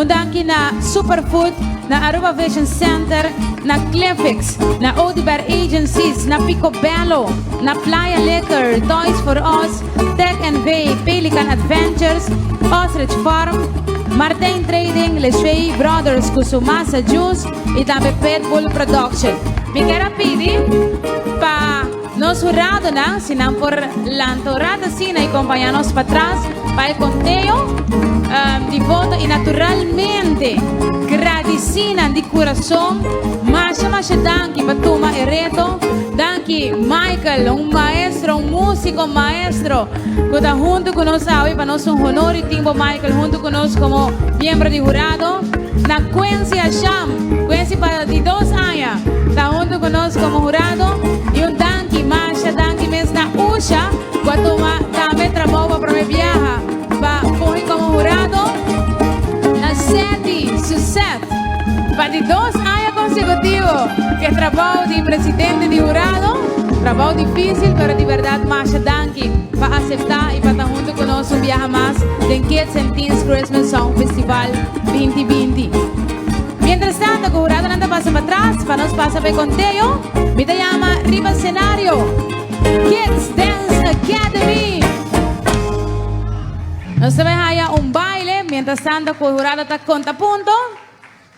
Danke na Superfood, na Aruba Vision Center, na Clefix, na Odibar Agencies, na Picobello, na Playa Liquor, Toys for Us, Tech and Bay, Pelican Adventures, Ostrich Farm, Martin Trading, Leshway Brothers, Kusumasa Juice e também Pitbull Production. Me quero pedir para nos jurado, se não for lantorada assim, e acompanhar-nos para trás, para o conteúdo de voto e naturalmente agradecida de coração, mas danke para tomar o reto, danke Michael, maestro, músico maestro, que está junto conosco hoje, para nós honor e timbo Michael junto conosco como membro de jurado, na Quincy Asham, Quincy para de 2 anos, está junto conosco como jurado, e danke Masha, danke mesmo na Usha, que também trabalha para me viajar, para correr como jurado, na Seti, Suset, para de 2 anos consecutivos, que trabalho de presidente de jurado, trabalho difícil, pero de verdade, Masha, danke, para aceitar e para estar junto conosco viajar mais, de Kids and Teens Christmas Song Festival 2020. Mientras tanto, el jurado no pasa para atrás, para nos pasa para el conteo, me te llama arriba escenario, Kids Dance Academy. Nos se deja un baile, mientras tanto, el jurado está conta punto.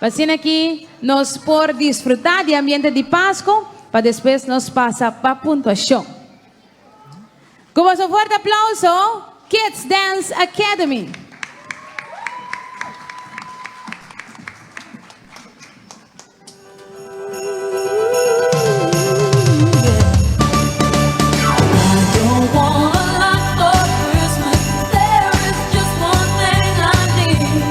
Así aquí, nos por disfrutar de ambiente de Pascua, para después nos pasa para puntuación. Con un fuerte aplauso, Kids Dance Academy. Christmas, there is just one thing I need.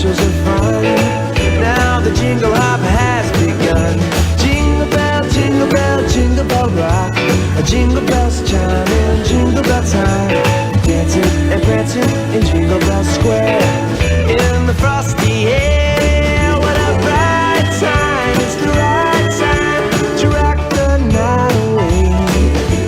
commercials are fun. Now the jingle hop has begun. Jingle bell rock. Jingle bells chiming, jingle bell time. Dancing and prancing in Jingle Bell Square. In the frosty air, what a bright time. It's the right time to rock the night away.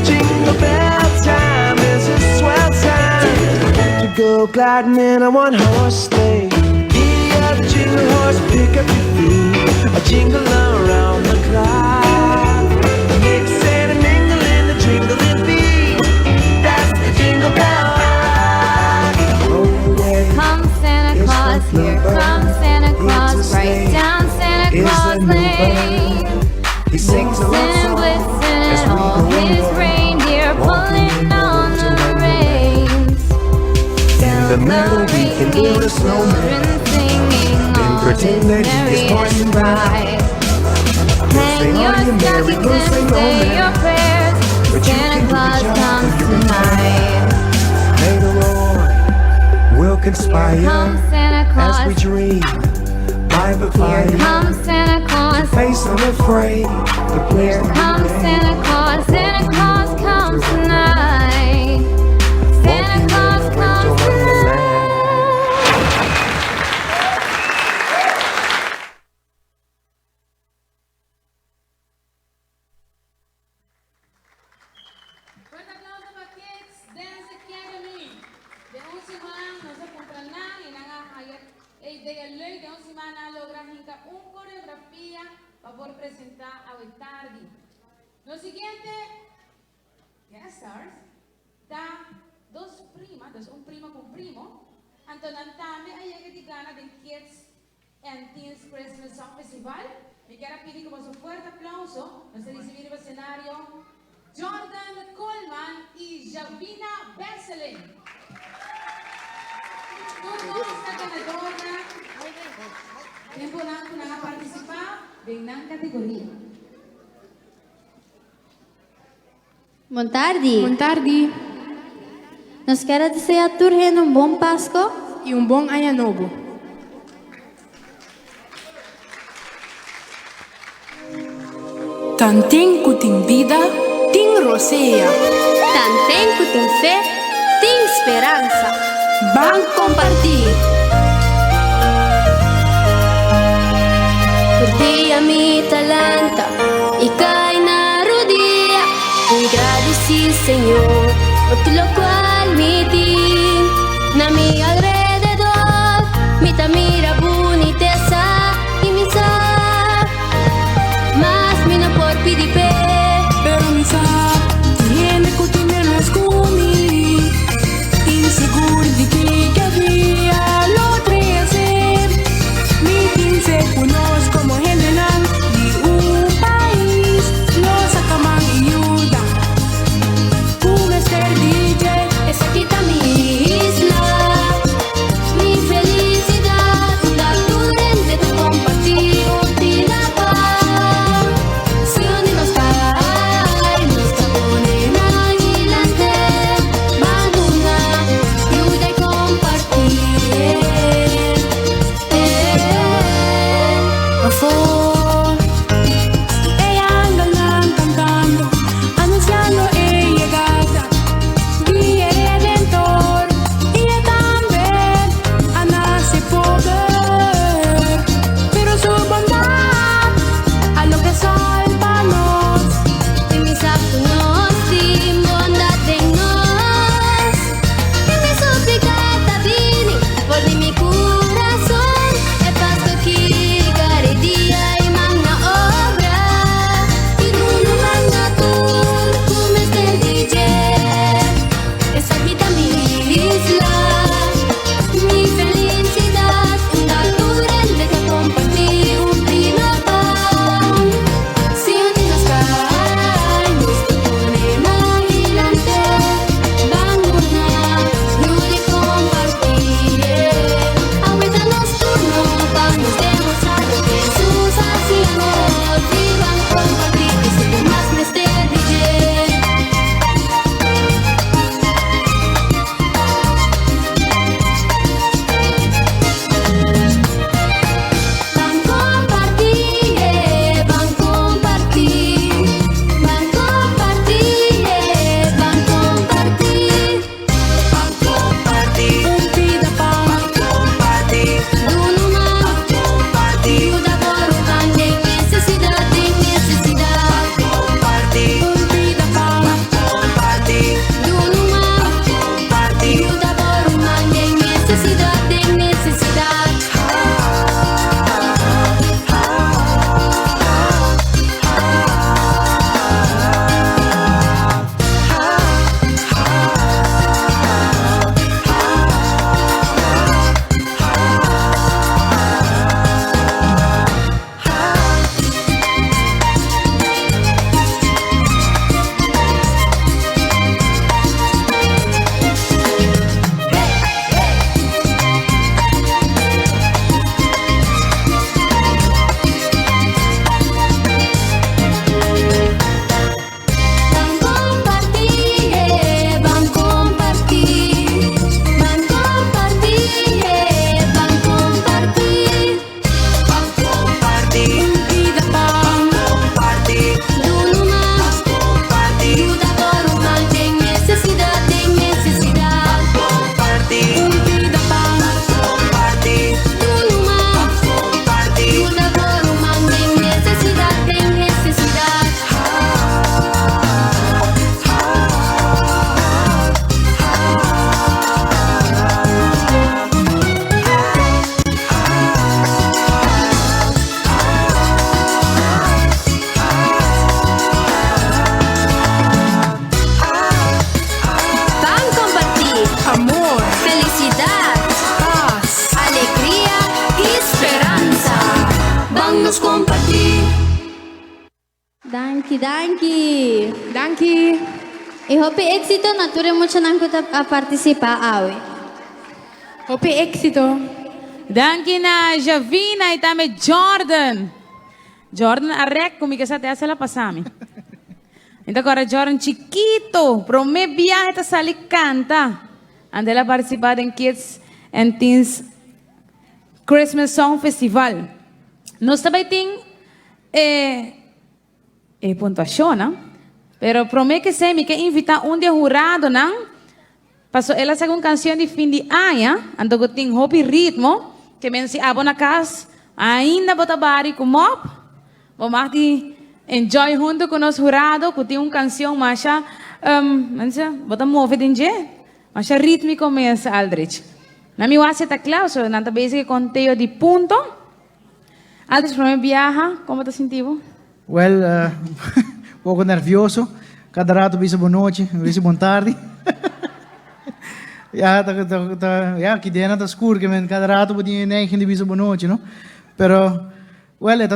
Jingle bell time is a swell time to go gliding in a one-horse sleigh. Giddy up, jingle horse, pick up your feet. A jingle around the clock. Mix and a mingle in the jingling beat. That's the Jingle Bell Rock. Come Santa Claus, here comes Santa Claus, right down Santa Claus Lane. He sings a love song Blitzen as and we all go his along, reindeer walking pulling on the reins. in the meadow we can build a snowman and pretend that he is poison bright. Hang your stockings and say your prayers. Santa Claus comes tonight. Later on, we'll conspire Come Santa Claus, as we dream by the fire. here comes Santa Claus. Face unafraid, the place Here to comes be Santa Claus. Santa Claus comes tonight. Santa Claus comes tonight. Fuerte aplauso para Kids Dance Academy. De onze maanden, nós acompanhamos e nós a ideia leuk de onze maanden logra hinka coreografia para poder apresentar a tarde. No siguiente, guest stars, da dos primas, un primo con primo, Antonantame a llega de gana de Kids and Teens Christmas Song Festival. Me quiero pedir como su fuerte aplauso, nos recibir el escenario Jordan Coleman y Javina Besselin. Todos esta ganadora, temporada que van a participar en la categoría. Boa tarde. Boa tarde. Nós queremos desejar a todos um bom Páscoa E bom ano novo. Tanten kuting vida, ting rosea. Tanten que tem fé, tem esperança. Van compartir. Portei a minha talanta e cai na rodilha. E agradeci, Senhor, por tudo qual me di. Na minha alrededor, me mira boniteza e me sabe. Mas me não por pedir pé. Pero mi sabe, tiene que tenernos conmigo. Inseguro de que había lo hacer. Mi quince conosco como gente nan de país. Los acaman y ayuda. Como este DJ. vamos compartir. Danke. E hope éxito nature mucho nanko a participar awe. Hope éxito. Danke na Javina e também Jordan. Jordan arrec comigo essa até ela passami. Então agora Jordan chiquito, pro me viaje tá sali canta. Andela participar em Kids and Teens Christmas Song Festival. Nós também tem pontuação, né? Pero promete que se me que invitar um dia jurado, não? Passou ela segunda canção de fim de ano, ando que tem hobby ritmo, que men se abo na casa, ainda bota bari com mop, vamos de enjoy junto com os jurados, que tem uma canção mais, bota move de mais rítmico mesmo, Aldrich. Na minha wase tá claro, so nanta basic conteúdo de ponto. Aldrich, para mim viaja, como tá sentindo? Well, um pouco nervioso. Cada rato bisa boa noite, bisa boa tarde. Aqui dentro tá escuro, que cada rato podia nem gente bisa boa noite, não? Pero, well, é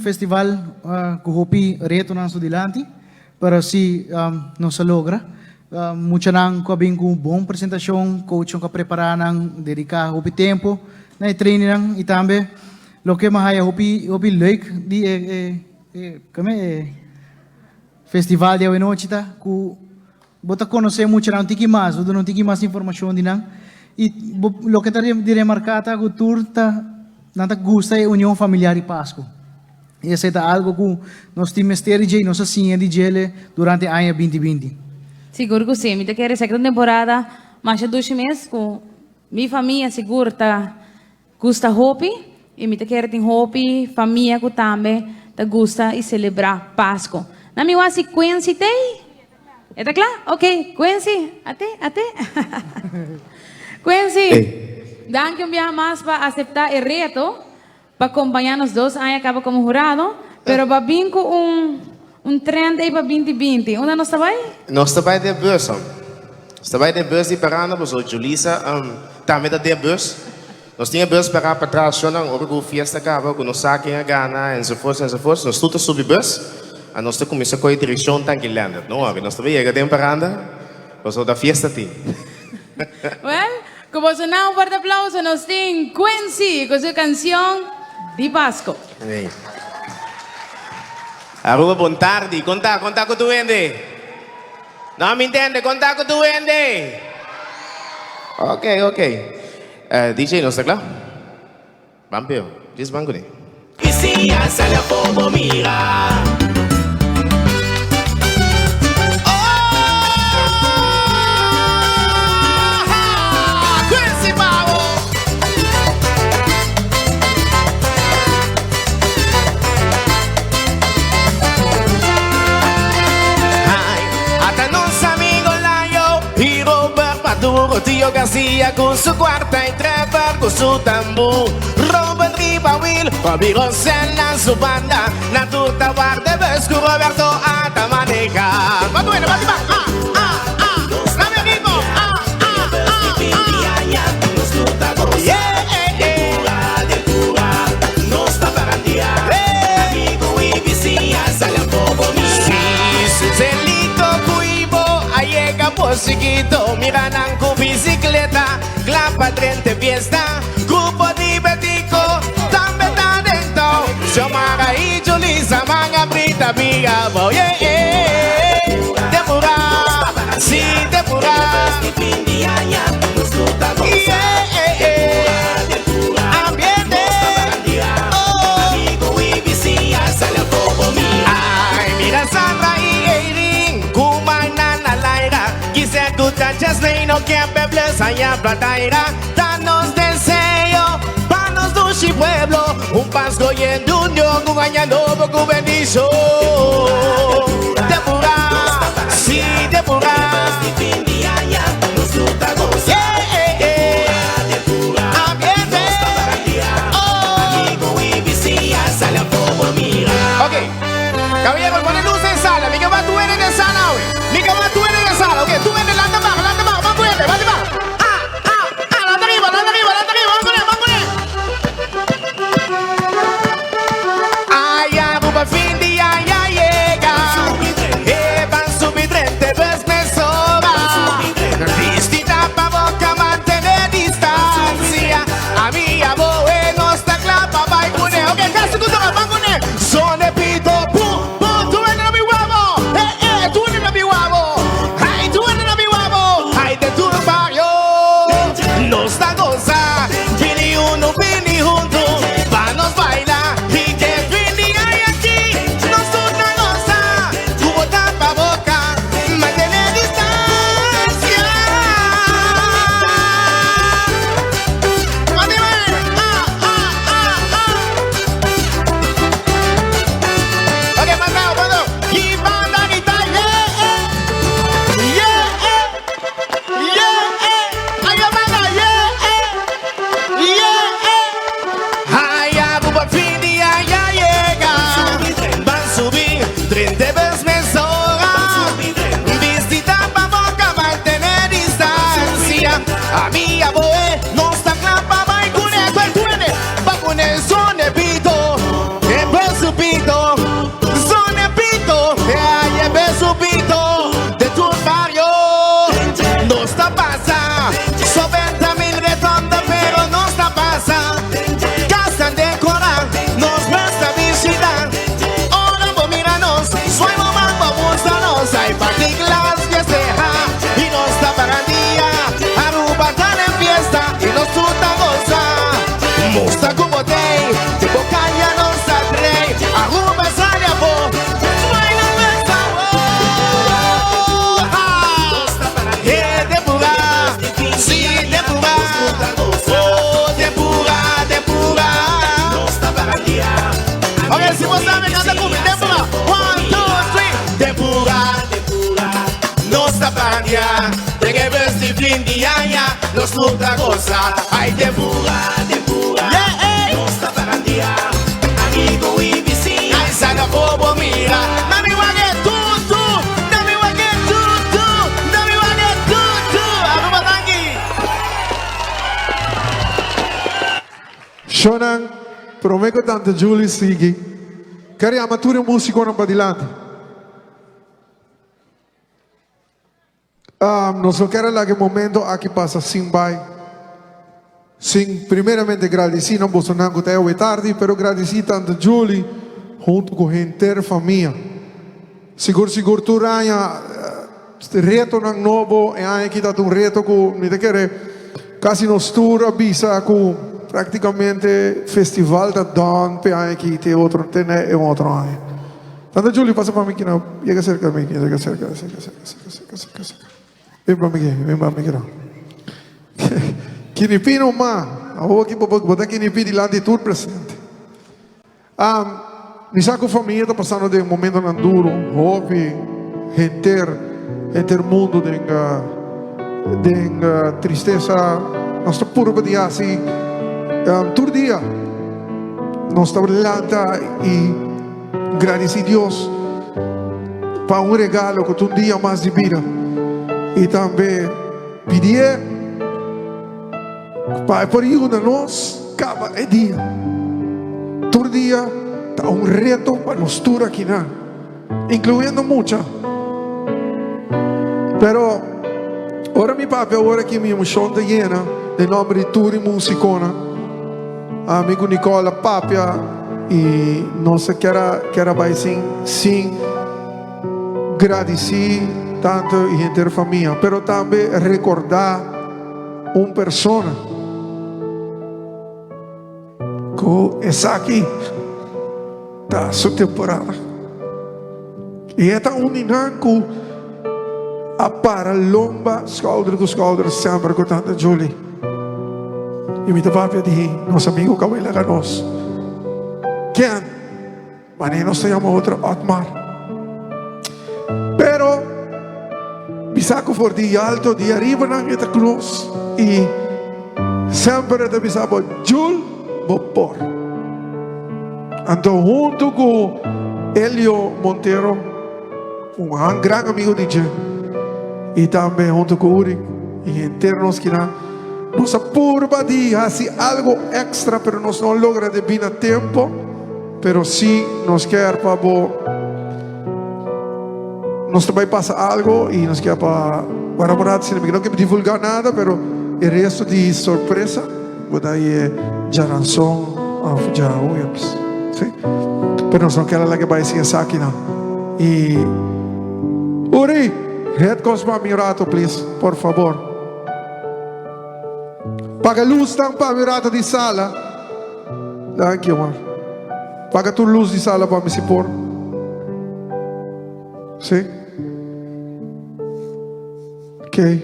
festival que hopi reto na sudilante, pero si não se logra. Muita nang ko abing com bom apresentação, coach ka preparar nang dedicar hopi tempo, na training nang itambe. Lo que mahaya hopi leuk di kami festival de noite tá ku bota conhecer muito não tiki mais, não tiki mais informação de não e lo que tá de remarcar tá que tour tá não tá gusta é união familiar e Páscoa. E esse é algo que nós temos de nós assim de gele durante a ano 2020. Seguro que sim, me te quero segunda temporada, mais de 2 meses com minha família seguro tá gusta hopi e me te quero tem hopi família que também tá gusta e celebrar Páscoa. Na minha wasi Quincy tem? Está claro? Ok, Quincy, até. Quincy, danke um dia mais para aceitar o reto, para acompanhar os dois anos acaba como jurado, pero para vir com trend aí para 2020. Onde nós estamos? Nós estamos de bus. Nós estamos de bus de parada, mas o Julissa também está de bus. Nós tínhamos bus para trás, não, orgulho fiesta acaba, com nós saquem a gana, e so forth. Nós tudo sobre bus. A nós começamos com a direção tranquilando, não? Nós também chegamos em parada, nós da fiesta tem. Well, como sonava um forte aplauso, nós temos Quincy com sua canção de Páscoa. Aruba, boa tarde. Conta com tu ende. Não me entende? Conta com tu ende. Ok. DJ, ¿no está claro? Vampiro, diz bangone. Y si ya sale a poco, mira. Tío García con su cuarta y trepar con su tambor. Robert Ribawil, Pabiro Senna, su banda. Naturta Guarde, Vescu, Roberto Atamaneja. Va bueno, va. Dame ritmo. No está para día. Amigo y vizinha, sale a poco, mira. Sí, su celito cuivo, ahí llega por chiquito. Mira, nanco bicicleta, clapa 30 fiesta. Grupo divertico, también está dentro. Xiomara y Julissa, manga brita, amiga, voy Depurar, sí, depurar. Ambiente. Amigo y vizinha, sale a poco, mira. Ay, mira Sandra y Eileen, Kuma y Nana Laira. Quise escuchar Jasmine, no que bebles allá plataira. Danos deseo, panos dushi pueblo. Un pasco y en duño, un añado poco bendición. Depurar, sí, depurar. Ok, caballero, ponen luces en sala. Mi cama tú eres de sala, güey. Mi cama tú eres de sala, ok. Tú eres landa abajo, más fuerte, más abajo. Landa arriba, vamos a poner. Ok, se você me canta comigo, tempura. 1, 2, 3. Tempura, no está para dia. De que ves de fin de año, nos luta cosa. Ay, tempura, no está para dia. Amigo y vecino, ay, saca bobo, mira. Nami wage tutu, nami wage tutu, nami wage tutu. Ano ba tangi? Shonan, prometo tanto Julie Sigi. Cari amatori musico non badilante. Non so che era là che momento a chi passa sin bai. Sim, primeiramente agradeci, não posso não até o tarde, pero agradeci tanto Julie junto com a inteira família. Seguro tu ranha reto nang novo e aí que tá um reto com me te querer quase nos tour avisa com praticamente festival da don pe aí que tem outro tem é outro aí. Tanto Julie passa para mim que não chega cerca de mim, chega cerca. Vem para mim que não. Kinipino ma, ako aqui botar kinipi lá de tudo presente. Nisa com família está passando de um momento não duro, hobby, enter mundo de tristeza, nós estamos puro para dia assim, todo dia, nós estamos lenta e agradecer Deus para um regalo que um dia mais de vida e também pedir Pai, por isso nós, cada dia, todo dia, está um reto para nós todos aqui, né? Incluindo muita. Pero, ora mi papi, ora que minha emoção está llena, de nome de Turi Musicona, amigo Nicola Papia, e nós quero vai sim, agradecer tanto e inteira família, pero também recordar uma pessoa que está aqui, está sua temporada. E é tão uninanco a para lomba, schouder com schouder, sempre com tanta Julie. E me papi de nosso amigo Kawela Ganos. Quem? Mas nós temos outro Otmar. Pero, bisaco for de alto, de arriba na esta cruz. E sempre te bisabo Jules Bopor. Então, junto com Elio Monteiro, grande amigo de Jim, e também junto com Uri, e internos que nossa purba dia, assim, algo extra, pero nós não logra de vir a tempo, pero sim, nós quer para nós também passa algo, e nós quer para guardar, não quer divulgar nada, pero o resto de surpresa, daí é Jaranson of Jara Williams. Sim? Pero nós não queremos lá que vai ser essa aqui, não. E Uri, head Cosma Mirato, please, por favor. Paga luz tang pa Mirato de sala. Thank you, man. Paga tu luz de sala para me se pôr. Sim? Ok.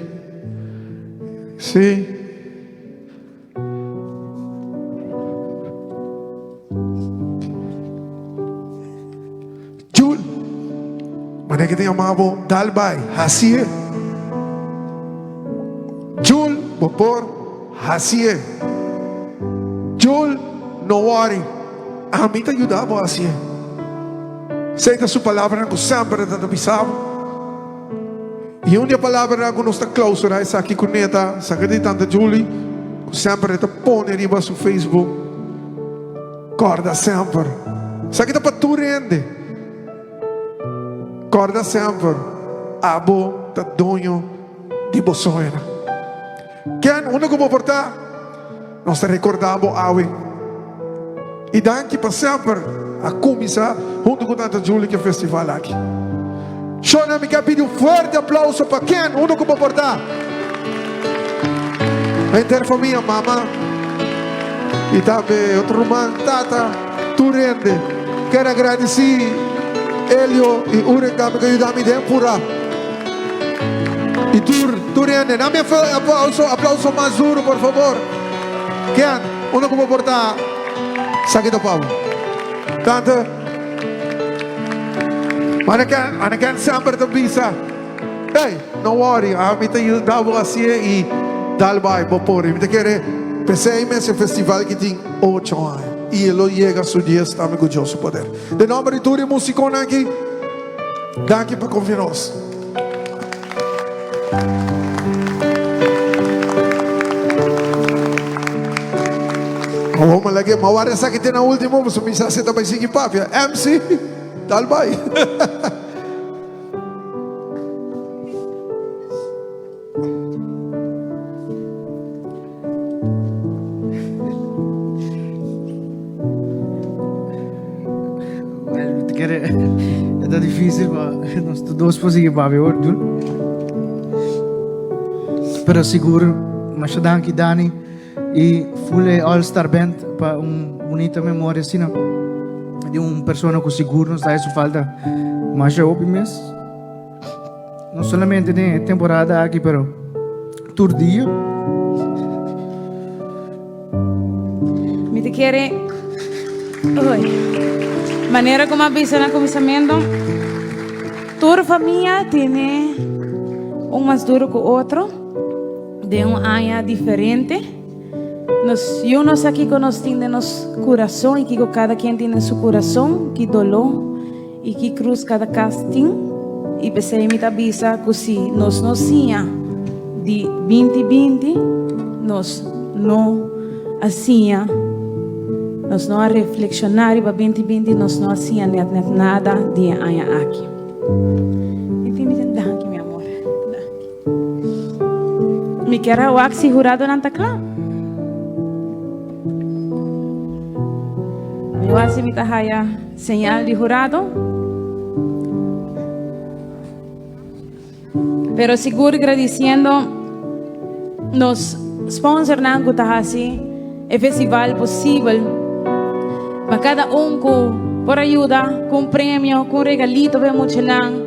Sim. Jul, mana kita yang mahu dalbai, hasil. Jul, bopor, hasil. Jul, no worry. A mim te ajudava hasil. Sei que a sua palavra não sempre te avisava. E uma palavra que nós está closer, essa aqui com neta, essa aqui de tanta Julie, sempre te põe riba no Facebook. Corda sempre. Essa aqui está para tu rende. Corda sempre. Abo, tá dono de boçoena. Quem uno como portar? Nós te recordamos awe. E daqui para sempre a começar junto com tanta Julie que é festival aqui. Shona, me quer pedir forte aplauso para quem? Uno como portar. A inteira família, mamãe. E também outro irmão, tata, tu rende. Quero agradecer Elio e Urencam que ajudam me a empurrar. E tu rende. Dá-me aplauso mais duro, por favor. Quem? Uno como portar. Saque do Paulo. Tante, man kan sempre te bisa. Hey, no worry, amita yung dabo kasi i dalbay bopori. Mita kere pesei esse festival que tem 8 anos. E ele chega su 10 também com Deus poder. De nome de tudo musicona aqui, danke por confiar nos. Vamos lagi, mawari sa kita na último, mas umisa sa tabay sige papia. MC, dalbay. È difficile, ma non sto due sposi che bavi ora. Però sicuro, ma c'è anche Dani e full All Star Band per una bonita memoria sino di una persona così sicuro non stai su falta ma c'è optimis non solamente nella temporada qui però tur dia mi te quiere hoy manera como avisa en el comienzo tu familia tiene un más duro que otro de un año diferente. Yo no sé aquí con nos tiene nuestro corazón y que cada quien tiene su corazón, que dolor y que cruz cada casting y pensé mi tabisa que si nos no hacía de 2020 nos no hacía nos no a reflexionar y para 2020 nos no hacía nada de allá aquí. Y te me danke mi amor. Me quiero waxi jurado en Antaclá. Eu acho que haya señal de jurado. Pero seguro agradeciendo nos sponsor nan ko tahasi e festival possível. Para cada por ayuda, com prêmio, com regalito para mucho nan.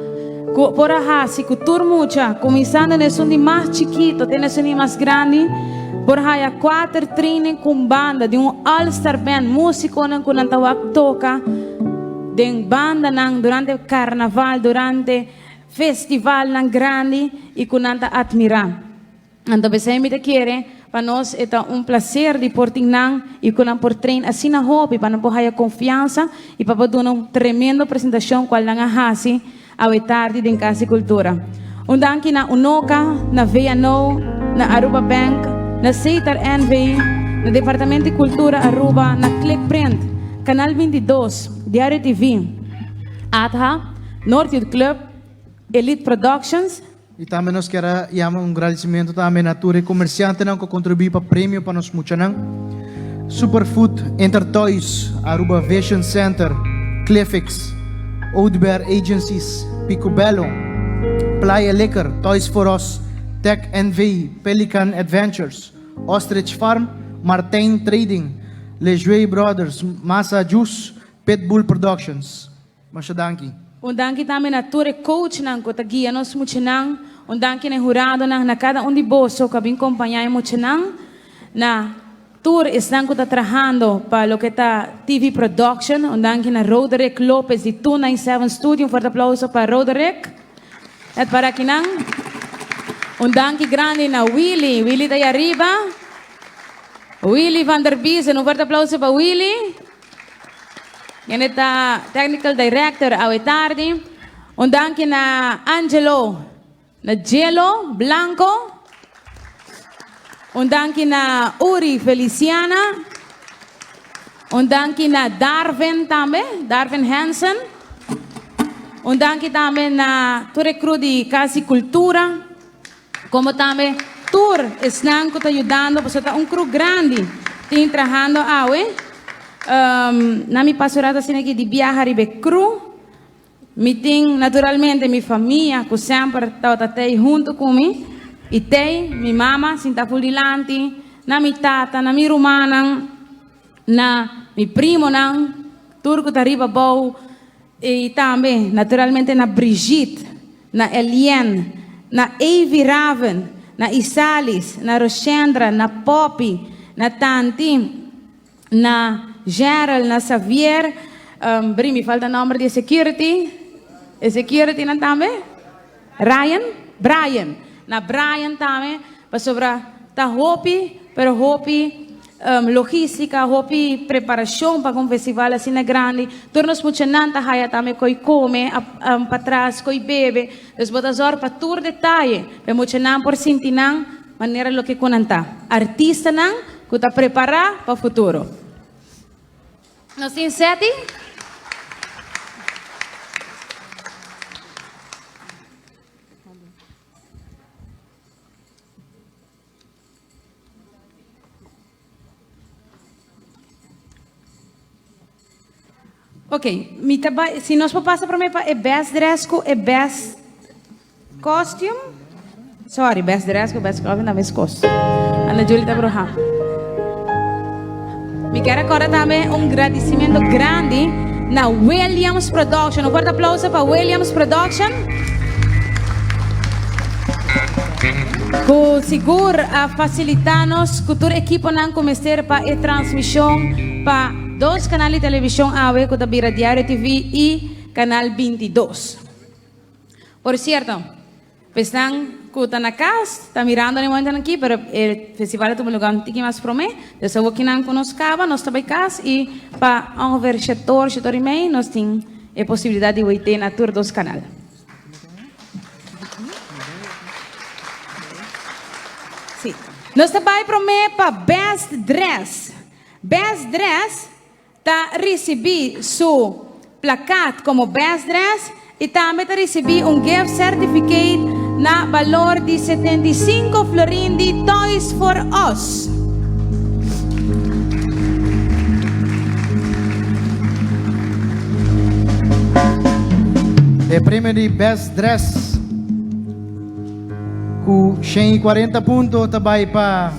Por ahasi que tur mucha, começando nesse um mais chiquito, tem nesse um mais grande. Por haya 4 training com banda de all-star band, músico nang kunantawag toca, de banda nang durante carnaval, durante festival nang grande e kunanta admirar. Então, você me quiere, para nós é placer de porting nang e kunan por train assim na hobby, para não haya confiança e para dar uma tremenda apresentação qual nang ahasi a tarde de Casa Cultura. Danke na Unoca, na VNO, na Aruba Bank, na Seitar NV, na Departamento de Cultura Aruba, na Clickprint, Canal 22, Diário TV, ATHA, Northwood Club, Elite Productions. E também nós queremos agradecimento também à tua comerciante que contribui para o prêmio para nós muito. Superfood, Entertoys, Aruba Vision Center, Cliffix, Oudbear Agencies, Picobello, Playa Liquor, Toys for Us, Tech NV, Pelican Adventures, Ostrich Farm, Martin Trading, Lejuey Brothers, Massa Juice, Pitbull Productions. Masya danki. Danke também na tua coach nang ko tagia nos muito nang. Danke na jurado nang na cada de boso que vem acompanhar muito nang na tour estão trabajando para lo que está TV Production. Danke na Roderick Lopez de 297 Studio. Un fuerte aplauso para Roderick. Et para aqui nang. Danke grande na Willy. Willy daí arriba. Willy van der Biesen. Un fuerte aplauso para Willy. Yan está Technical Director a tarde. Danke na Angelo. Na Gelo Blanco. Danke na Uri Feliciana. Danke na Darwin também. Darwin Hansen. Danke também na Ture Cru de Casa Cultura. Como também Tour estão ajudando. Porque está cru grande. Tem trabajando awe. Na mi pastorata sino aqui de viajar e cru. Meeting naturalmente minha família que sempre está junto comigo. E tem minha mama, sinta fulilante, na minha tata, na minha irmã, na meu primo, turco da riba bom. E também naturalmente na Brigitte, na Eliane, na Evi Raven, na Isalis, na Rochendra, na Poppy, na Tanti, na Gerald, na Xavier, Bri, me falta o nome de security. E security na também? Brian. Na Brian também, para sobra, tá hopi, pero hopi logística, hopi preparação para um festival assim na grande. Turnos muito nanta haya também coi come, para trás coi bebe. Des botas hora para tur detalhe, para muito nan por sintinan, maneira lo que conanta. Artista nan, que tá preparar para o futuro. Nós tem sete? Ok, se nós passar para mim é best dress com é best costume. Sorry, best dress com best costume na mesma costume. Ana Júlia tá broha. Me quero agora também agradecimento grande na Williams Production. Um forte aplauso para Williams Production. Que segura a facilitar-nos que todo equipo não começar para a transmissão para 2 canais de televisão AWE, que também Diário TV e Canal 22. Por certo, estão que estão na casa, estão mirando no momento aqui, mas o festival é um lugar que mais promete. Então, aqui não conoscava, nós estamos em casa e para ongeveer setor e meio, nós temos a possibilidade de ter na tour 2 canais. Sim. Nós estamos para Best Dress. Best Dress está receber seu placat como Best Dress e também está receber gift certificate na valor de 75 florin de Toys for Us. O prêmio de Best Dress com 140 pontos também para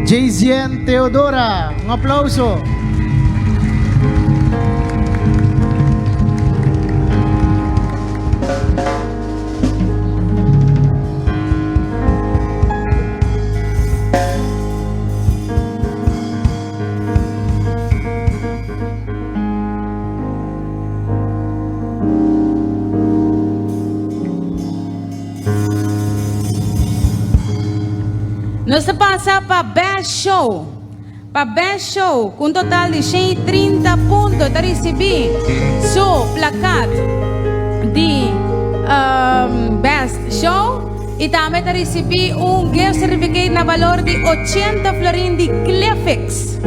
Jaisien Teodora. Um aplauso. Nós passamos para Best Show. Para Best Show, com um total de 130 pontos, está receber seu placat de Best Show e também está receber gift certificate na valor de 80 florin de Clefix.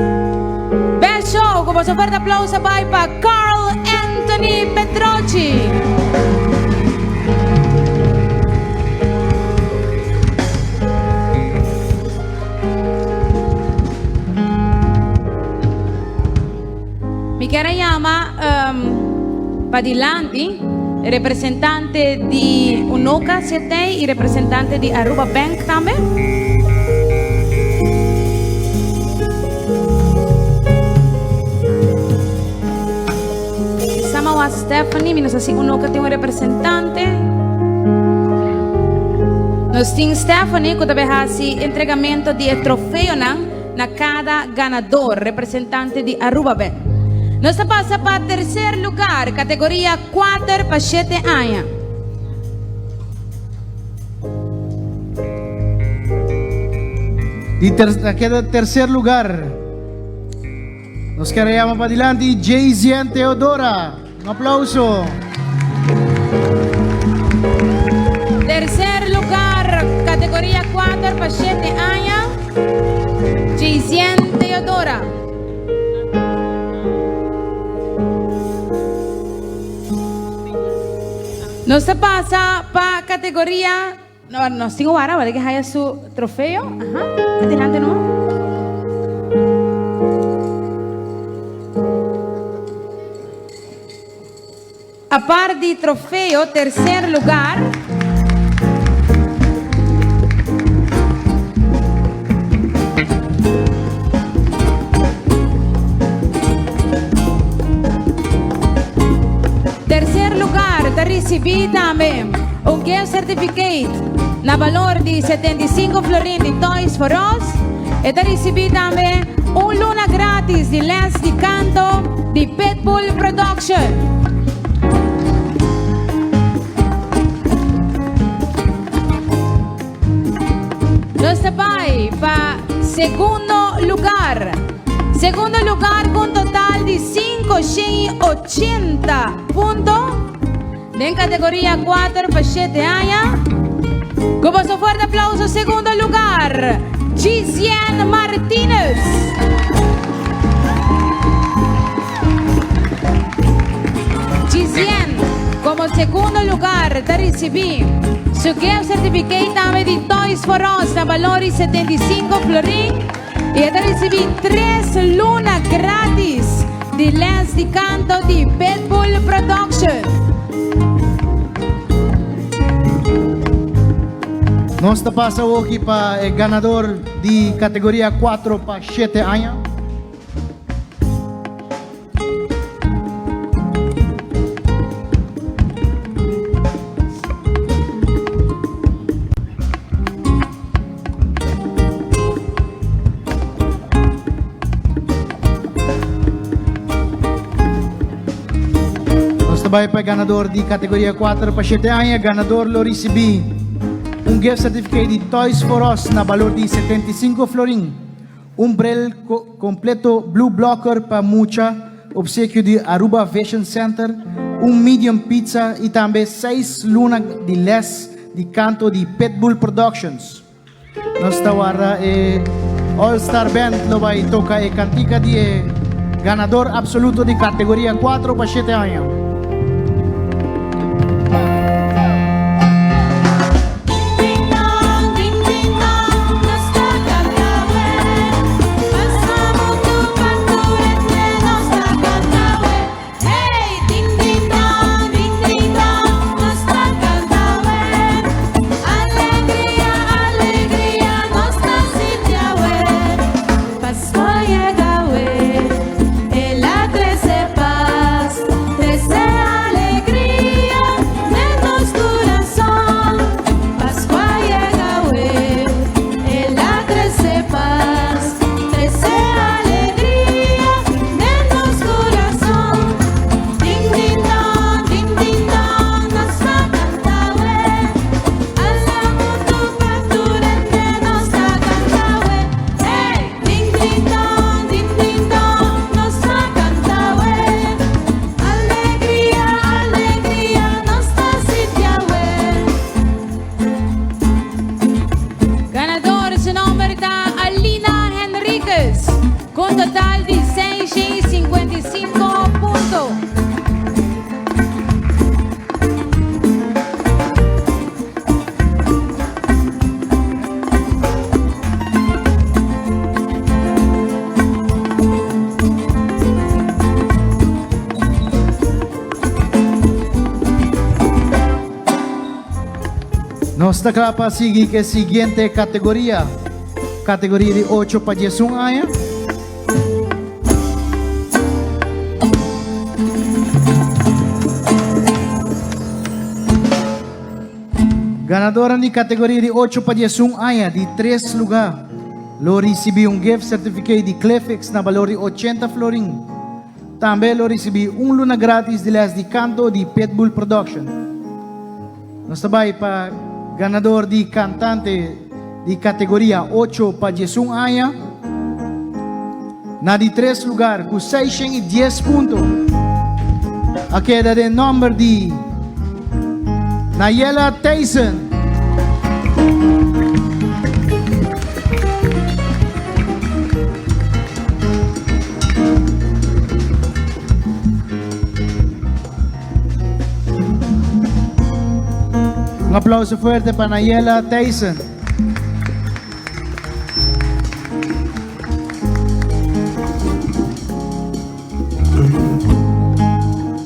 Best Show, com um forte aplauso vai para Carl Anthony Petrocci. Mi quero chiamare Padilanti, rappresentante di Unoca Setei e rappresentante di Aruba Bank também. Siamo a Stephanie, minus assim Unoca tem rappresentante. Nós temos Stephanie que também faz entregamento de troféu na cada ganador, representante de Aruba Bank. Nós passamos para o terceiro lugar, categoria 4 para 7 anos. Naquele terceiro lugar, nós queremos para adiante Jaisien Teodora. Um aplauso. Terceiro lugar, categoria 4 para 7 anos, Jaisien Teodora. Nós passa para a categoria. Nós temos agora, vale que haya su troféu. Ajá. Adelante, não? A par de troféu, terceiro lugar. Terceiro lugar, está recebido também gift certificate na valor de 75 florin de Toys for Us. Está recebido também luna grátis de Les de canto di Pitbull Production. Lo sabay pa segundo lugar. Segundo lugar con total de 580 puntos. En categoría 4 para 7 años. Con vuestro fuerte aplauso, segundo lugar, Gisien Martínez. Gisien, como segundo lugar, te recibí su gift certificate también de Toys for Us, de valor de 75 florín. Y te recibí 3 lunas gratis de les de canto de Pitbull Production. Nos pasa aquí para el ganador de categoría 4 para 7 años. Nos para el ganador de categoría 4 para 7 años. Ganador lo recibí un gift certificate de Toys for Us na valor de 75 florín, un brel completo Blue Blocker para mucha, obsequio de Aruba Vision Center, un medium pizza y también 6 lunas de les de canto de Pitbull Productions. Nuestra guarda All Star Band lo va a tocar cantica de ganador absoluto de categoría 4 para 7 años. Con total de 655 puntos. Nos para seguir que siguiente categoría. Categoría de 8 para 10 años. Ganadora de categoría de 8 para 10 años de 3 lugares. Lo recibí un gift certificate de Clefix na valor de 80 florín. También lo recibí un luna gratis de las de canto de Pitbull Production. Nos trabalha para ganador de cantante de categoría 8 para 10 años. Na de 3 lugares con 610 puntos. A queda de nombre de Nayela Tyson. Un aplauso fuerte para Nayela Tyson.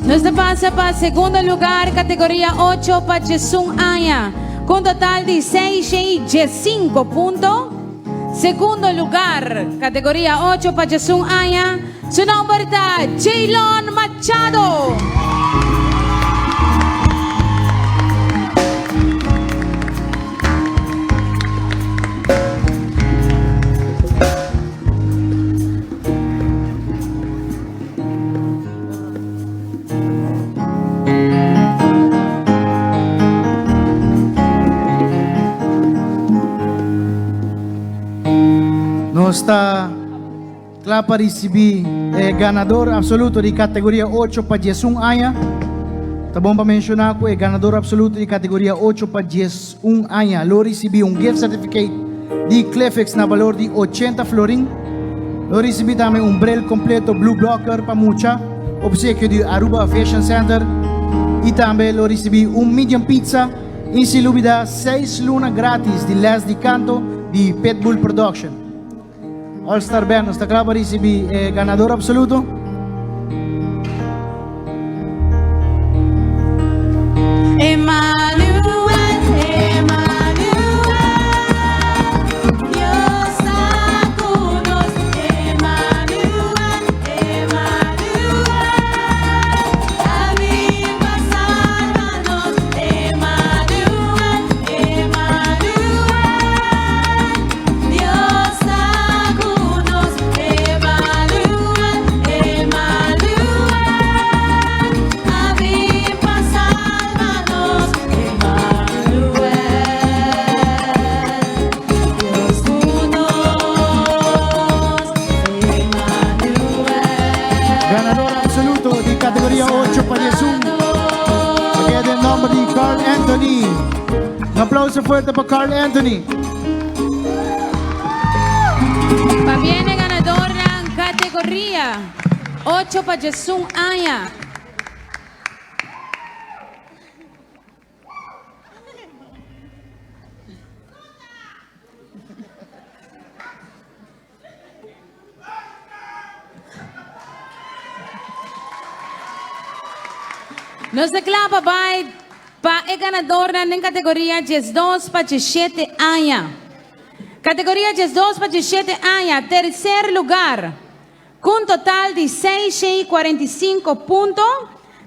Nos pasa para segundo lugar, categoría 8 para 10 años, con total de 605 puntos. Segundo lugar, categoría 8 para 10 años, su nombre es Jaylon Machado. Nós está lá para receber ganador absoluto de categoria 8 para 11 anos. Tá bom para mencionar que é ganador absoluto de categoria 8 para 11 anos. Lo recebi gift certificate de Clefex na valor de 80 florin. Lo recebi também brel completo Blue Blocker para mucha, obsequio de Aruba Fashion Center. E também lo recebi medium pizza e se lubida 6 lunas grátis de Les de Canto de Pitbull Production. All Star Band, está claro para receber ganador absoluto. Ganador absoluto de categoria 8 para 11. Queda el nombre de Carl Anthony. Un aplauso fuerte para Carl Anthony. Va viene ganador ng categoría 8 para 11 años. Nos declara para el ganador en categoría 12 para 17 años. Categoría 12 para 17 años, tercer lugar, con total de 645 puntos.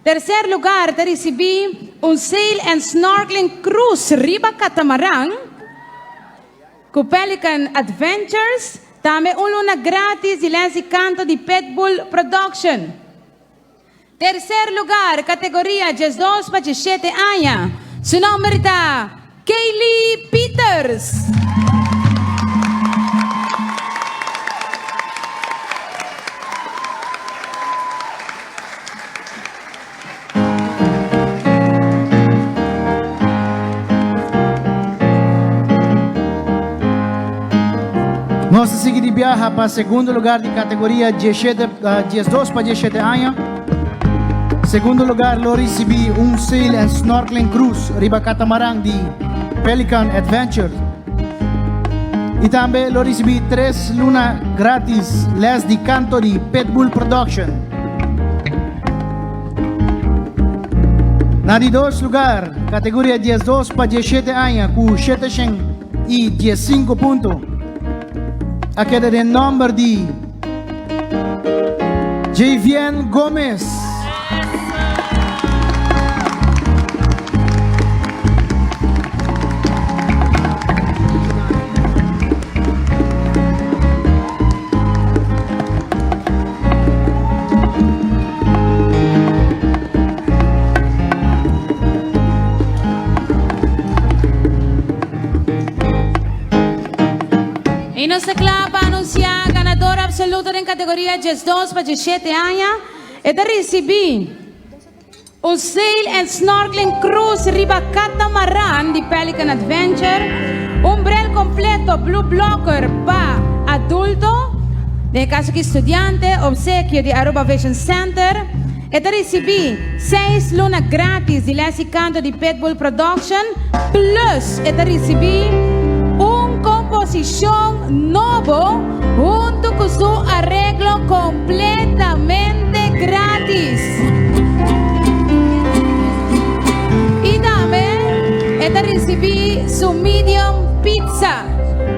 Tercer lugar, te recibí un Sail and Snorkeling Cruise Riba Catamarán, con Pelican Adventures, también una luna gratis de Leslie Canto de Pitbull Production. Tercer lugar, categoría 12 para 17 años. Su nombre está Kaylee Peters. Nós seguimos de viaje para el segundo lugar de categoría 12 para 17 años. Segundo lugar, lo recibí un Sail and Snorkeling Cruise Riba Catamarán de Pelican Adventure. Y también lo recibí 3 lunas gratis Les de Canto de Pitbull Production. En dos lugar, categoría 12 para 17 años, con 715 puntos. Aquí queda el nombre de Javian Gómez. Y nos declara para anunciar ganador absoluto en categoría 12 para 17 años. Y te recibí un Sail and Snorkeling Cruise Riba Catamarán de Pelican Adventure, un brel completo Blue Blocker para adulto, de caso que estudiante, obsequio de Aruba Fashion Center. Y te recibí 6 lunas gratis de Leslie Canto de Pitbull Production, plus y te recibí composición nuevo junto con su arreglo completamente gratis. Y también te recibí su medium pizza.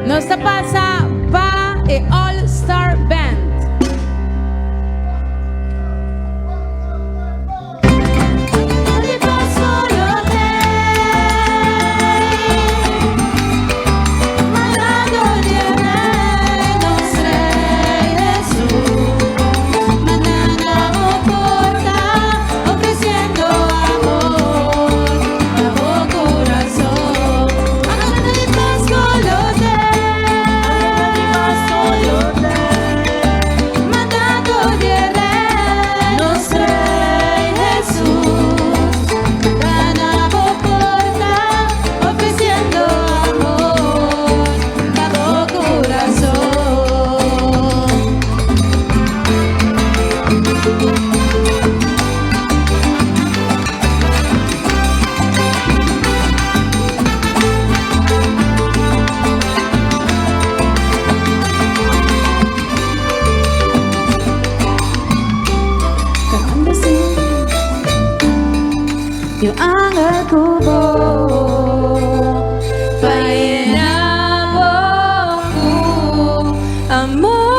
Nos pasa para el All Star Band. Solo yung angel kubo. Painabong ko amor.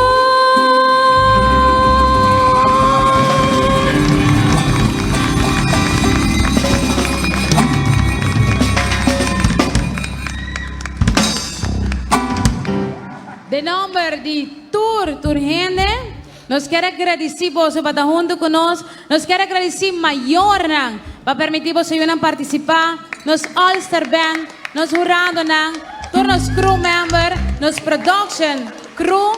De nombre de Tour Gente, nos quiere agradecer vos para estar junto con nosotros, nos quiere agradecer mayor para permitir vos a participar, nos All-Star Band, nos jurado, todos nos crew member, nos production crew.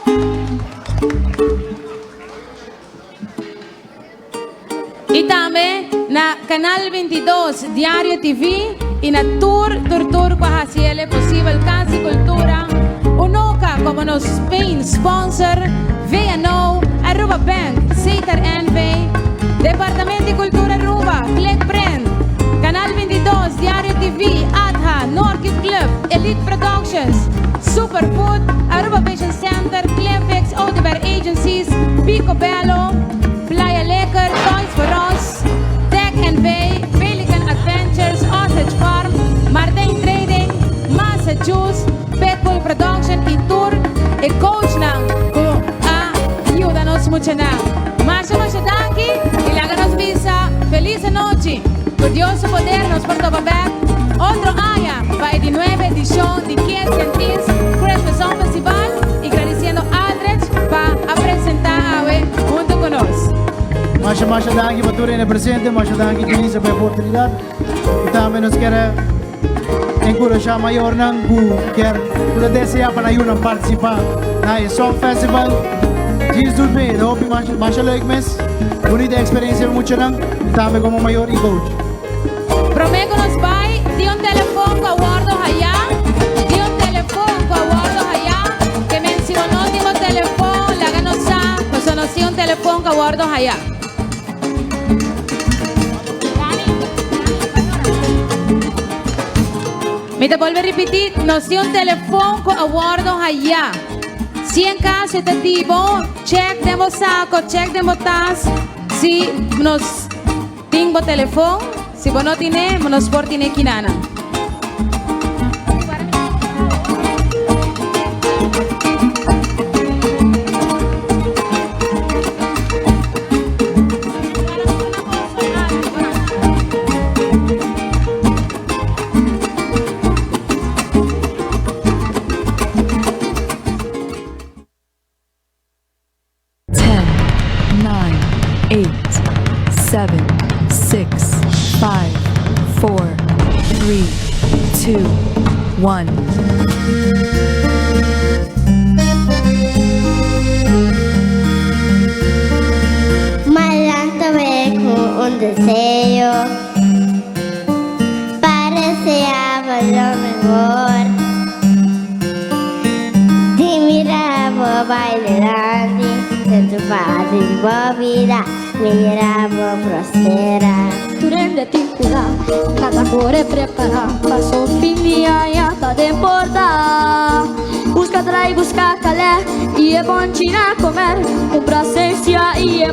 Y también na Canal 22 Diario TV y na Tour para hacerle posible alcance cultura. Unoka como nos Spain sponsor, VNO, Aruba Bank, Seitar NV, Departamento de Cultura Aruba, Click Print, Canal 22 Diario TV, ADHA, Norkid Club, Elite Productions, Superfood, Aruba Vision Center, Clifix, Audiobar Agencies, Pico Bello, Playa Lekker, Toys for Us, Tech NV, Pelican Adventures, Osage Farm, Martin Trading, Massa Juice, Petbull Production y Tour y coach ayúdanos mucho Marcio danki y láganos visa feliz noche por Dios su poder nos porta back otro año para la nueva edición de Kids and Teens Christmas Song Festival y agradeciendo a Aldrich para presentar junto con nosotros. Masha danki para tu en presente, Masha danki Julissa por la oportunidad y también nos quiere encorajar mayor que quiere desear para ayudar a participar en el Song Festival. Jesus doet mee, dat hoop ik maar leuk mis. Bonita experiencia mucho y también como mayor y coach. Prometo nos vai, di un teléfono a guardo allá, di un teléfono a guardo allá, que mencionó digo teléfono, la que no sabe, pues no si un teléfono a guardo allá. Me te vuelvo a repetir, no si un teléfono a guardo allá. Si en caso te digo, check de vos saco, check de botas, si nos tengo teléfono, si vos no tienes, nos por tiene quinana. Malanta con un deseo para deseaba lo mejor. Te miraba bailando de tu padre vida, miraba prospera. Tu renditi cura, cada cuore prepara, passo finia e ata temporada. Busca trai, busca calé, e é bom tirar comer, com pracencia e é